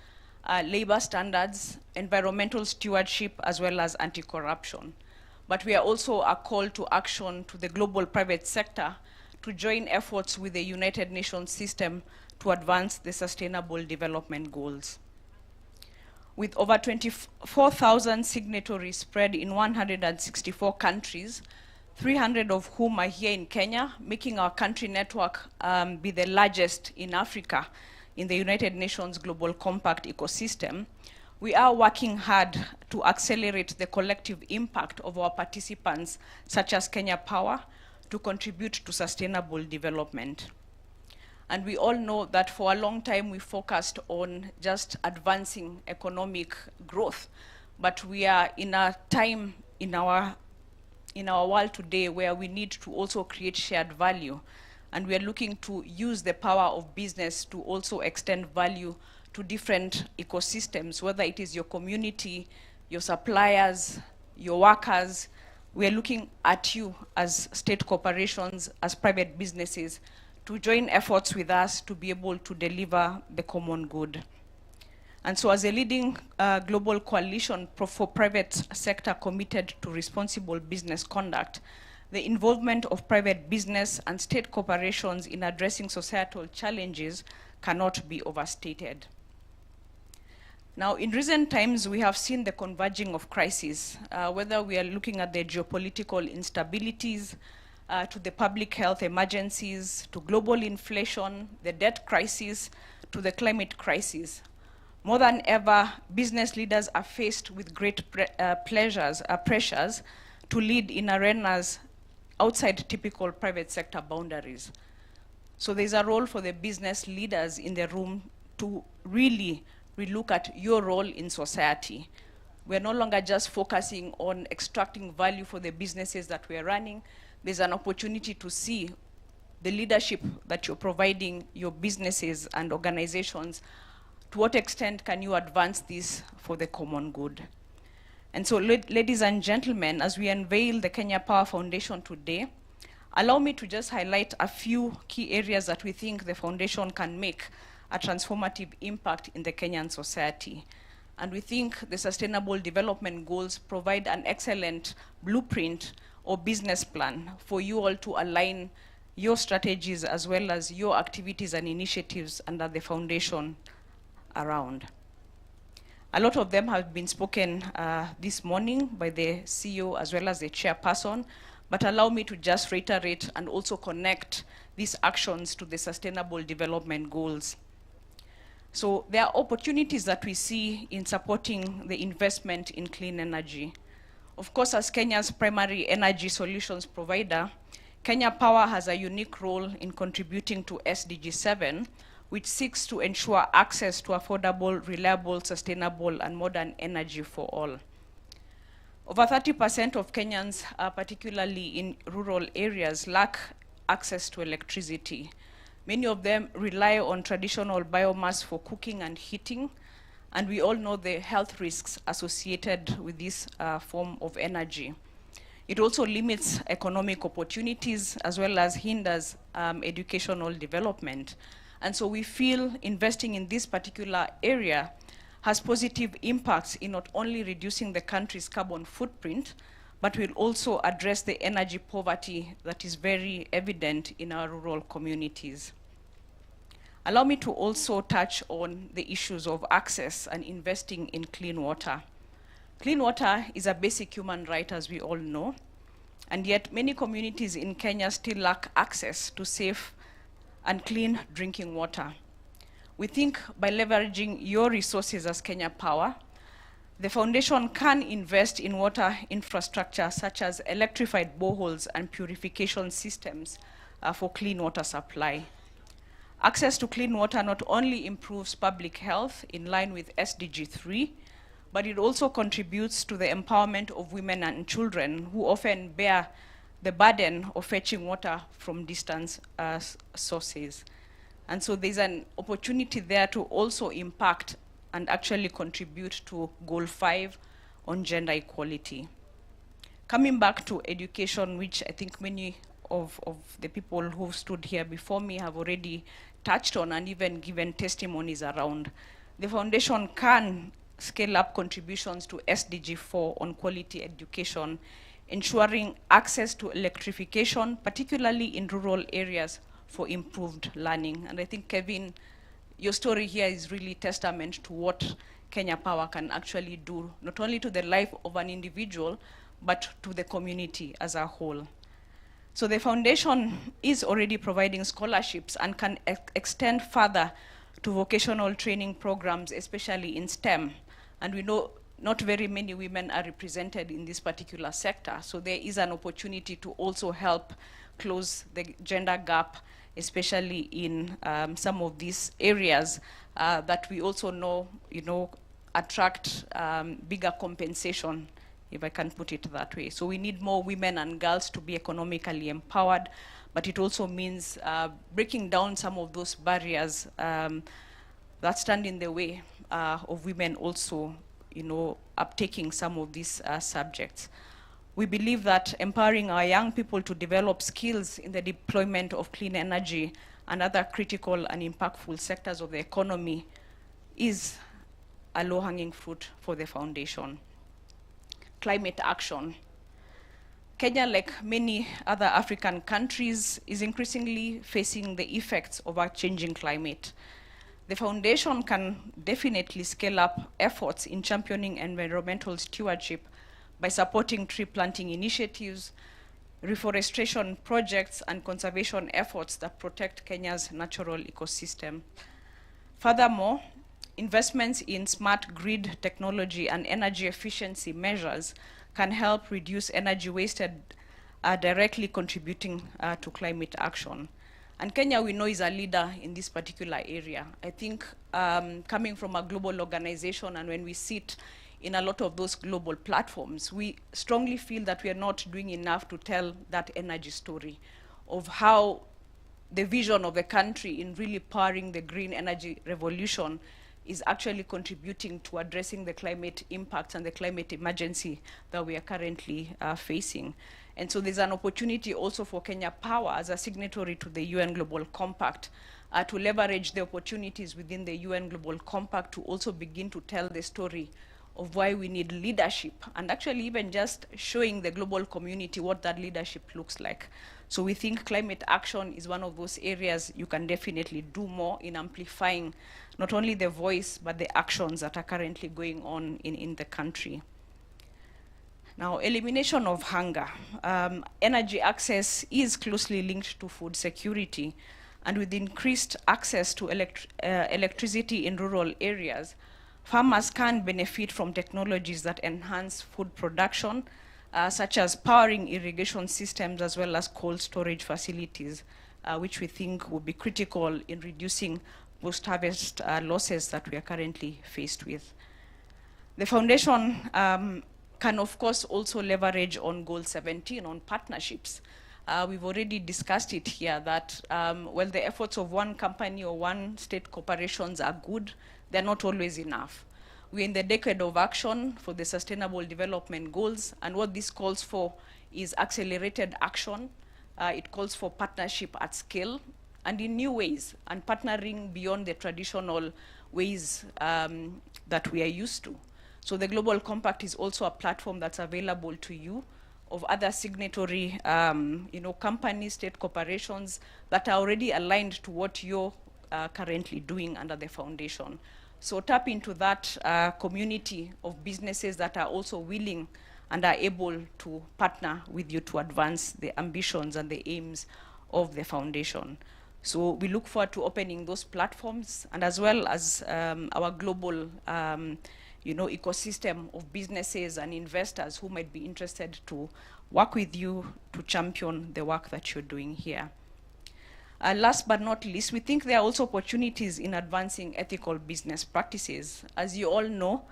labor standards, environmental stewardship, as well as anti-corruption. But we are also a call to action to the global private sector to join efforts with the United Nations system to advance the Sustainable Development Goals. With over 24,000 signatories spread in 164 countries, 300 of whom are here in Kenya, making our country network be the largest in Africa in the United Nations Global Compact ecosystem, we are working hard to accelerate the collective impact of our participants, such as Kenya Power, to contribute to sustainable development. And we all know that for a long time we focused on just advancing economic growth, but we are in a time in our world today where we need to also create shared value, and we are looking to use the power of business to also extend value to different ecosystems, whether it is your community, your suppliers, your workers. We are looking at you as state corporations, as private businesses, to join efforts with us to be able to deliver the common good. And so as a leading global coalition for private sector committed to responsible business conduct, the involvement of private business and state corporations in addressing societal challenges cannot be overstated. Now, in recent times, we have seen the converging of crises, whether we are looking at the geopolitical instabilities, to the public health emergencies, to global inflation, the debt crisis, to the climate crisis. More than ever, business leaders are faced with great pressures to lead in arenas outside typical private sector boundaries. So there's a role for the business leaders in the room to really relook at your role in society. We're no longer just focusing on extracting value for the businesses that we're running. There's an opportunity to see the leadership that you're providing your businesses and organizations. To what extent can you advance this for the common good? And so, ladies and gentlemen, as we unveil the Kenya Power Foundation today, allow me to just highlight a few key areas that we think the foundation can make a transformative impact in the Kenyan society. And we think the Sustainable Development Goals provide an excellent blueprint or business plan for you all to align your strategies as well as your activities and initiatives under the foundation around. A lot of them have been spoken this morning by the CEO as well as the chairperson, but allow me to just reiterate and also connect these actions to the Sustainable Development Goals. So there are opportunities that we see in supporting the investment in clean energy. Of course, as Kenya's primary energy solutions provider, Kenya Power has a unique role in contributing to SDG 7, which seeks to ensure access to affordable, reliable, sustainable, and modern energy for all. Over 30% of Kenyans, particularly in rural areas, lack access to electricity. Many of them rely on traditional biomass for cooking and heating, and we all know the health risks associated with this form of energy. It also limits economic opportunities as well as hinders educational development. And so we feel investing in this particular area has positive impacts in not only reducing the country's carbon footprint, but will also address the energy poverty that is very evident in our rural communities. Allow me to also touch on the issues of access and investing in clean water. Clean water is a basic human right, as we all know, and yet many communities in Kenya still lack access to safe and clean drinking water. We think by leveraging your resources as Kenya Power, the foundation can invest in water infrastructure such as electrified boreholes and purification systems for clean water supply. Access to clean water not only improves public health in line with SDG 3, but it also contributes to the empowerment of women and children who often bear the burden of fetching water from distant sources. And so there's an opportunity there to also impact and actually contribute to Goal 5 on gender equality. Coming back to education, which I think many of the people who stood here before me have already touched on and even given testimonies around, the foundation can scale up contributions to SDG 4 on quality education, ensuring access to electrification, particularly in rural areas, for improved learning. And I think, Kevin, your story here is really testament to what Kenya Power can actually do, not only to the life of an individual, but to the community as a whole. So the foundation is already providing scholarships and can extend further to vocational training programs, especially in STEM. And we know not very many women are represented in this particular sector. So there is an opportunity to also help close the gender gap, especially in some of these areas that we also know, attract bigger compensation, if I can put it that way. So we need more women and girls to be economically empowered, but it also means breaking down some of those barriers that stand in the way of women also, uptaking some of these subjects. We believe that empowering our young people to develop skills in the deployment of clean energy and other critical and impactful sectors of the economy is a low-hanging fruit for the foundation. Climate action. Kenya, like many other African countries, is increasingly facing the effects of our changing climate. The foundation can definitely scale up efforts in championing environmental stewardship by supporting tree planting initiatives, reforestation projects, and conservation efforts that protect Kenya's natural ecosystem. Furthermore, investments in smart grid technology and energy efficiency measures can help reduce energy wasted, directly contributing to climate action. And Kenya, we know, is a leader in this particular area. I think coming from a global organization, and when we sit in a lot of those global platforms, we strongly feel that we are not doing enough to tell that energy story of how the vision of the country in really powering the green energy revolution is actually contributing to addressing the climate impacts and the climate emergency that we are currently facing. And so there's an opportunity also for Kenya Power as a signatory to the UN Global Compact to leverage the opportunities within the UN Global Compact to also begin to tell the story of why we need leadership, and actually even just showing the global community what that leadership looks like. So we think climate action is one of those areas you can definitely do more in amplifying not only the voice, but the actions that are currently going on in the country. Now, elimination of hunger. Energy access is closely linked to food security, and with increased access to electricity in rural areas, farmers can benefit from technologies that enhance food production, such as powering irrigation systems as well as cold storage facilities, which we think will be critical in reducing post-harvest losses that we are currently faced with. The foundation can, of course, also leverage on Goal 17, on partnerships. We've already discussed it here that while the efforts of one company or one state corporations are good, they're not always enough. We're in the decade of action for the Sustainable Development Goals, and what this calls for is accelerated action. It calls for partnership at scale and in new ways, and partnering beyond the traditional ways that we are used to. So the Global Compact is also a platform that's available to you of other signatory companies, state corporations that are already aligned to what you're currently doing under the foundation. So tap into that community of businesses that are also willing and are able to partner with you to advance the ambitions and the aims of the foundation. So we look forward to opening those platforms, and as well as our global ecosystem of businesses and investors who might be interested to work with you to champion the work that you're doing here. Last but not least, we think there are also opportunities in advancing ethical business practices. As you all know,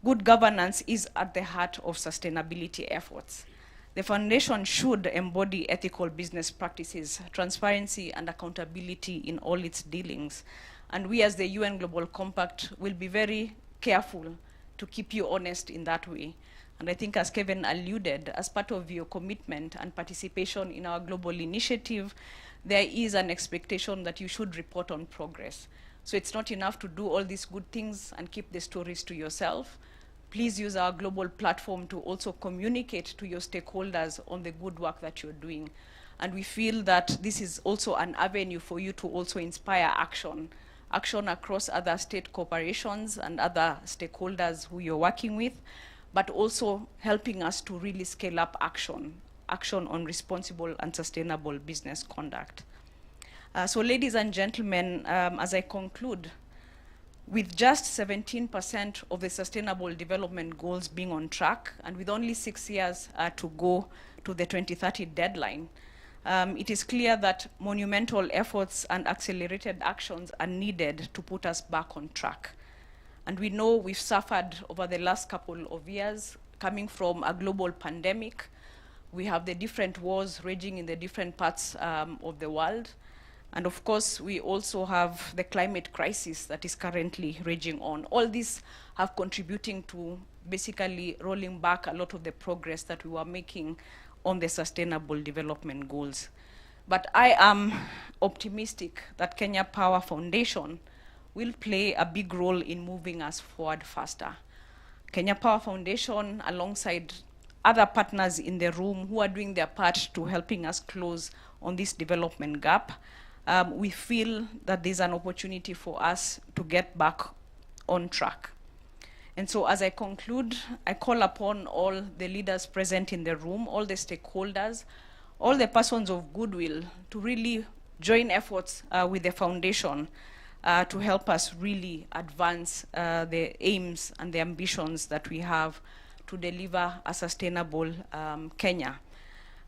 good governance is at the heart of sustainability efforts. The foundation should embody ethical business practices, transparency, and accountability in all its dealings. And we as the UN Global Compact will be very careful to keep you honest in that way. And I think, as Kevin alluded, as part of your commitment and participation in our global initiative, there is an expectation that you should report on progress. So it's not enough to do all these good things and keep the stories to yourself. Please use our global platform to also communicate to your stakeholders on the good work that you're doing. And we feel that this is also an avenue for you to also inspire action across other state corporations and other stakeholders who you're working with, but also helping us to really scale up action on responsible and sustainable business conduct. So ladies and gentlemen, as I conclude, with just 17% of the Sustainable Development Goals being on track, and with only 6 years to go to the 2030 deadline, it is clear that monumental efforts and accelerated actions are needed to put us back on track. And we know we've suffered over the last couple of years, coming from a global pandemic. We have the different wars raging in the different parts of the world. And of course, we also have the climate crisis that is currently raging on. All these have contributing to basically rolling back a lot of the progress that we were making on the Sustainable Development Goals. But I am optimistic that Kenya Power Foundation will play a big role in moving us forward faster. Kenya Power Foundation, alongside other partners in the room who are doing their part to helping us close on this development gap, we feel that there's an opportunity for us to get back on track. And so as I conclude, I call upon all the leaders present in the room, all the stakeholders, all the persons of goodwill to really join efforts with the foundation to help us really advance the aims and the ambitions that we have to deliver a sustainable Kenya.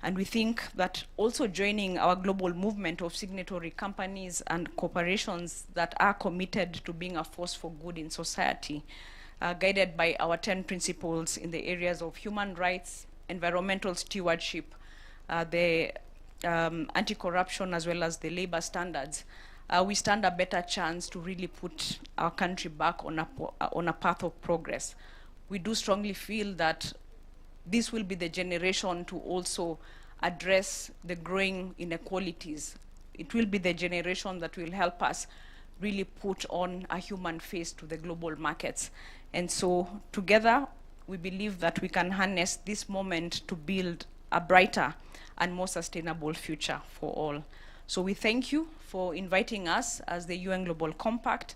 And we think that also joining our global movement of signatory companies and corporations that are committed to being a force for good in society, guided by our 10 principles in the areas of human rights, environmental stewardship, the anti-corruption, as well as the labor standards, we stand a better chance to really put our country back on a path of progress. We do strongly feel that this will be the generation to also address the growing inequalities. It will be the generation that will help us really put on a human face to the global markets. And so together, we believe that we can harness this moment to build a brighter and more sustainable future for all. So we thank you for inviting us as the UN Global Compact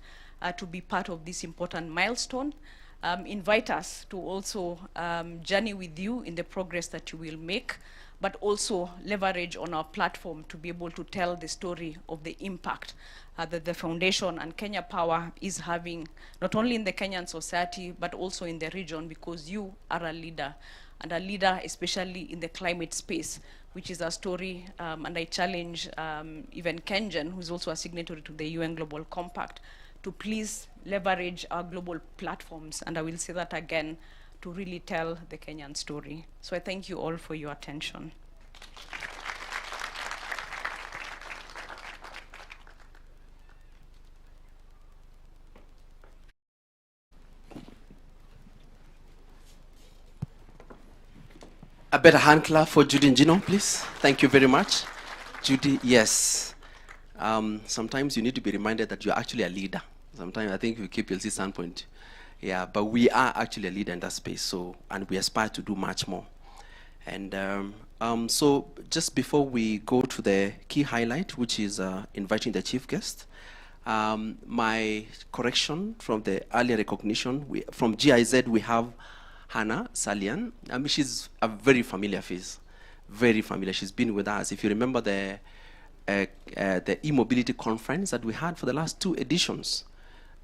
to be part of this important milestone. Invite us to also journey with you in the progress that you will make, but also leverage on our platform to be able to tell the story of the impact that the foundation and Kenya Power is having, not only in the Kenyan society, but also in the region, because you are a leader, and a leader especially in the climate space, which is a story, and I challenge even Kenjan, who's also a signatory to the UN Global Compact, to please leverage our global platforms, and I will say that again, to really tell the Kenyan story. So I thank you all for your attention. A better hand clap for Judy Njino, please. Thank you very much. Judy, yes. Sometimes you need to be reminded that you're actually a leader. Sometimes I think you keep your standpoint. Yeah, but we are actually a leader in that space, so, and we aspire to do much more. And so just before we go to the key highlight, which is inviting the chief guest, my correction from the earlier recognition, from GIZ we have Hannah Salian. I mean, she's a very familiar face, very familiar. She's been with us. If you remember the e-mobility conference that we had for the last 2 editions,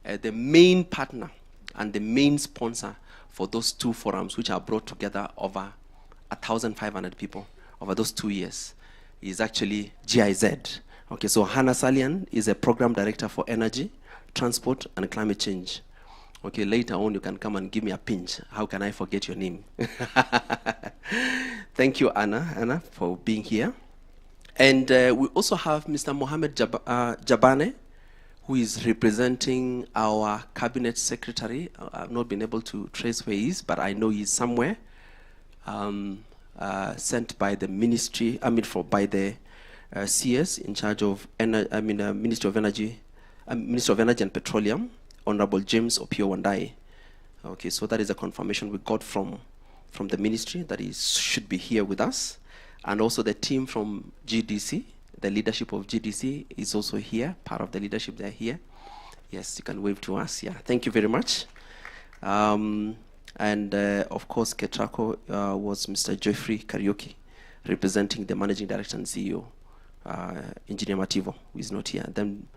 the main partner and the main sponsor for those 2 forums, which are brought together over 1,500 people over those 2 years, is actually GIZ. Okay, so Hannah Salian is a program director for energy, transport, and climate change. Okay, later on you can come and give me a pinch. How can I forget your name? Thank you, Anna, for being here. And we also have Mr. Mohammed Jabane, who is representing our cabinet secretary. I've not been able to trace where he is, but I know he's somewhere. Sent by the ministry, by the CS in charge of, Ministry of Energy and Petroleum, Honorable James Opio Wandai. Okay, so that is a confirmation we got from the ministry that he should be here with us. And also the team from GDC, the leadership of GDC is also here, part of the leadership, they're here. Yes, you can wave to us, yeah. Thank you very much. And of course, Ketrako was Mr. Jeffrey Karaoke, representing the Managing Director and CEO, Engineer Mativo, who is not here. Then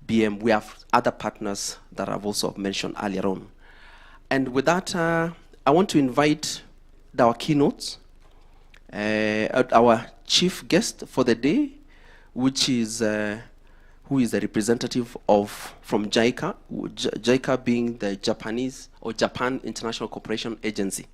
BM, we have other partners that I've also mentioned earlier on. And with that, I want to invite our keynotes, our chief guest for the day, which is who is a representative from JICA, JICA being the Japanese or Japan International Cooperation Agency.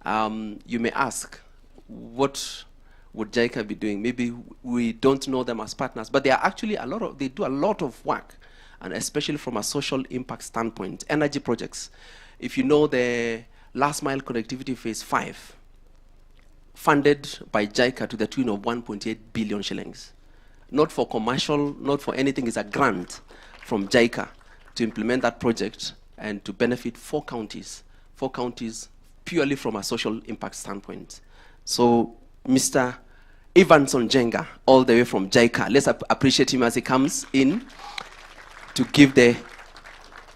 You may ask, what would JICA be doing? Maybe we don't know them as partners, but they are actually they do a lot of work, and especially from a social impact standpoint, energy projects. If you know the last mile connectivity phase 5, funded by JICA to the tune of 1.8 billion shillings. Not for commercial, not for anything, it's a grant from JICA to implement that project and to benefit 4 counties purely from a social impact standpoint. So Mr. Evanson Jenga, all the way from JICA, let's appreciate him as he comes in to give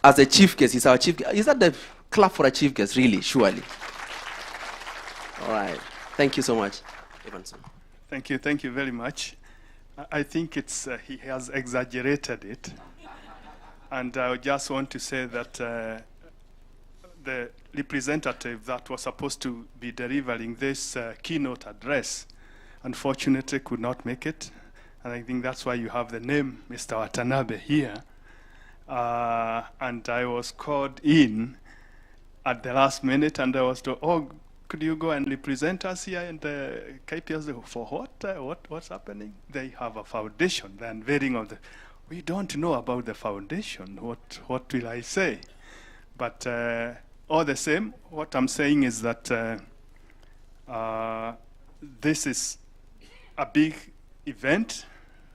as a chief guest. He's our chief guest. Is that the clap for a chief guest, really, surely? All right. Thank you so much, Evanson. Thank you very much. I think he has exaggerated it. And I just want to say that the representative that was supposed to be delivering this keynote address unfortunately could not make it. And I think that's why you have the name Mr. Watanabe here. And I was called in at the last minute, and I was told, oh, could you go and represent us here in the KPS? For what? What's happening? They have a foundation, the unveiling of we don't know about the foundation. What will I say? But all the same, what I'm saying is that this is a big event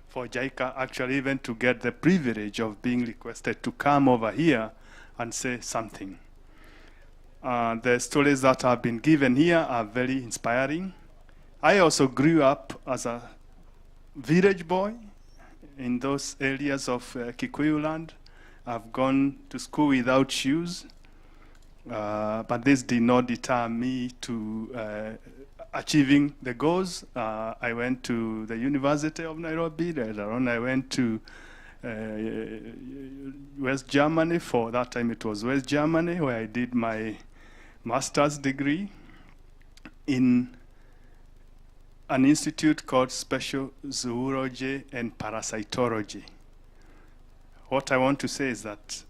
for JICA, actually, even to get the privilege of being requested to come over here and say something. The stories that have been given here are very inspiring. I also grew up as a village boy in those areas of Kikuyu land. I've gone to school without shoes, but this did not deter me to achieving the goals. I went to the University of Nairobi. Later on, I went to West Germany. For that time, it was West Germany, where I did my master's degree in an institute called Special Zoology and Parasitology. What I want to say is that,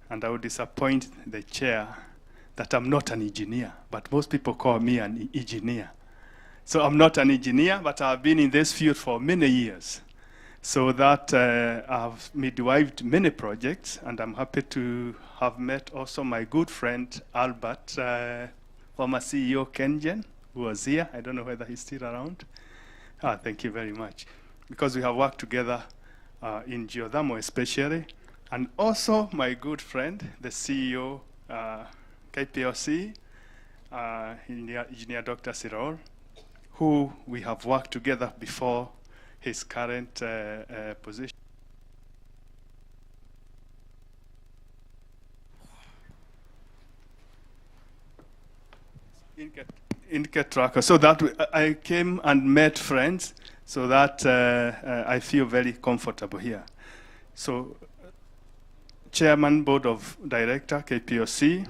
and I will disappoint the chair, that I'm not an engineer, but most people call me an engineer. So I'm not an engineer, but I've been in this field for many years. So that I've midwifed many projects, and I'm happy to have met also my good friend, Albert, former CEO Kenjen, who was here. I don't know whether he's still around. Thank you very much. Because we have worked together in geothermal especially, and also my good friend, the CEO, KPLC, Engineer Dr. Sirol, who we have worked together before his current position. In Ketraka, so that I came and met friends, so that I feel very comfortable here. So, Chairman, Board of Director, KPOC,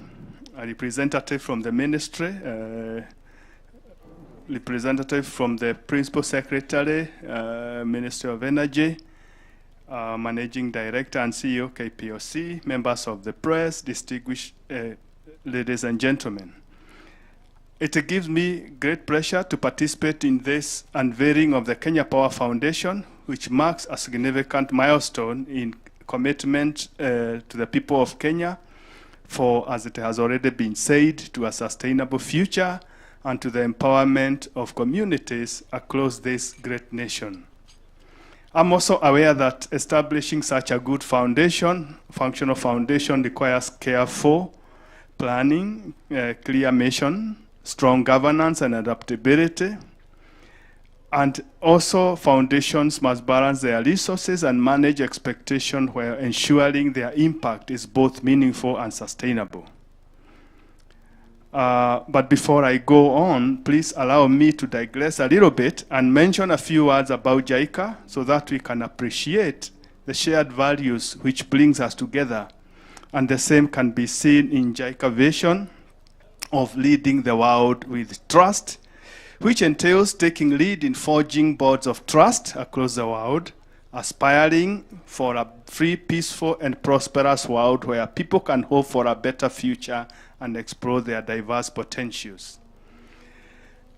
a representative from the ministry, representative from the Principal Secretary, Ministry of Energy, Managing Director and CEO, KPOC, members of the press, distinguished ladies and gentlemen. It gives me great pleasure to participate in this unveiling of the Kenya Power Foundation, which marks a significant milestone in commitment to the people of Kenya for, as it has already been said, to a sustainable future and to the empowerment of communities across this great nation. I'm also aware that establishing such a good foundation, functional foundation, requires careful planning, clear mission, strong governance and adaptability. And also foundations must balance their resources and manage expectation while ensuring their impact is both meaningful and sustainable. But before I go on, please allow me to digress a little bit and mention a few words about JICA so that we can appreciate the shared values which brings us together. And the same can be seen in JICA vision of leading the world with trust, which entails taking lead in forging bonds of trust across the world, aspiring for a free, peaceful, and prosperous world where people can hope for a better future and explore their diverse potentials.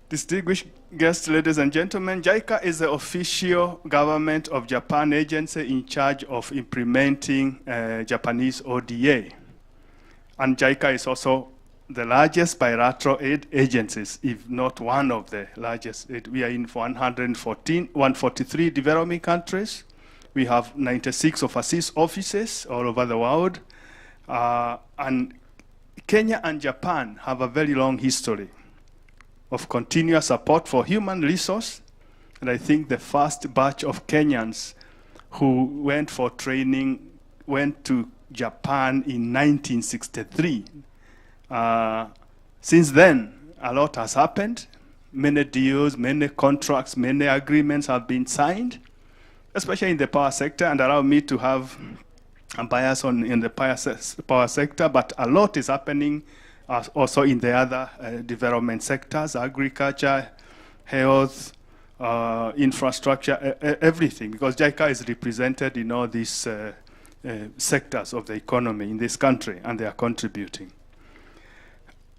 Distinguished guests, ladies and gentlemen, JICA is the official government of Japan agency in charge of implementing Japanese ODA. And JICA is also the largest bilateral aid agencies, if not one of the largest. We are in 143 developing countries. We have 96 overseas offices all over the world. And Kenya and Japan have a very long history of continuous support for human resource. And I think the first batch of Kenyans who went for training went to Japan in 1963. Since then, a lot has happened. Many deals, many contracts, many agreements have been signed, especially in the power sector, and allow me to have a bias in the power sector, but a lot is happening also in the other development sectors, agriculture, health, infrastructure, everything, because JICA is represented in all these sectors of the economy in this country, and they are contributing.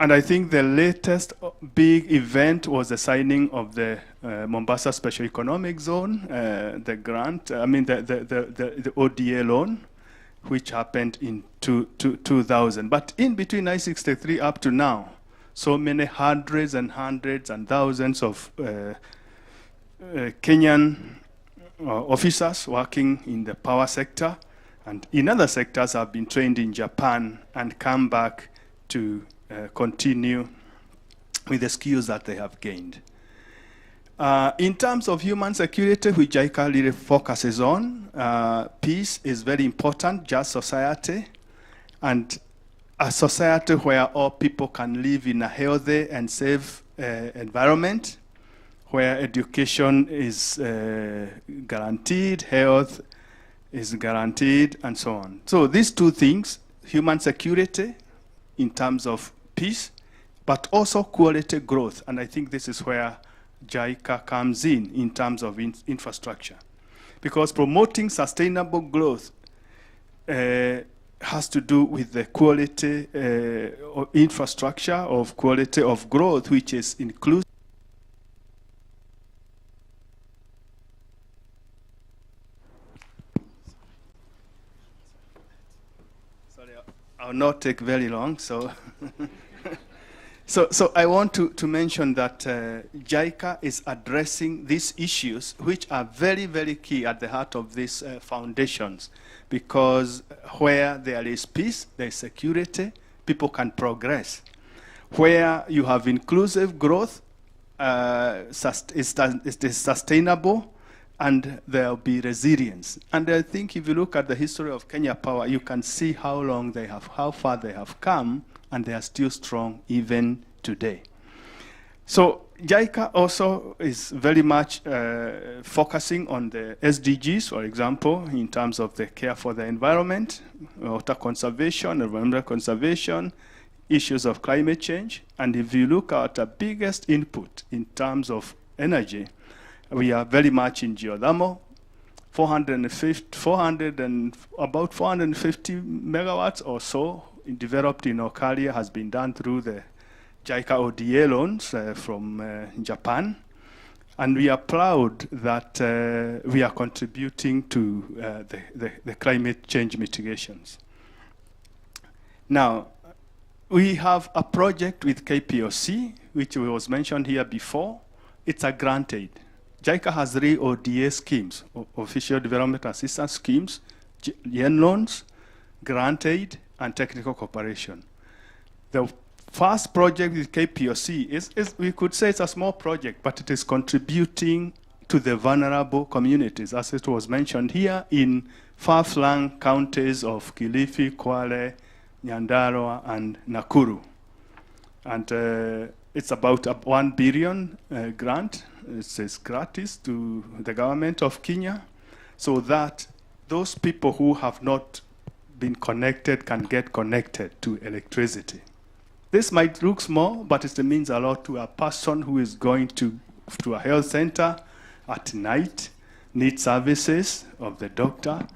And I think the latest big event was the signing of the Mombasa Special Economic Zone, the grant, the ODA loan, which happened in 2000. But in between 1963 up to now, so many hundreds and thousands of Kenyan officers working in the power sector and in other sectors have been trained in Japan and come back to continue with the skills that they have gained. In terms of human security, which JICA really focuses on, peace is very important, just society, and a society where all people can live in a healthy and safe environment, where education is guaranteed, health is guaranteed, and so on. So these two things, human security in terms of peace, but also quality growth. And I think this is where JICA comes in terms of infrastructure. Because promoting sustainable growth has to do with the quality infrastructure of quality of growth, which is inclusive. Sorry, I'll not take very long, so. So I want to mention that JICA is addressing these issues, which are very, very key at the heart of these foundations, because where there is peace, there is security, people can progress. Where you have inclusive growth, it is sustainable, and there will be resilience. And I think if you look at the history of Kenya Power, you can see how far they have come, and they are still strong even today. So JICA also is very much focusing on the SDGs, for example, in terms of the care for the environment, water conservation, environmental conservation, issues of climate change. And if you look at the biggest input in terms of energy, we are very much in geothermal, about 450 megawatts or so developed in Okaria has been done through the JICA ODA loans from Japan. And we are proud that we are contributing to the climate change mitigations. Now, we have a project with KPOC, which was mentioned here before. It's a grant aid. JICA has 3 ODA schemes, official development assistance schemes, yen loans, grant aid, and technical cooperation. The first project with KPOC is we could say it's a small project, but it is contributing to the vulnerable communities, as it was mentioned here, in far-flung counties of Kilifi, Kwale, Nyandarua, and Nakuru. And it's about a 1 billion grant. It's gratis to the government of Kenya, so that those people who have not been connected can get connected to electricity. This might look small, but it means a lot to a person who is going to a health center at night, needs services of the doctor,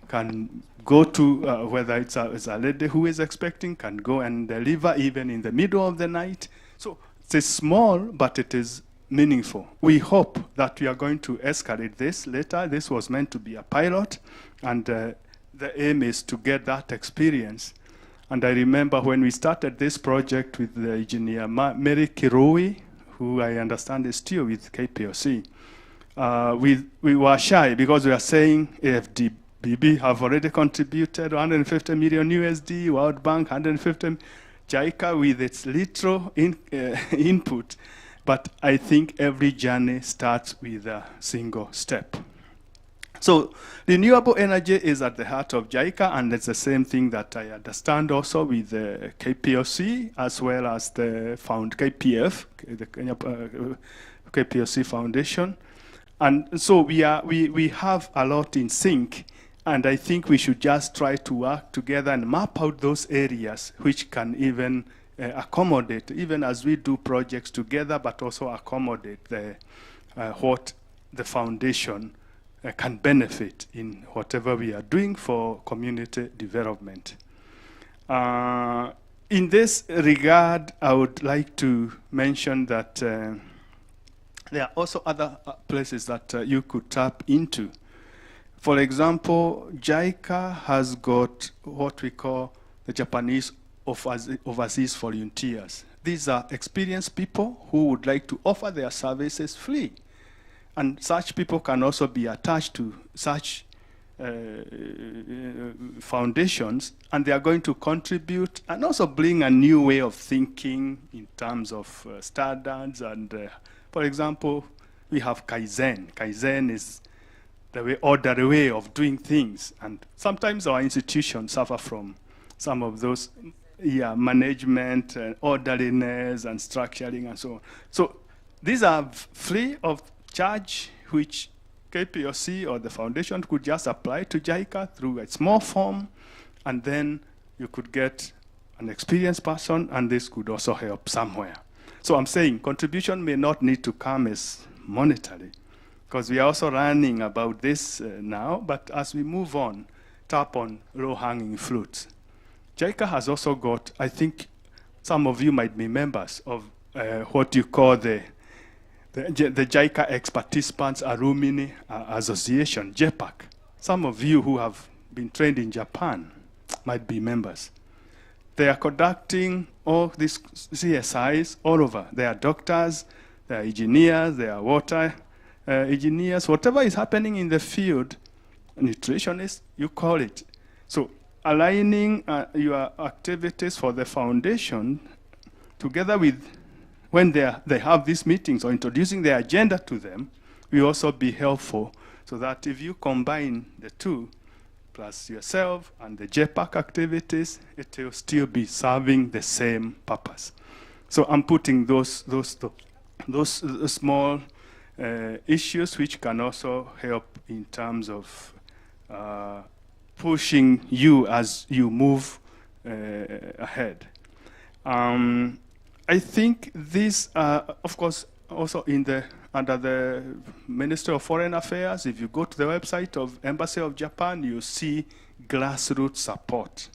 can go to, whether it's a lady who is expecting, can go and deliver even in the middle of the night. So it's small, but it is meaningful. We hope that we are going to escalate this later. This was meant to be a pilot, and the aim is to get that experience. And I remember when we started this project with the engineer Mary Kirui, who I understand is still with KPOC, we were shy because we were saying AFDBB have already contributed 150 million USD, World Bank 150, JICA with its little input. But I think every journey starts with a single step. So renewable energy is at the heart of JICA, and it's the same thing that I understand also with the KPOC as well as the KPF, the KPOC Foundation. And so we have a lot in sync, and I think we should just try to work together and map out those areas which can even accommodate, even as we do projects together, but also accommodate what the foundation can benefit in whatever we are doing for community development. In this regard, I would like to mention that there are also other places that you could tap into. For example, JICA has got what we call the Japanese overseas volunteers. These are experienced people who would like to offer their services free. And such people can also be attached to such foundations, and they are going to contribute and also bring a new way of thinking in terms of standards. And for example, we have Kaizen. Kaizen is the orderly way of doing things. And sometimes our institutions suffer from some of those management, orderliness, and structuring, and so on. So these are free of charge, which KPOC or the foundation could just apply to JICA through a small form, and then you could get an experienced person, and this could also help somewhere. So I'm saying contribution may not need to come as monetary, because we are also learning about this now, but as we move on, tap on low-hanging fruits. JICA has also got, I think some of you might be members of what you call the JICA Ex-Participants Alumni Association, JEPAC. Some of you who have been trained in Japan might be members. They are conducting all these CSIs all over. They are doctors, they are engineers, they are water engineers, whatever is happening in the field, nutritionists, you call it. So aligning your activities for the foundation together with when they have these meetings or introducing the agenda to them, will also be helpful, so that if you combine the two, plus yourself and the JPAC activities, it will still be serving the same purpose. So I'm putting those small issues which can also help in terms of pushing you as you move ahead. I think these are, of course, also under the Ministry of Foreign Affairs. If you go to the website of Embassy of Japan, you see grassroots support.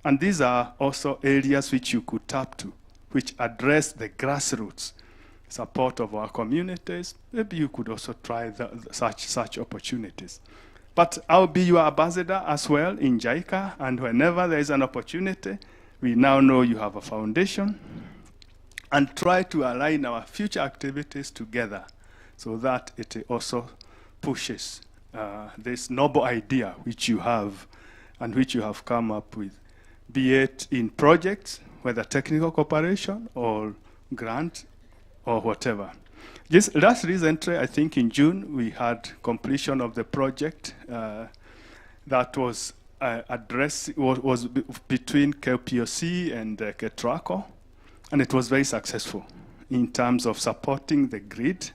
And these are also areas which you could tap to, which address the grassroots support of our communities. Maybe you could also try such opportunities. But I'll be your ambassador as well in JICA, and whenever there is an opportunity, we now know you have a foundation, and try to align our future activities together so that it also pushes this noble idea which you have and which you have come up with, be it in projects, whether technical cooperation or grant or whatever. Just last recently, I think in June, we had completion of the project that was was between KPOC and KETRACO. And it was very successful in terms of supporting the grid,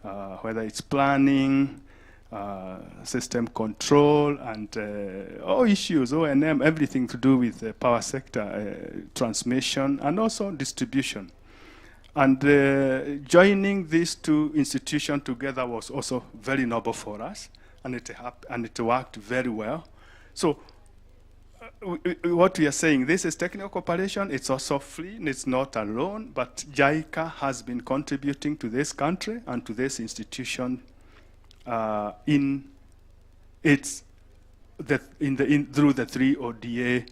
whether it's planning, system control, and all issues, O&M, everything to do with the power sector, transmission, and also distribution. And joining these two institutions together was also very noble for us, and it worked very well. So what we are saying, this is technical cooperation. It's also free, and it's not alone, but JICA has been contributing to this country and to this institution through the 3 ODA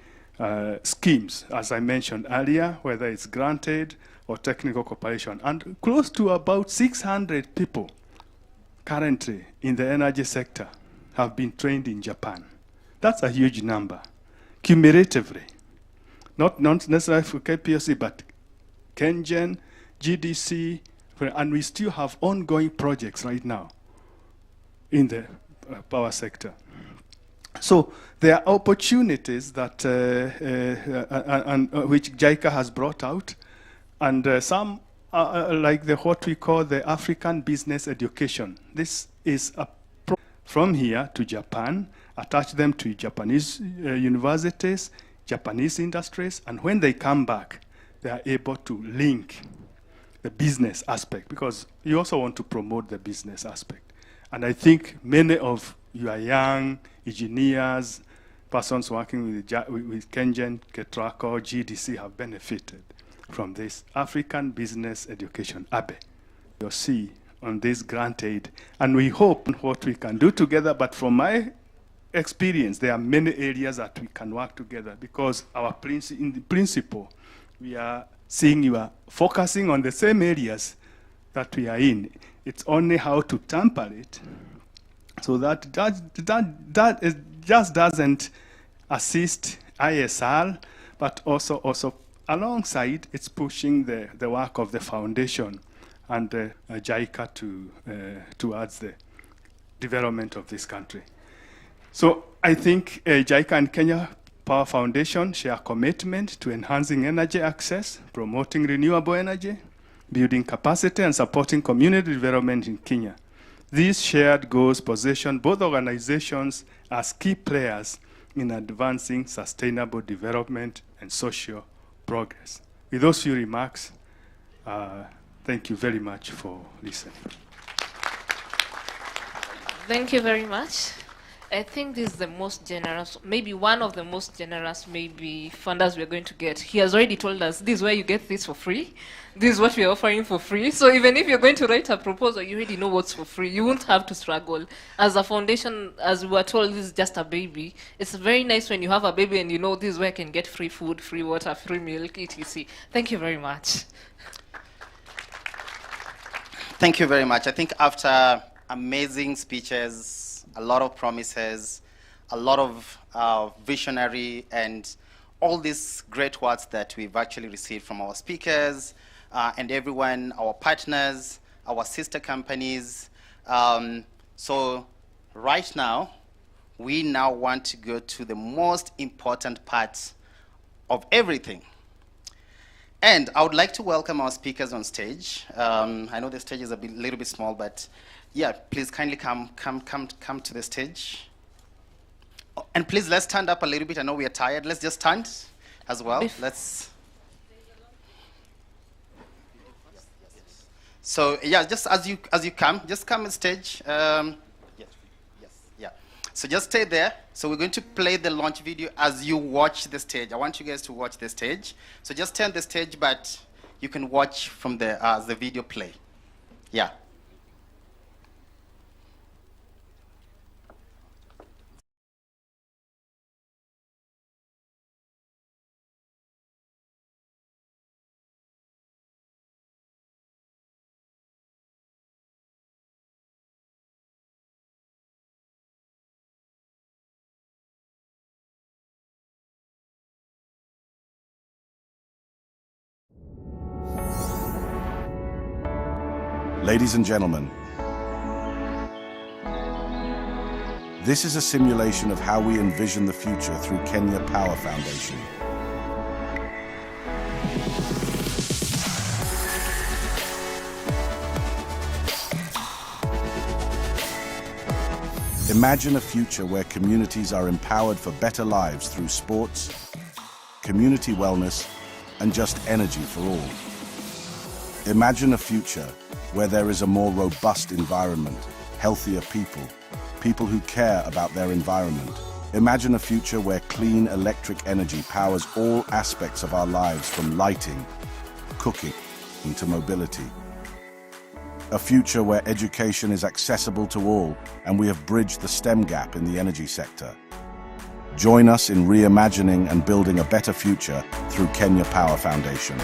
schemes, as I mentioned earlier, whether it's granted or technical cooperation. And close to about 600 people currently in the energy sector have been trained in Japan. That's a huge number, cumulatively. Not necessarily for KPLC, but KenGen, GDC, and we still have ongoing projects right now in the power sector. So there are opportunities that which JICA has brought out, and some like what we call the African business education. This is from here to Japan, attach them to Japanese universities, Japanese industries, and when they come back, they are able to link the business aspect, because you also want to promote the business aspect. And I think many of you are young engineers, persons working with KenGen, Ketraco, GDC have benefited from this African business education, ABE. You'll see on this grant aid. And we hope what we can do together, but from my experience, there are many areas that we can work together, because in the principle, we are seeing you are focusing on the same areas that we are in. It's only how to temper it so that just doesn't assist ISR, but also alongside it's pushing the work of the foundation and JICA towards the development of this country. So I think JICA and Kenya Power Foundation share commitment to enhancing energy access, promoting renewable energy, building capacity, and supporting community development in Kenya. These shared goals position both organizations as key players in advancing sustainable development and social progress. With those few remarks, thank you very much for listening. Thank you very much. I think this is the most generous, maybe one of the most generous, maybe funders we're going to get. He has already told us this is where you get this for free. This is what we're offering for free. So even if you're going to write a proposal, you already know what's for free. You won't have to struggle. As a foundation, as we were told, this is just a baby. It's very nice when you have a baby and you know this is where I can get free food, free water, free milk, etc. Thank you very much. Thank you very much. I think after amazing speeches, a lot of promises, a lot of visionary, and all these great words that we've actually received from our speakers and everyone, our partners, our sister companies. So right now, we now want to go to the most important part of everything. And I would like to welcome our speakers on stage. I know the stage is little bit small, but yeah, please kindly come to the stage. Oh, and please, let's stand up a little bit. I know we are tired. Let's just stand as well. Let's. So yeah, just as you come, just come on stage. Yeah. So just stay there. So we're going to play the launch video as you watch the stage. I want you guys to watch the stage. So just stay on the stage, but you can watch from the video play. Yeah. Ladies and gentlemen, this is a simulation of how we envision the future through Kenya Power Foundation. Imagine a future where communities are empowered for better lives through sports, community wellness, and just energy for all. Imagine a future where there is a more robust environment, healthier people, people who care about their environment. Imagine a future where clean electric energy powers all aspects of our lives, from lighting, cooking, to mobility. A future where education is accessible to all, and we have bridged the STEM gap in the energy sector. Join us in reimagining and building a better future through Kenya Power Foundation.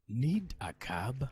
Need a cab?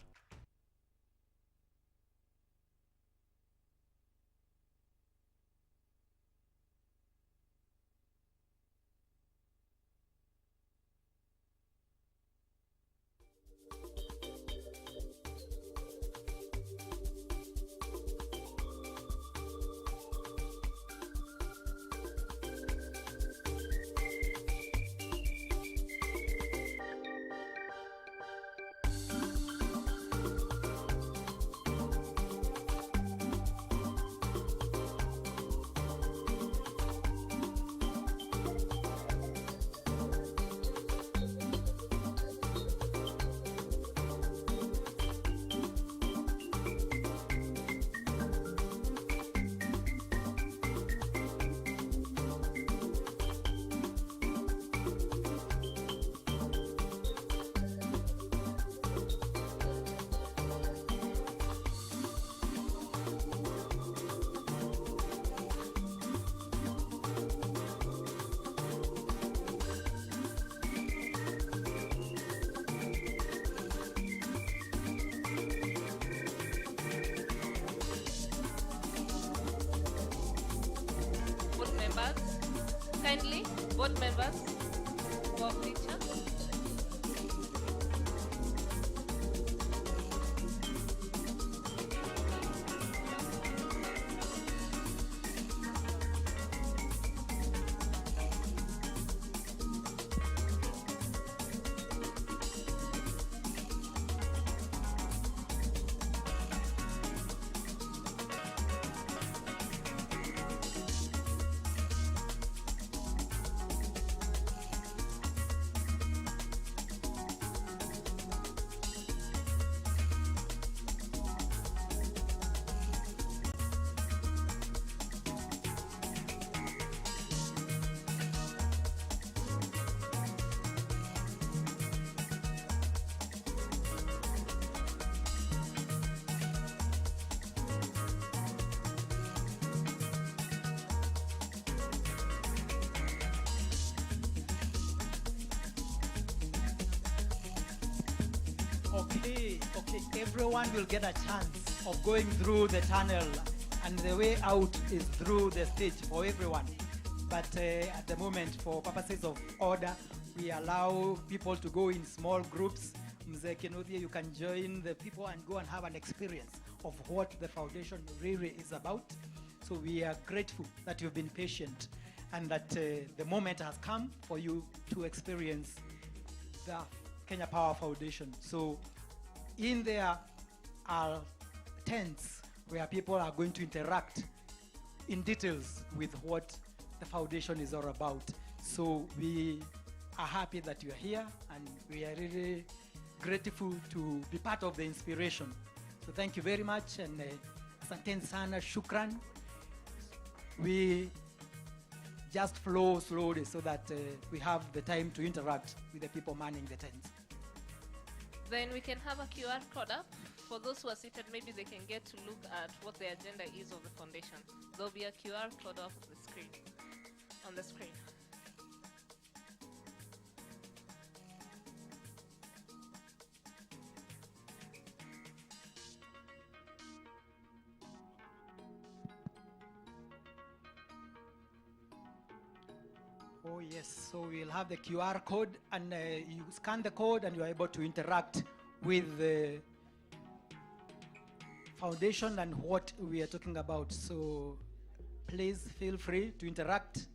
Kindly, board members, for picture. Okay, everyone will get a chance of going through the tunnel, and the way out is through the stage for everyone. But at the moment, for purposes of order, we allow people to go in small groups. Mzee Kenodia, you can join the people and go and have an experience of what the foundation really is about. So we are grateful that you've been patient and that the moment has come for you to experience the Kenya Power Foundation. So in there are tents where people are going to interact in details with what the foundation is all about. So we are happy that you are here, and we are really grateful to be part of the inspiration. So thank you very much, and asanteni sana, shukran. We just flow slowly so that we have the time to interact with the people manning the tents. Then we can have a QR code up. For those who are seated, maybe they can get to look at what the agenda is of the foundation. There'll be a QR code up on the screen. Oh yes, so we'll have the QR code, and you scan the code and you're able to interact with the foundation and what we are talking about. So please feel free to interact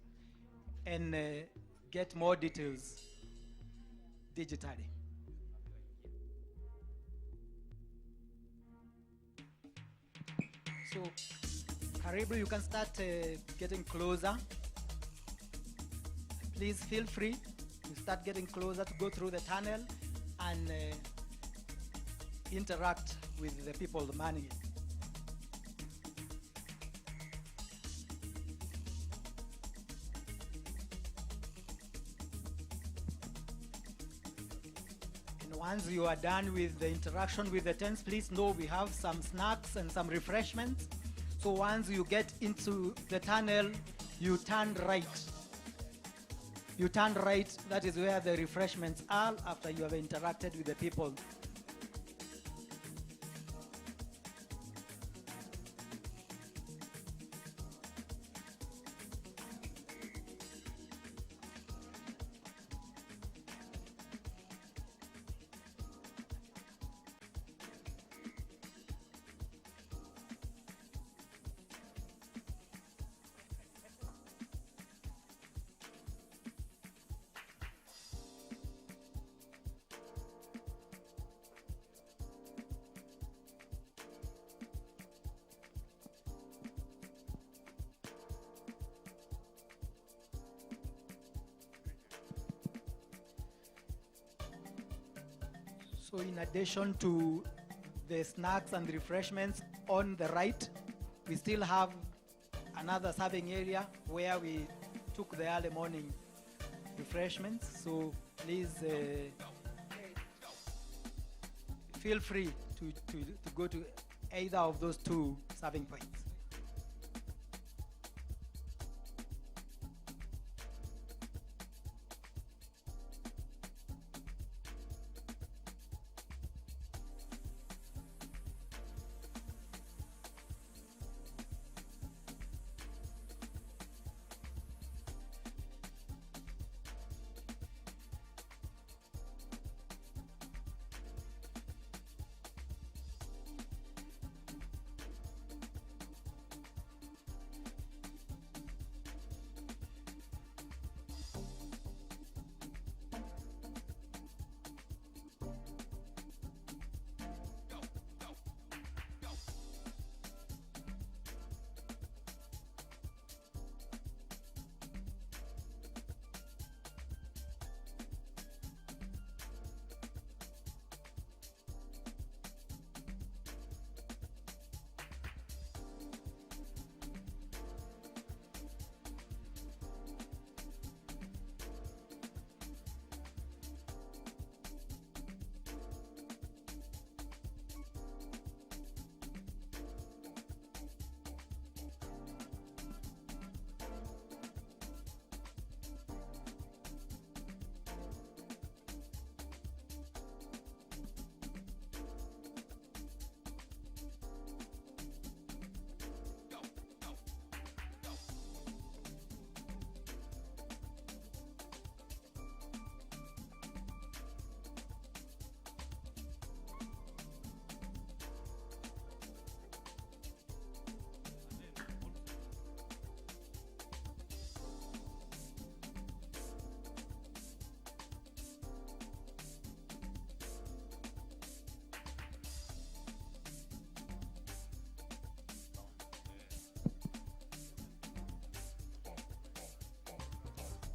and get more details digitally. So Karibu, you can start getting closer. Please feel free to start getting closer, to go through the tunnel and interact with the people manning it. And once you are done with the interaction with the tents, please know we have some snacks and some refreshments. So once you get into the tunnel, you turn right. You turn right, that is where the refreshments are after you have interacted with the people. So in addition to the snacks and refreshments on the right, we still have another serving area where we took the early morning refreshments. So please feel free to go to either of those two serving points.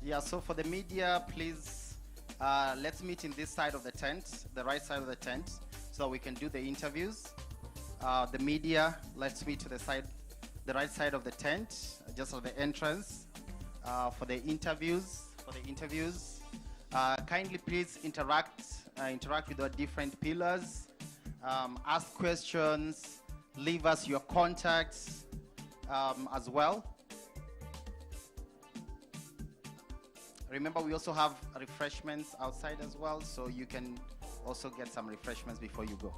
Yeah, so for the media, please, let's meet in this side of the tent, the right side of the tent, so we can do the interviews. The media, let's meet to the right side of the tent, just at the entrance, for the interviews. Kindly please interact with our different pillars, ask questions, leave us your contacts as well. Remember, we also have refreshments outside as well, so you can also get some refreshments before you go.